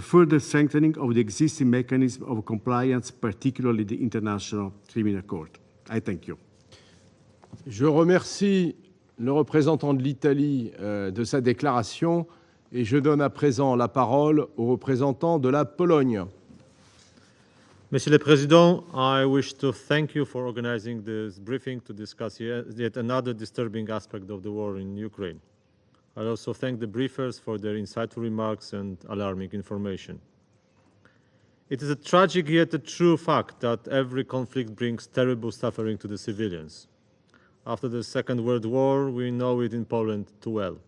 Speaker 20: further strengthening of the existing mechanism of compliance, particularly the International Criminal Court. I thank you.
Speaker 2: Je remercie le représentant de l'Italie de sa déclaration et je donne à présent la parole au représentant de la Pologne.
Speaker 21: Monsieur le Président, I wish to thank you for organizing this briefing to discuss yet another disturbing aspect of the war in Ukraine. I also thank the briefers for their insightful remarks and alarming information. It is a tragic yet a true fact that every conflict brings terrible suffering to the civilians. After the Second World War, we know it in Poland too well.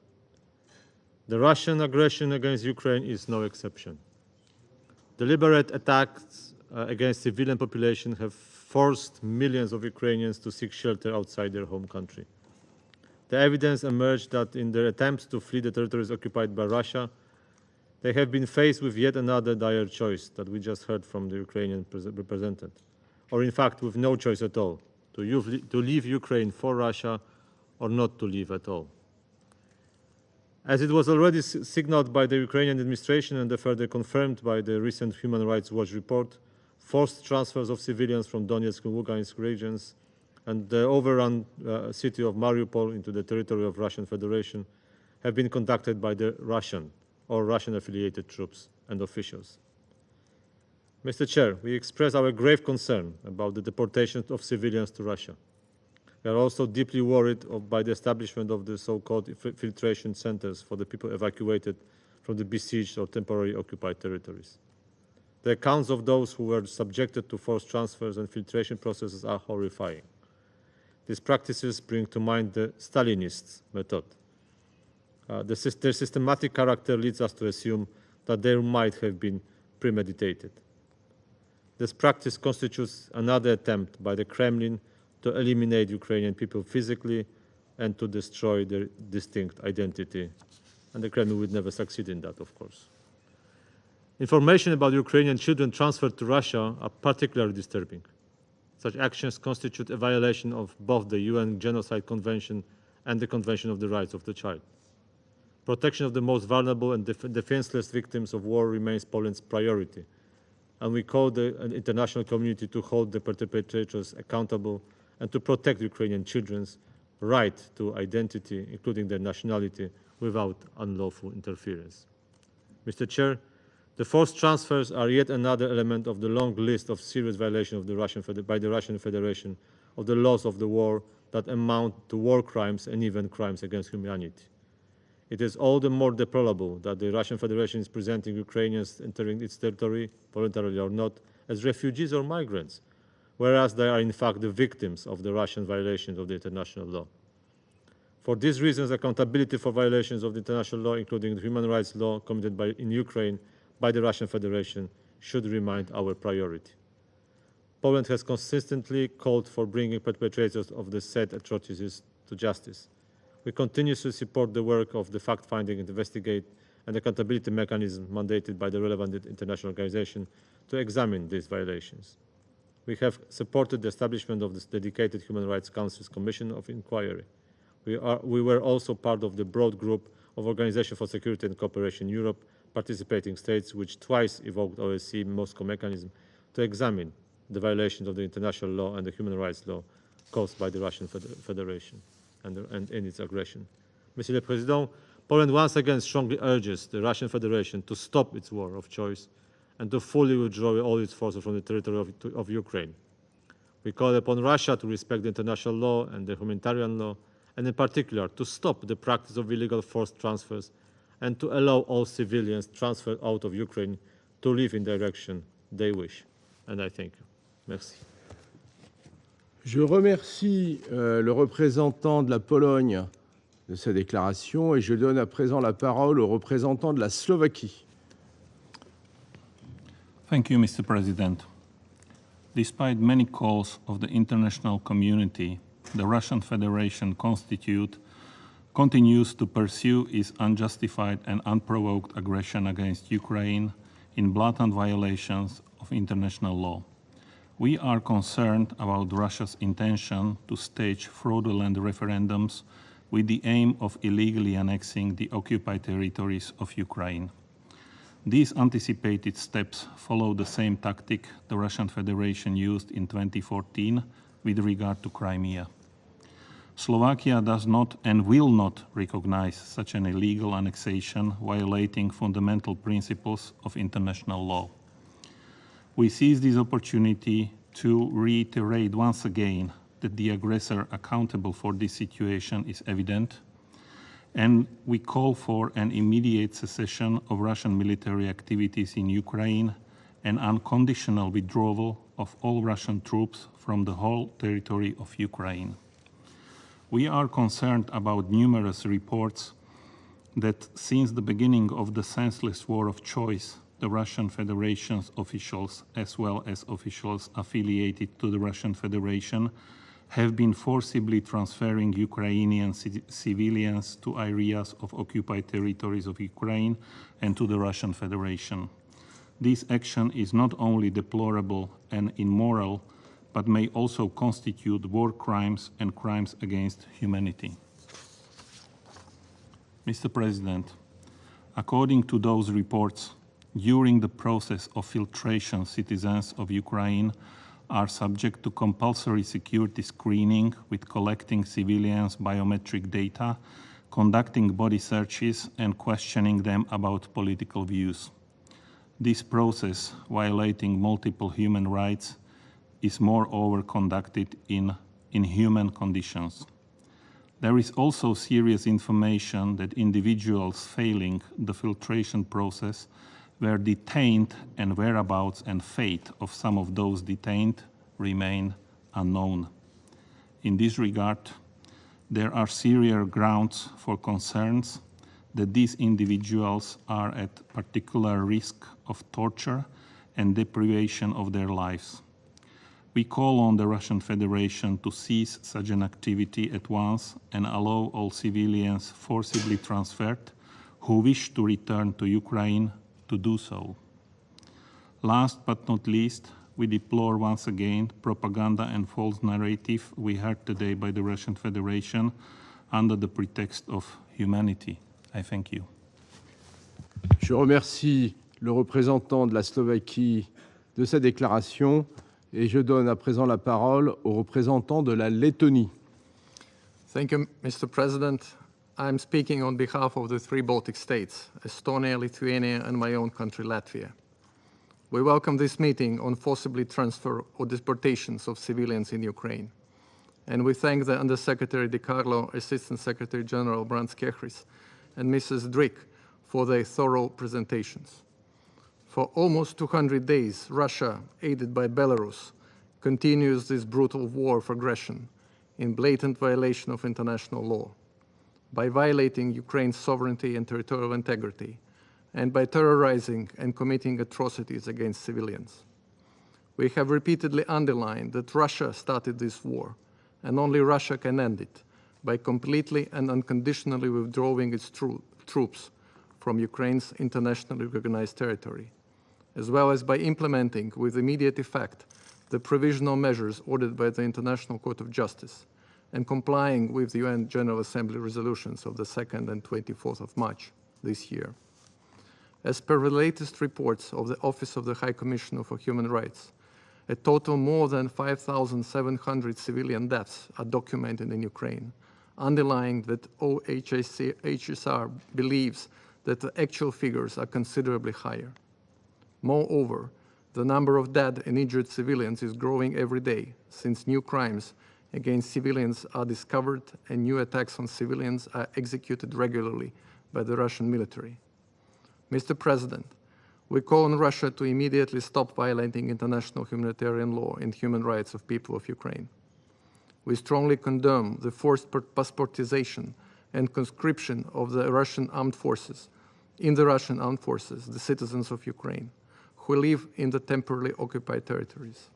Speaker 21: The Russian aggression against Ukraine is no exception. Deliberate attacks against civilian population have forced millions of Ukrainians to seek shelter outside their home country. The evidence emerged that in their attempts to flee the territories occupied by Russia, they have been faced with yet another dire choice that we just heard from the Ukrainian representative, or in fact with no choice at all, to leave Ukraine for Russia or not to leave at all. As it was already signaled by the Ukrainian administration and further confirmed by the recent Human Rights Watch report, forced transfers of civilians from Donetsk and Lugansk regions and the overrun city of Mariupol into the territory of Russian Federation have been conducted by the Russian or Russian-affiliated troops and officials. Mr. Chair, we express our grave concern about the deportation of civilians to Russia. We are also deeply worried by the establishment of the so-called filtration centers for the people evacuated from the besieged or temporarily occupied territories. The accounts of those who were subjected to forced transfers and filtration processes are horrifying. These practices bring to mind the Stalinist method. Their systematic character leads us to assume that they might have been premeditated. This practice constitutes another attempt by the Kremlin to eliminate Ukrainian people physically and to destroy their distinct identity. And the Kremlin would never succeed in that, of course. Information about Ukrainian children transferred to Russia are particularly disturbing. Such actions constitute a violation of both the UN Genocide Convention and the Convention of the Rights of the Child. Protection of the most vulnerable and defenseless victims of war remains Poland's priority, and we call the international community to hold the perpetrators accountable and to protect Ukrainian children's right to identity, including their nationality, without unlawful interference. Mr. Chair, the forced transfers are yet another element of the long list of serious violations of by the Russian Federation of the laws of the war that amount to war crimes and even crimes against humanity. It is all the more deplorable that the Russian Federation is presenting Ukrainians entering its territory, voluntarily or not, as refugees or migrants, whereas they are in fact the victims of the Russian violations of the international law. For these reasons, accountability for violations of the international law, including the human rights law committed in Ukraine by the Russian Federation, should remain our priority. Poland has consistently called for bringing perpetrators of the said atrocities to justice. We continue to support the work of the fact-finding, investigate, and accountability mechanism mandated by the relevant international organization to examine these violations. We have supported the establishment of this dedicated Human Rights Council's Commission of Inquiry. We were also part of the broad group of Organization for Security and Cooperation in Europe, participating states, which twice evoked OSCE Moscow mechanism to examine the violations of the international law and the human rights law caused by the Russian Federation and in its aggression. Monsieur le Président, Poland once again strongly urges the Russian Federation to stop its war of choice and to fully withdraw all its forces from the territory of Ukraine. We call upon Russia to respect the international law and the humanitarian law, and in particular to stop the practice of illegal forced transfers and to allow all civilians transferred out of Ukraine to live in the direction they wish. And I thank you. Merci.
Speaker 2: Je remercie le représentant de la Pologne de sa déclaration et je donne à présent la parole au représentant de la Slovaquie.
Speaker 1: Thank you, Mr. President. Despite many calls of the international community, the Russian Federation continues to pursue its unjustified and unprovoked aggression against Ukraine in blatant violations of international law. We are concerned about Russia's intention to stage fraudulent referendums with the aim of illegally annexing the occupied territories of Ukraine. These anticipated steps follow the same tactic the Russian Federation used in 2014 with regard to Crimea. Slovakia does not and will not recognize such an illegal annexation violating fundamental principles of international law. We seize this opportunity to reiterate once again that the aggressor accountable for this situation is evident, and we call for an immediate cessation of Russian military activities in Ukraine and unconditional withdrawal of all Russian troops from the whole territory of Ukraine. We are concerned about numerous reports that since the beginning of the senseless war of choice, the Russian Federation's officials, as well as officials affiliated to the Russian Federation, have been forcibly transferring Ukrainian civilians to areas of occupied territories of Ukraine and to the Russian Federation. This action is not only deplorable and immoral, but may also constitute war crimes and crimes against humanity. Mr. President, according to those reports, during the process of filtration, citizens of Ukraine are subject to compulsory security screening with collecting civilians' biometric data, conducting body searches, and questioning them about political views. This process, violating multiple human rights, is moreover conducted in inhuman conditions. There is also serious information that individuals failing the filtration process were detained, and whereabouts and fate of some of those detained remain unknown. In this regard, there are serious grounds for concerns that these individuals are at particular risk of torture and deprivation of their lives. We call on the Russian Federation to cease such an activity at once and allow all civilians forcibly transferred who wish to return to Ukraine to do so. Last but not least, we deplore once again propaganda and false narrative we heard today by the Russian Federation under the pretext of humanity. I thank you.
Speaker 2: Je remercie le représentant de la Slovaquie de sa déclaration et je donne à présent la parole au représentant de la Lettonie.
Speaker 22: Thank you, Mr. President. I'm speaking on behalf of the three Baltic states, Estonia, Lithuania, and my own country, Latvia. We welcome this meeting on forcibly transfer or deportations of civilians in Ukraine. And we thank the Undersecretary De Carlo, Assistant Secretary General Brants-Kehris, and Mrs. Drick for their thorough presentations. For almost 200 days, Russia, aided by Belarus, continues this brutal war of aggression in blatant violation of international law, by violating Ukraine's sovereignty and territorial integrity, and by terrorizing and committing atrocities against civilians. We have repeatedly underlined that Russia started this war, and only Russia can end it by completely and unconditionally withdrawing its troops from Ukraine's internationally recognized territory, as well as by implementing with immediate effect the provisional measures ordered by the International Court of Justice and complying with the UN General Assembly resolutions of the 2nd and 24th of March this year. As per the latest reports of the Office of the High Commissioner for Human Rights, a total more than 5,700 civilian deaths are documented in Ukraine, underlying that OHCHR believes that the actual figures are considerably higher. Moreover, the number of dead and injured civilians is growing every day, since new crimes against civilians are discovered and new attacks on civilians are executed regularly by the Russian military. Mr. President, we call on Russia to immediately stop violating international humanitarian law and human rights of people of Ukraine. We strongly condemn the forced passportization and conscription of the Russian armed forces, the citizens of Ukraine, who live in the temporarily occupied territories.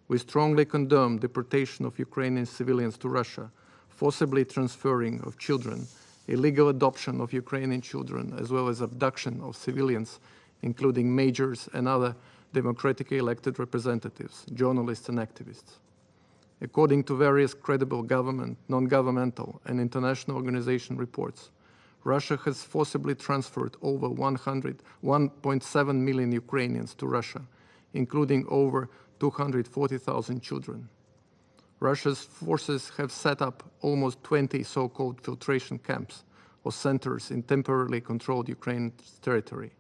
Speaker 22: We strongly condemn deportation of Ukrainian civilians to Russia, forcibly transferring of children, illegal adoption of Ukrainian children, as well as abduction of civilians, including majors and other democratically elected representatives, journalists and activists. According to various credible government, non-governmental and international organization reports, Russia has forcibly transferred over 1.7 million Ukrainians to Russia, including over 240,000 children. Russia's forces have set up almost 20 so-called filtration camps or centers in temporarily controlled Ukraine's territory.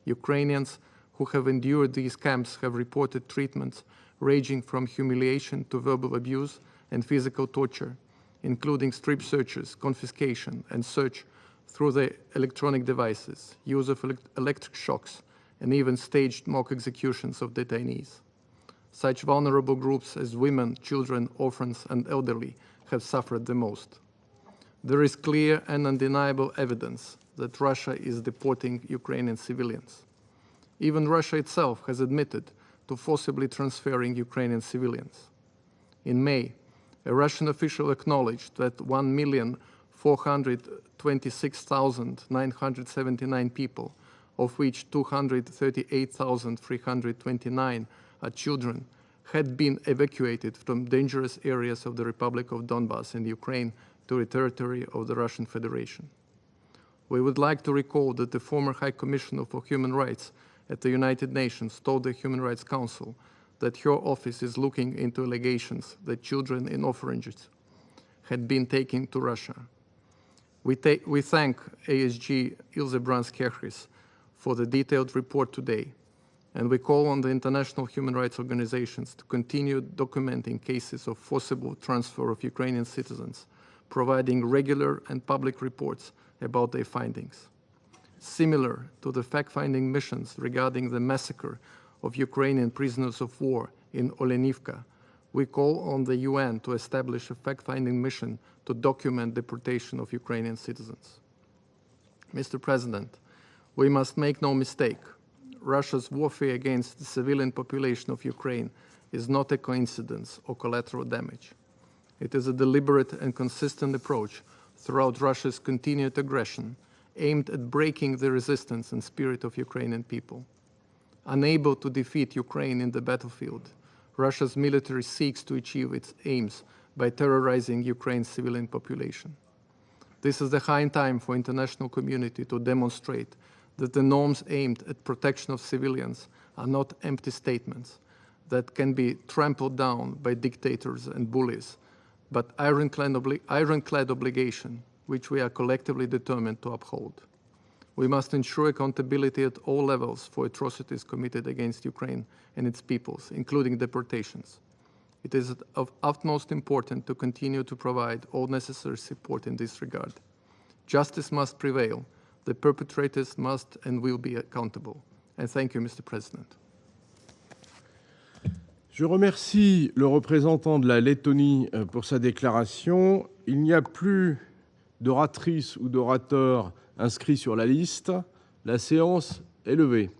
Speaker 22: Ukrainians who have endured these camps have reported treatments ranging from humiliation to verbal abuse and physical torture, including strip searches, confiscation, and search through the electronic devices, use of electric shocks, and even staged mock executions of detainees. Such vulnerable groups as women, children, orphans, and elderly have suffered the most. There is clear and undeniable evidence that Russia is deporting Ukrainian civilians. Even Russia itself has admitted to forcibly transferring Ukrainian civilians. In May, a Russian official acknowledged that 1,426,979 people, of which 238,329 are children, had been evacuated from dangerous areas of the Republic of Donbass in Ukraine to the territory of the Russian Federation. We would like to recall that the former High Commissioner for Human Rights at the United Nations told the Human Rights Council that her office is looking into allegations that children in orphanages had been taken to Russia. We thank ASG Ilse Brands-Kerris for the detailed report today, and we call on the international human rights organizations to continue documenting cases of forcible transfer of Ukrainian citizens, providing regular and public reports about their findings. Similar to the fact-finding missions regarding the massacre of Ukrainian prisoners of war in Olenivka, we call on the UN to establish a fact-finding mission to document deportation of Ukrainian citizens. Mr. President, we must make no mistake. Russia's warfare against the civilian population of Ukraine is not a coincidence or collateral damage. It is a deliberate and consistent approach throughout Russia's continued aggression aimed at breaking the resistance and spirit of Ukrainian people. Unable to defeat Ukraine in the battlefield, Russia's military seeks to achieve its aims by terrorizing Ukraine's civilian population. This is the high time for international community to demonstrate that the norms aimed at protection of civilians are not empty statements that can be trampled down by dictators and bullies, but ironclad obligation which we are collectively determined to uphold. We must ensure accountability at all levels for atrocities committed against Ukraine and its peoples, including deportations. It is of utmost importance to continue to provide all necessary support in this regard. Justice must prevail. The perpetrators must and will be accountable. And thank you, Mr. President.
Speaker 2: Je remercie le représentant de la Lettonie pour sa déclaration. Il n'y a plus d'oratrice ou d'orateur inscrit sur la liste. La séance est levée.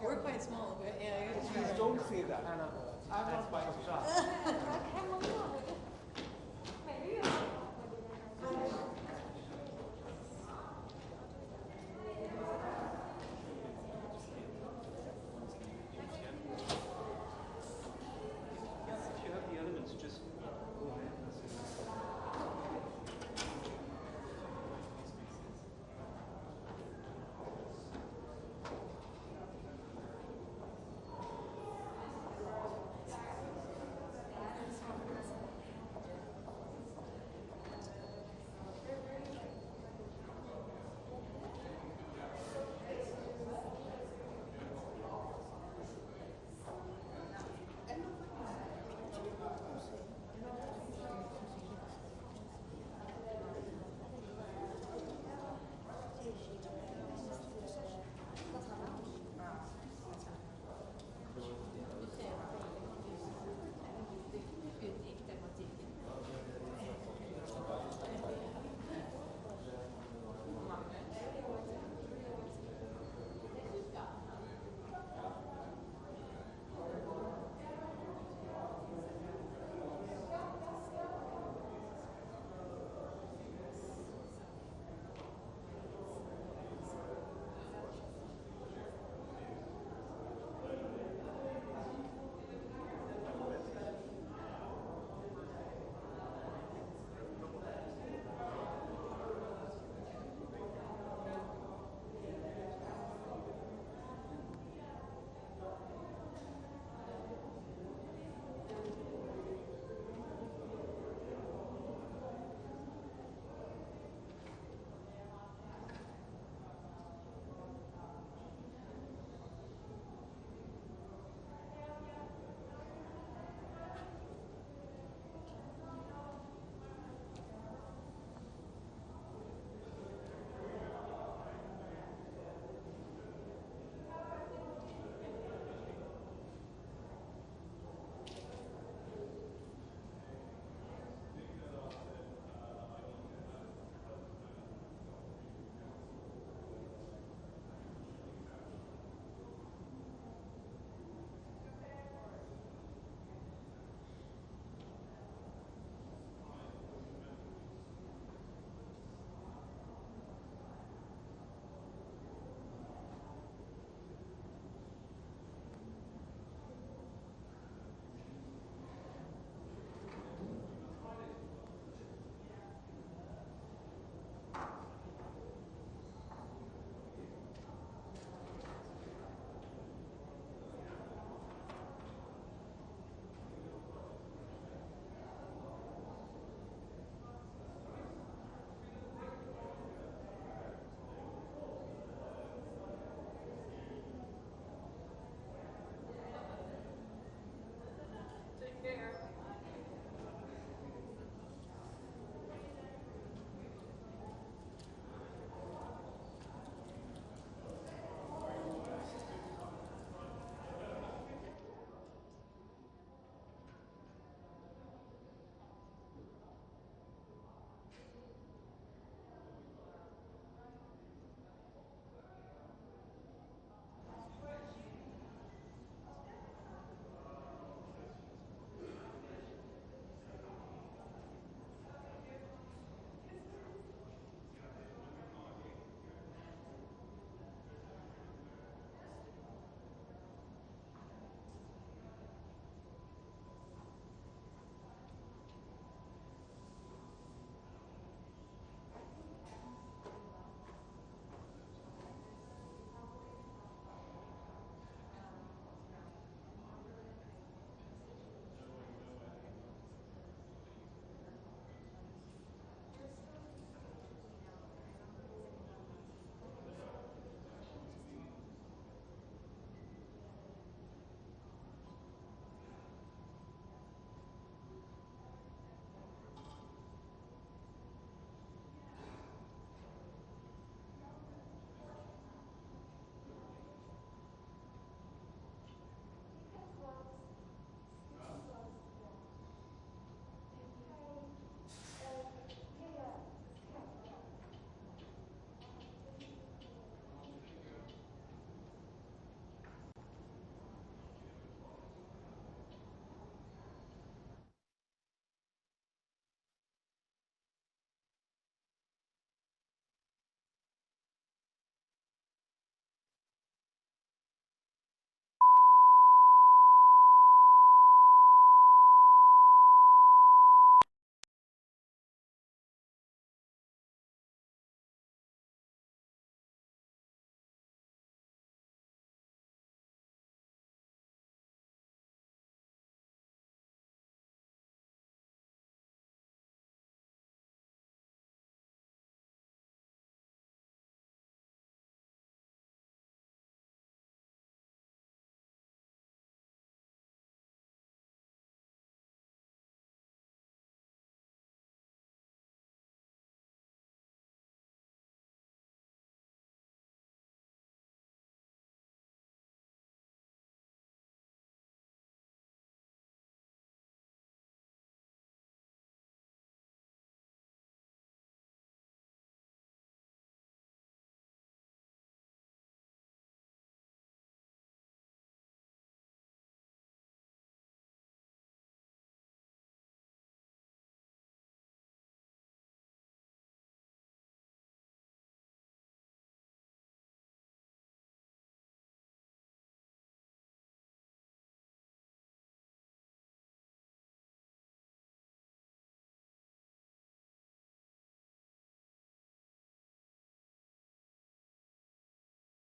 Speaker 3: We're quite small, but yeah. Please don't say that. Anna, that's my shot.